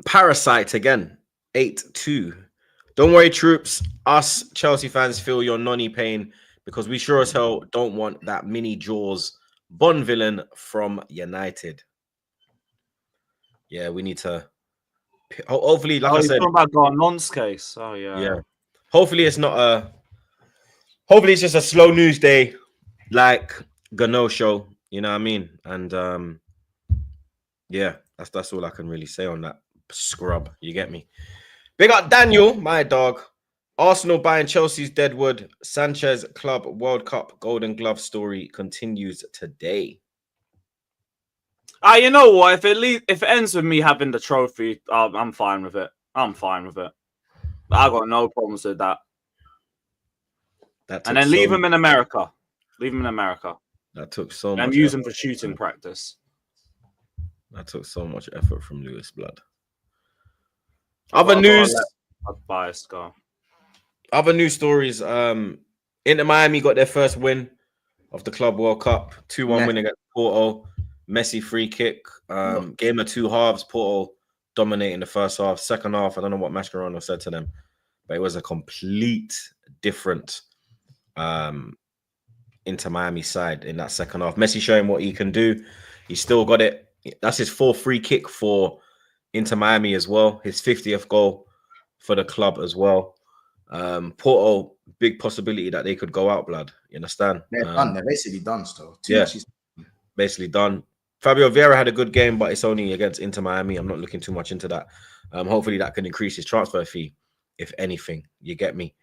Parasite again. 8-2. Don't worry, troops. Us Chelsea fans feel your nonny pain because we sure as hell don't want that mini Jaws Bond villain from United. Yeah, we need to. Hopefully, like I said, talking about Garnon's case. Oh yeah. Hopefully, it's not a. Hopefully, it's just a slow news day, like Gano show. You know what I mean? And yeah, that's all I can really say on that scrub. You get me? Big up Daniel, my dog. Arsenal buying Chelsea's Deadwood. Sanchez Club World Cup Golden Glove story continues today. You know what? If it ends with me having the trophy, I'm fine with it. I'm fine with it. I got no problems with that. And then leave him in America. Leave him in America. That took so much. And use him for shooting practice. That took so much effort from Lewis Blood. Other news. Biased guy. Other news stories. Inter Miami got their first win of the Club World Cup. 2-1 win against Porto. Messi free kick. Game of two halves. Porto dominating the first half. Second half, I don't know what Mascherano said to them, but it was a complete different Inter Miami side in that second half. Messi showing what he can do. He still got it. That's his fourth free kick for Inter Miami as well. His 50th goal for the club as well. Porto, big possibility that they could go out, blood. You understand? They're done. They're basically done still. Basically done. Fabio Vieira had a good game, but it's only against Inter Miami. I'm not looking too much into that. Hopefully that can increase his transfer fee, if anything. You get me?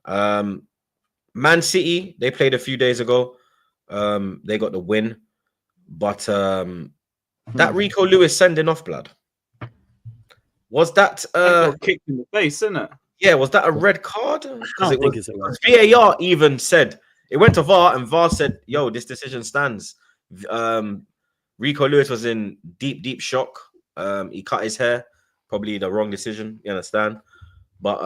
Man City, they played a few days ago. They got the win. But that Rico Lewis sending off, blood. Was that kick in the face, isn't it? Yeah, was that a red card? I don't think it's a red. VAR even said it went to VAR, and VAR said, "Yo, this decision stands." Rico Lewis was in deep shock. He cut his hair, probably the wrong decision. You understand? But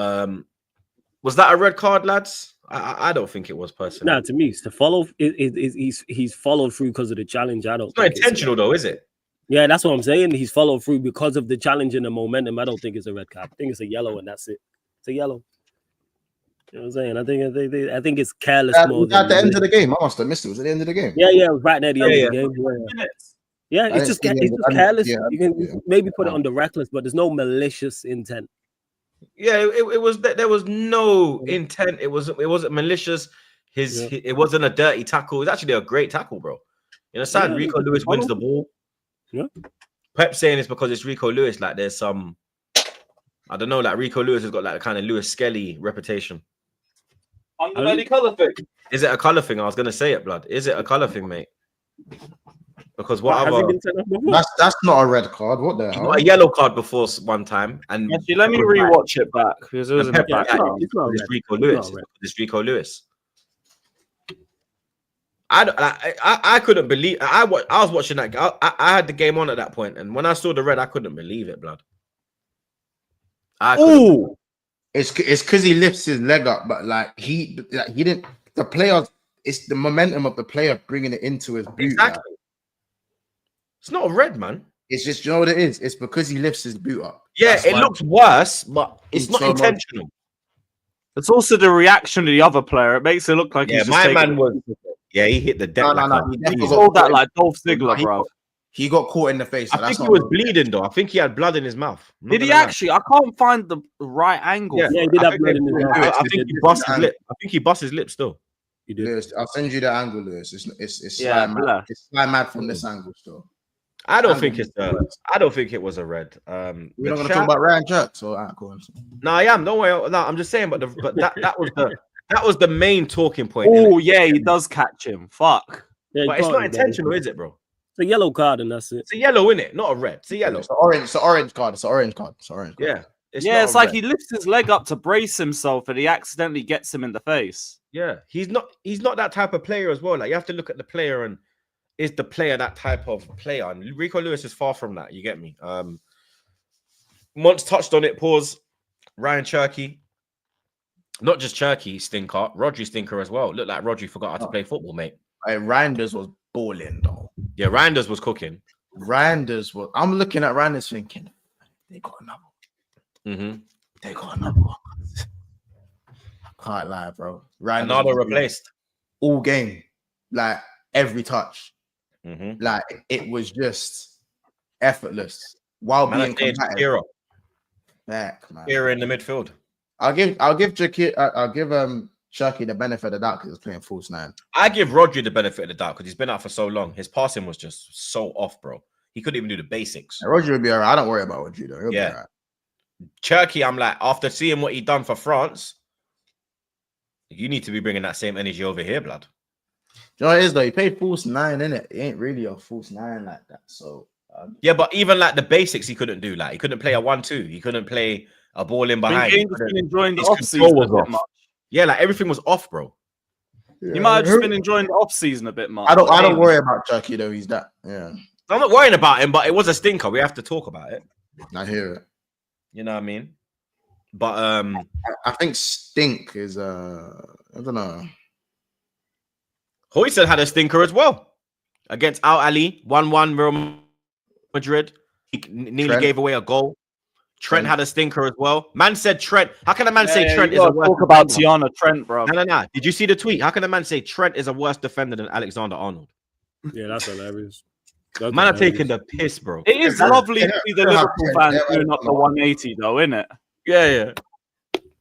was that a red card, lads? I don't think it was personally. Nah, to me, it's to follow. He's followed through because of the challenge. I don't. It's not intentional though, is it? Yeah, that's what I'm saying. He's followed through because of the challenge and the momentum. I don't think it's a red card. I think it's a yellow, and that's it. It's a yellow. You know what I'm saying? I think it's careless. At the end of the game, I must have missed it. Was it the end of the game? Yeah, it was right at the end of the game. Yeah, it's just careless. You can maybe put it under reckless, but there's no malicious intent. Yeah, it was that there was no intent. It wasn't malicious. It wasn't a dirty tackle. It's actually a great tackle, bro. You understand? Rico Lewis wins the ball. Yeah. Pep saying it's because it's Rico Lewis. Like there's some, I don't know. Like Rico Lewis has got like a kind of Lewis Skelly reputation. Underbelly colour thing. Is it a colour thing? I was gonna say it, blood. Is it a colour thing, mate? Because what other? That's not a red card. What the hell? Got a yellow card before one time, and actually, let me rewatch it back because it was in the back. It's Rico Lewis. It's Rico Lewis. I couldn't believe. I was watching that. I had the game on at that point, and when I saw the red, I couldn't believe it, blood. Oh, it's because he lifts his leg up, but like he didn't. The player, it's the momentum of the player bringing it into his boot. Exactly. Like. It's not a red, man. It's just, you know what it is? It's because he lifts his boot up. Yeah, it looks worse, but it's not intentional. It's also the reaction to the other player. It makes it look like he's my man was. Yeah, he hit the deck. He called that like Dolph Ziggler, bro. He got caught in the face. I think he was bleeding though. I think he had blood in his mouth. Did he actually? I can't find the right angle. Yeah, he did have blood in his mouth. I think he bust his lip. I think he bust his lip still. He did. Lewis, I'll send you the angle, Lewis. It's slime mad from this angle still. I don't think it was a red. We're not gonna talk about Ryan Jerks, so go on. No, I am. Don't worry. No, I'm just saying. But that was the main talking point. Oh yeah, he does catch him. Fuck. Yeah, but it's not intentional, is it, bro? It's a yellow card, and that's it. It's a yellow, innit? Not a red. It's a yellow. It's an orange card. It's an orange card. Yeah. It's like he lifts his leg up to brace himself, and he accidentally gets him in the face. Yeah, he's not that type of player as well. Like you have to look at the player and. Is the player that type of player? And Rico Lewis is far from that. You get me? Monts touched on it. Pause. Ryan Cherky. Not just Cherky stinker. Rodri stinker as well. Looked like Rodri forgot how to play football, mate. Reinders was balling though. Yeah, Reinders was cooking. Reinders was. I'm looking at Reinders thinking they got another. They got another one. I can't lie, bro. Reinders another replaced all game, like every touch. Like it was just effortless while being competitive. Back, man. Here in the midfield. I'll give Cherky the benefit of the doubt because he's playing false nine. I give Rodri the benefit of the doubt because he's been out for so long. His passing was just so off, bro. He couldn't even do the basics. Rodri will be all right. I don't worry about Rodri though. He'll be all right. Cherky, I'm like, after seeing what he done for France, you need to be bringing that same energy over here, blood. You know what it is though? He played false nine, innit? He ain't really a false nine like that. So yeah, but even like the basics, he couldn't do. Like he couldn't play a 1-2. He couldn't play a ball in behind. He's been enjoying the off season a bit much. Yeah, like everything was off, bro. You might have just been enjoying the off season a bit much. I don't worry about Cherky though. He's that. Yeah. I'm not worrying about him, but it was a stinker. We have to talk about it. I hear it. You know what I mean? But I think stink is I don't know. Hoyson had a stinker as well against Al Ali, 1-1 Real Madrid. He nearly Trent. gave away a goal. Trent had a stinker as well. Man said Trent. How can a man say Trent you is a gotta worse talk about defender? Tiana Trent, bro. No. Did you see the tweet? How can a man say Trent is a worse defender than Alexander Arnold? Yeah, that's hilarious. Man are taking the piss, bro. It is lovely to see the Liverpool fans doing up the 180, though, isn't it? Yeah.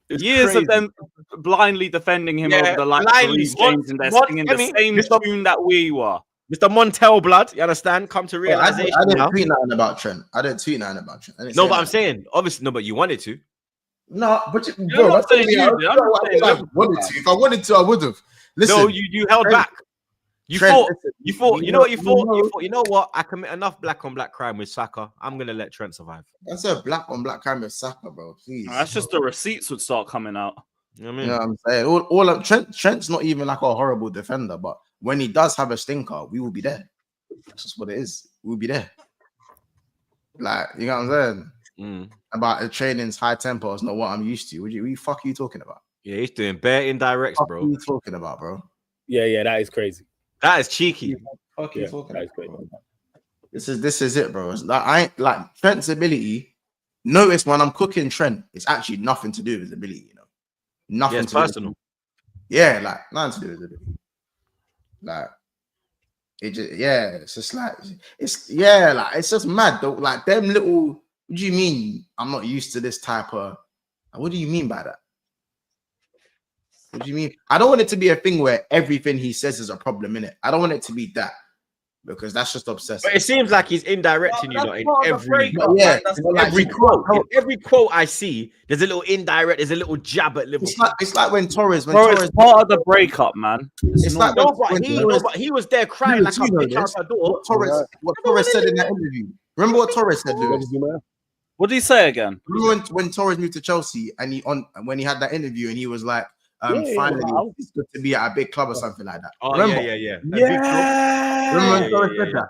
It's Years crazy. of them blindly defending him over the last blindly. 3 games, and they're singing the same Mr. tune that we were. Mr. Montel blood, you understand? Come to realization I didn't now. tweet nothing about Trent. I didn't tweet nothing about Trent. I didn't No, say but I'm nothing. saying, obviously, no, but you wanted to. No, but I'm bro, not saying you did. I'm just saying I wanted to. If I wanted to, I would have. Listen, No, you held Trent- back. You Trent, thought. listen, You thought. you You know what you know- thought? you You know- thought. You know what? I commit enough black on black crime with Saka. I'm gonna let Trent survive. that's a black on black crime with Saka, bro. Please. That's just the receipts would start coming out. You know what I You mean? know what I'm saying? All of Trent's not even like a horrible defender, but when he does have a stinker, we will be there. That's just what it is. We'll be there. Like, you know what I'm saying? About the training's high tempo is not what I'm used to. What the fuck are you talking about? Yeah, he's doing bare indirects, What bro. are you talking about, bro? Yeah, that is crazy. That is cheeky. Fuck Yeah, you talking that is about, crazy. bro? This is it, bro. It's like, I ain't like Trent's ability. Notice when I'm cooking Trent, it's actually nothing to do with his ability, you know. Nothing Yeah, it's to do with- personal. Yeah, like nothing to do with it. Like it just it's just like it's just mad though. Like them little, what do you mean? I'm not used to this type of what do you mean by that? What do you mean? I don't want it to be a thing where everything he says is a problem in it. I don't want it to be that because that's just obsessive. But it seems like he's indirecting you lot in every Every quote. In every quote I see, there's a little indirect, there's a little jab at Liverpool. It's like when Torres It's part of the breakup, man. It's like No, when but he was there crying like a bitch out the door. what Torres said in that interview. Remember what Torres said, Lewis? What did he say again? Remember when Torres moved to Chelsea and when he had that interview and he was like, finally, it's good to be at a big club or something like that. Oh, Remember? yeah. Remember when Torres said that?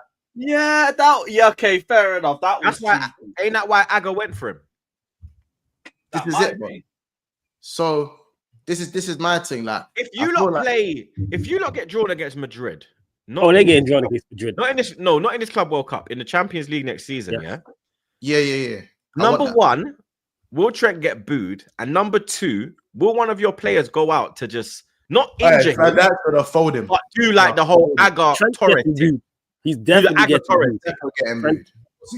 Yeah, okay, fair enough. That's why, ain't that why Aga went for him? This is it, bro. So this is my thing. Like, If you lot get drawn against Madrid, They're getting drawn against Madrid. not in this Club World Cup, in the Champions League next season, yeah. Yeah. Number one, will Trent get booed? And number two, will one of your players go out to just not injure him, that's gonna fold him. but do like the whole Aga Trent's Torres getting thing? booed. He's definitely Aga getting Torres. booed.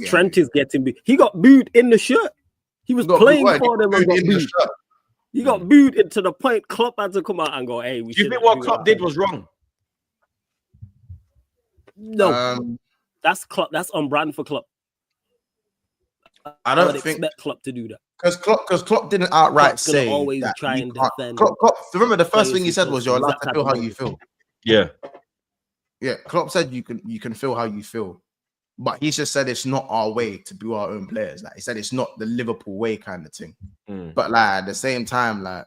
Trent is getting booed. He got booed in the shirt. He was playing for them and got booed. He got booed into the point Klopp had to come out and go, "Hey, we." Do you think what Klopp did was wrong? No, that's Klopp. That's on brand for Klopp. I don't would think expect Klopp to do that. because Klopp didn't outright Klopp's gonna say always that try you and can't- defend Klopp, remember the first players thing he who said feel was you're allowed to that feel type how of you feel. Yeah. Klopp said you can feel how you feel, but he just said it's not our way to boo our own players. Like he said, it's not the Liverpool way kind of thing. But like at the same time, like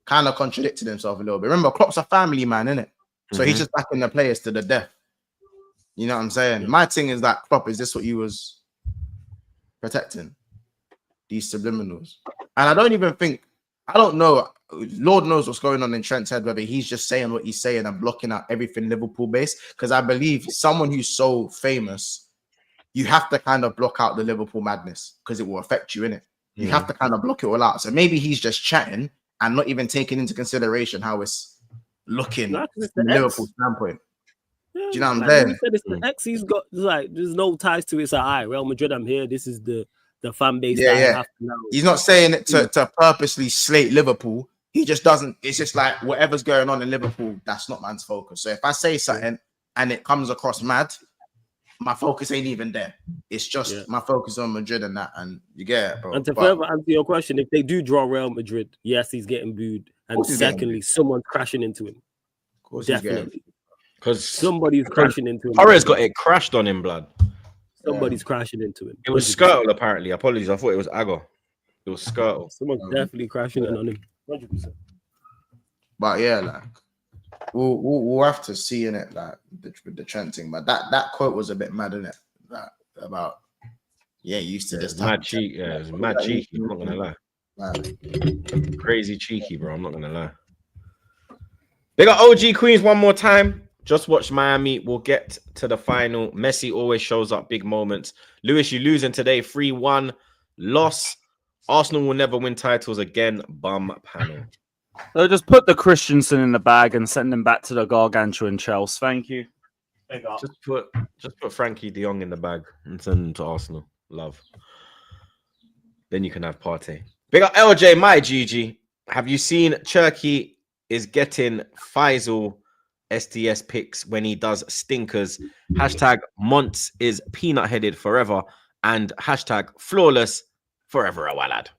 kind of contradicted himself a little bit. Remember, Klopp's a family man, innit? So he's just backing the players to the death. You know what I'm saying? My thing is that Klopp, is this what he was protecting? These subliminals. And I don't know. Lord knows what's going on in Trent's head, whether he's just saying what he's saying and blocking out everything Liverpool based. Because I believe someone who's so famous, you have to kind of block out the Liverpool madness because it will affect you, innit? You have to kind of block it all out. So maybe he's just chatting and not even taking into consideration how it's looking from Liverpool standpoint. Yeah, do you know what I'm like saying? He said it's the X. He's got like there's no ties to it. It's like, Real Madrid, I'm here. This is the fan base. That I have to know. He's not saying it to purposely slate Liverpool. He just doesn't. It's just like whatever's going on in Liverpool, that's not man's focus. So if I say something and it comes across mad, my focus ain't even there. It's just my focus on Madrid and that. And you get it, bro. And to further answer your question, if they do draw Real Madrid, yes, he's getting booed. And secondly, someone's crashing into him. Of course, definitely. Because somebody's crashing into him. Torres got it crashed on him, blood. Somebody's crashing into him. It was Skirtle, apparently. Apologies. I thought it was Aga. It was Skirtle. Someone's definitely crashing in on him. 100%. But yeah, like we'll have to see in it, like the Trent thing. But that quote was a bit mad, innit? Like, about used to this. Mad cheek. Yeah, it was mad cheeky. I'm not gonna lie. Crazy cheeky, bro. I'm not gonna lie. They got OG Queens one more time. Just watch Miami. We'll get to the final. Messi always shows up big moments. Lewis, you losing today. 3-1 loss. Arsenal will never win titles again. Bum panel. So just put the Christensen in the bag and send him back to the Gargantuan Chelsea. Thank you. Just put Frankie de Jong in the bag and send him to Arsenal. Love. Then you can have Partey. Big up LJ, my GG. Have you seen Cherky is getting Faisal STS picks when he does stinkers? Hashtag Monts is peanut headed forever and hashtag flawless forever a lad.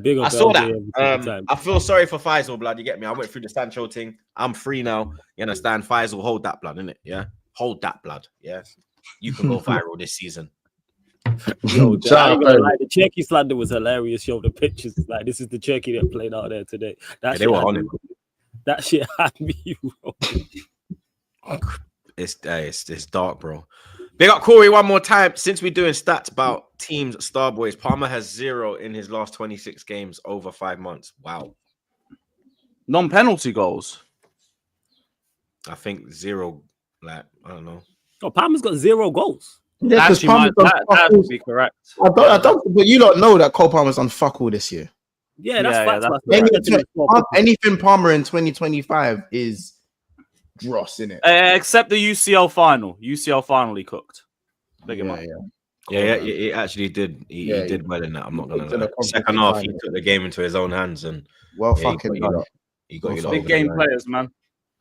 Big up I saw LJ that. every single time. I feel sorry for Faisal, blood. You get me? I went through the Sancho thing. I'm free now. You understand? Faisal, hold that blood, innit? Yeah. Hold that blood. Yeah. You can go viral this season. Yo, I ain't gonna lie, the Cherky slander was hilarious. Yo, the pictures, like, this is the Cherky that played out there today. That they were on him. That shit had me rolling. It's dark, bro. Big up Corey one more time. Since we're doing stats about teams, Starboys, Palmer has 0 in his last 26 games over 5 months. Wow. Non-penalty goals. I think 0, like, I don't know. Oh, Palmer's got 0 goals. Yeah, Actually, that would be correct. I don't, but you don't know that Cole Palmer's done fuck all this year. Yeah, that's facts. Anything Palmer in 2025 is dross, innit? Except the UCL final. UCL final he cooked. Big him up. Yeah, he actually did. He did well in that. I'm not gonna lie. Second half, he took the game into his own hands and fucking done. He got you big game players, man.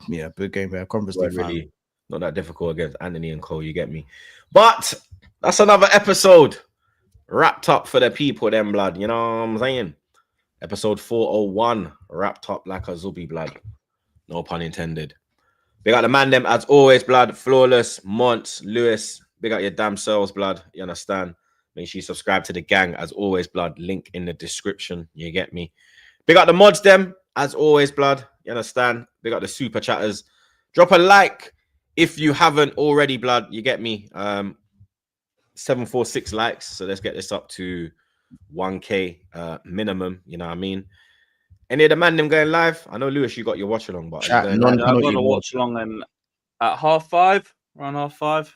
Yeah, big game player. Conference really not that difficult against Anthony and Cole. You get me? But that's another episode wrapped up for the people. Them blood, you know what I'm saying? Episode 401 wrapped up like a Zubi blood. No pun intended. Big up the man them as always, blood. Flawless, Mont, Lewis. Big up your damn selves, blood. You understand? Make sure you subscribe to the gang as always, blood. Link in the description. You get me? Big up the mods them as always, blood. You understand? Big up the super chatters. Drop a like if you haven't already, blood. You get me? 746 likes. So let's get this up to 1K minimum. You know what I mean? Any of the man them going live? I know Lewis, you got your watch along, but I've got to watch along and at 5:30, around 5:30.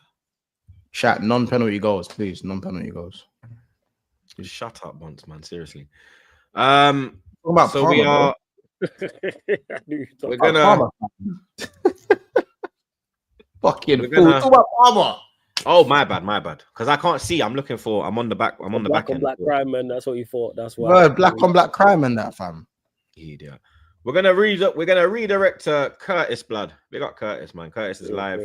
Chat non-penalty goals, please. Non-penalty goals. Just shut up, once, man. Seriously. We are. We're gonna. Fucking. Talk about Palmer. Oh, my bad. Because I can't see. I'm on the back. I'm on the back end. Black crime, man. That's what you thought. That's why. Bro, black on black crime and that, fam. Yeah. We're gonna redirect to Curtis, blood. Big up Curtis, man. Curtis is live.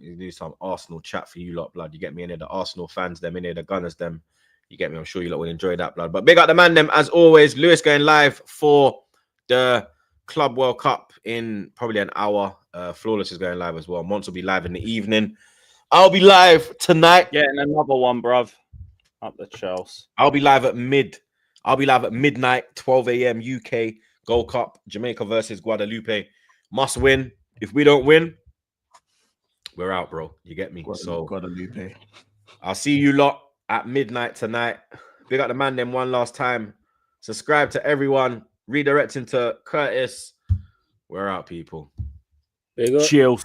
You do some Arsenal chat for you lot, blood. You get me? Any of the Arsenal fans, them, any of the Gunners, them. You get me? I'm sure you lot will enjoy that, blood. But big up the man, them, as always. Lewis going live for the Club World Cup in probably an hour. Flawless is going live as well. Mons will be live in the evening. I'll be live tonight. Getting another one, bruv. Up the Chelsea. I'll be live at midnight, 12 a.m. UK Gold Cup, Jamaica versus Guadalupe. Must win. If we don't win, we're out, bro. You get me? So Guadalupe. I'll see you lot at midnight tonight. Big up the man them one last time. Subscribe to everyone. Redirecting to Curtis. We're out, people. Big up. Cheers.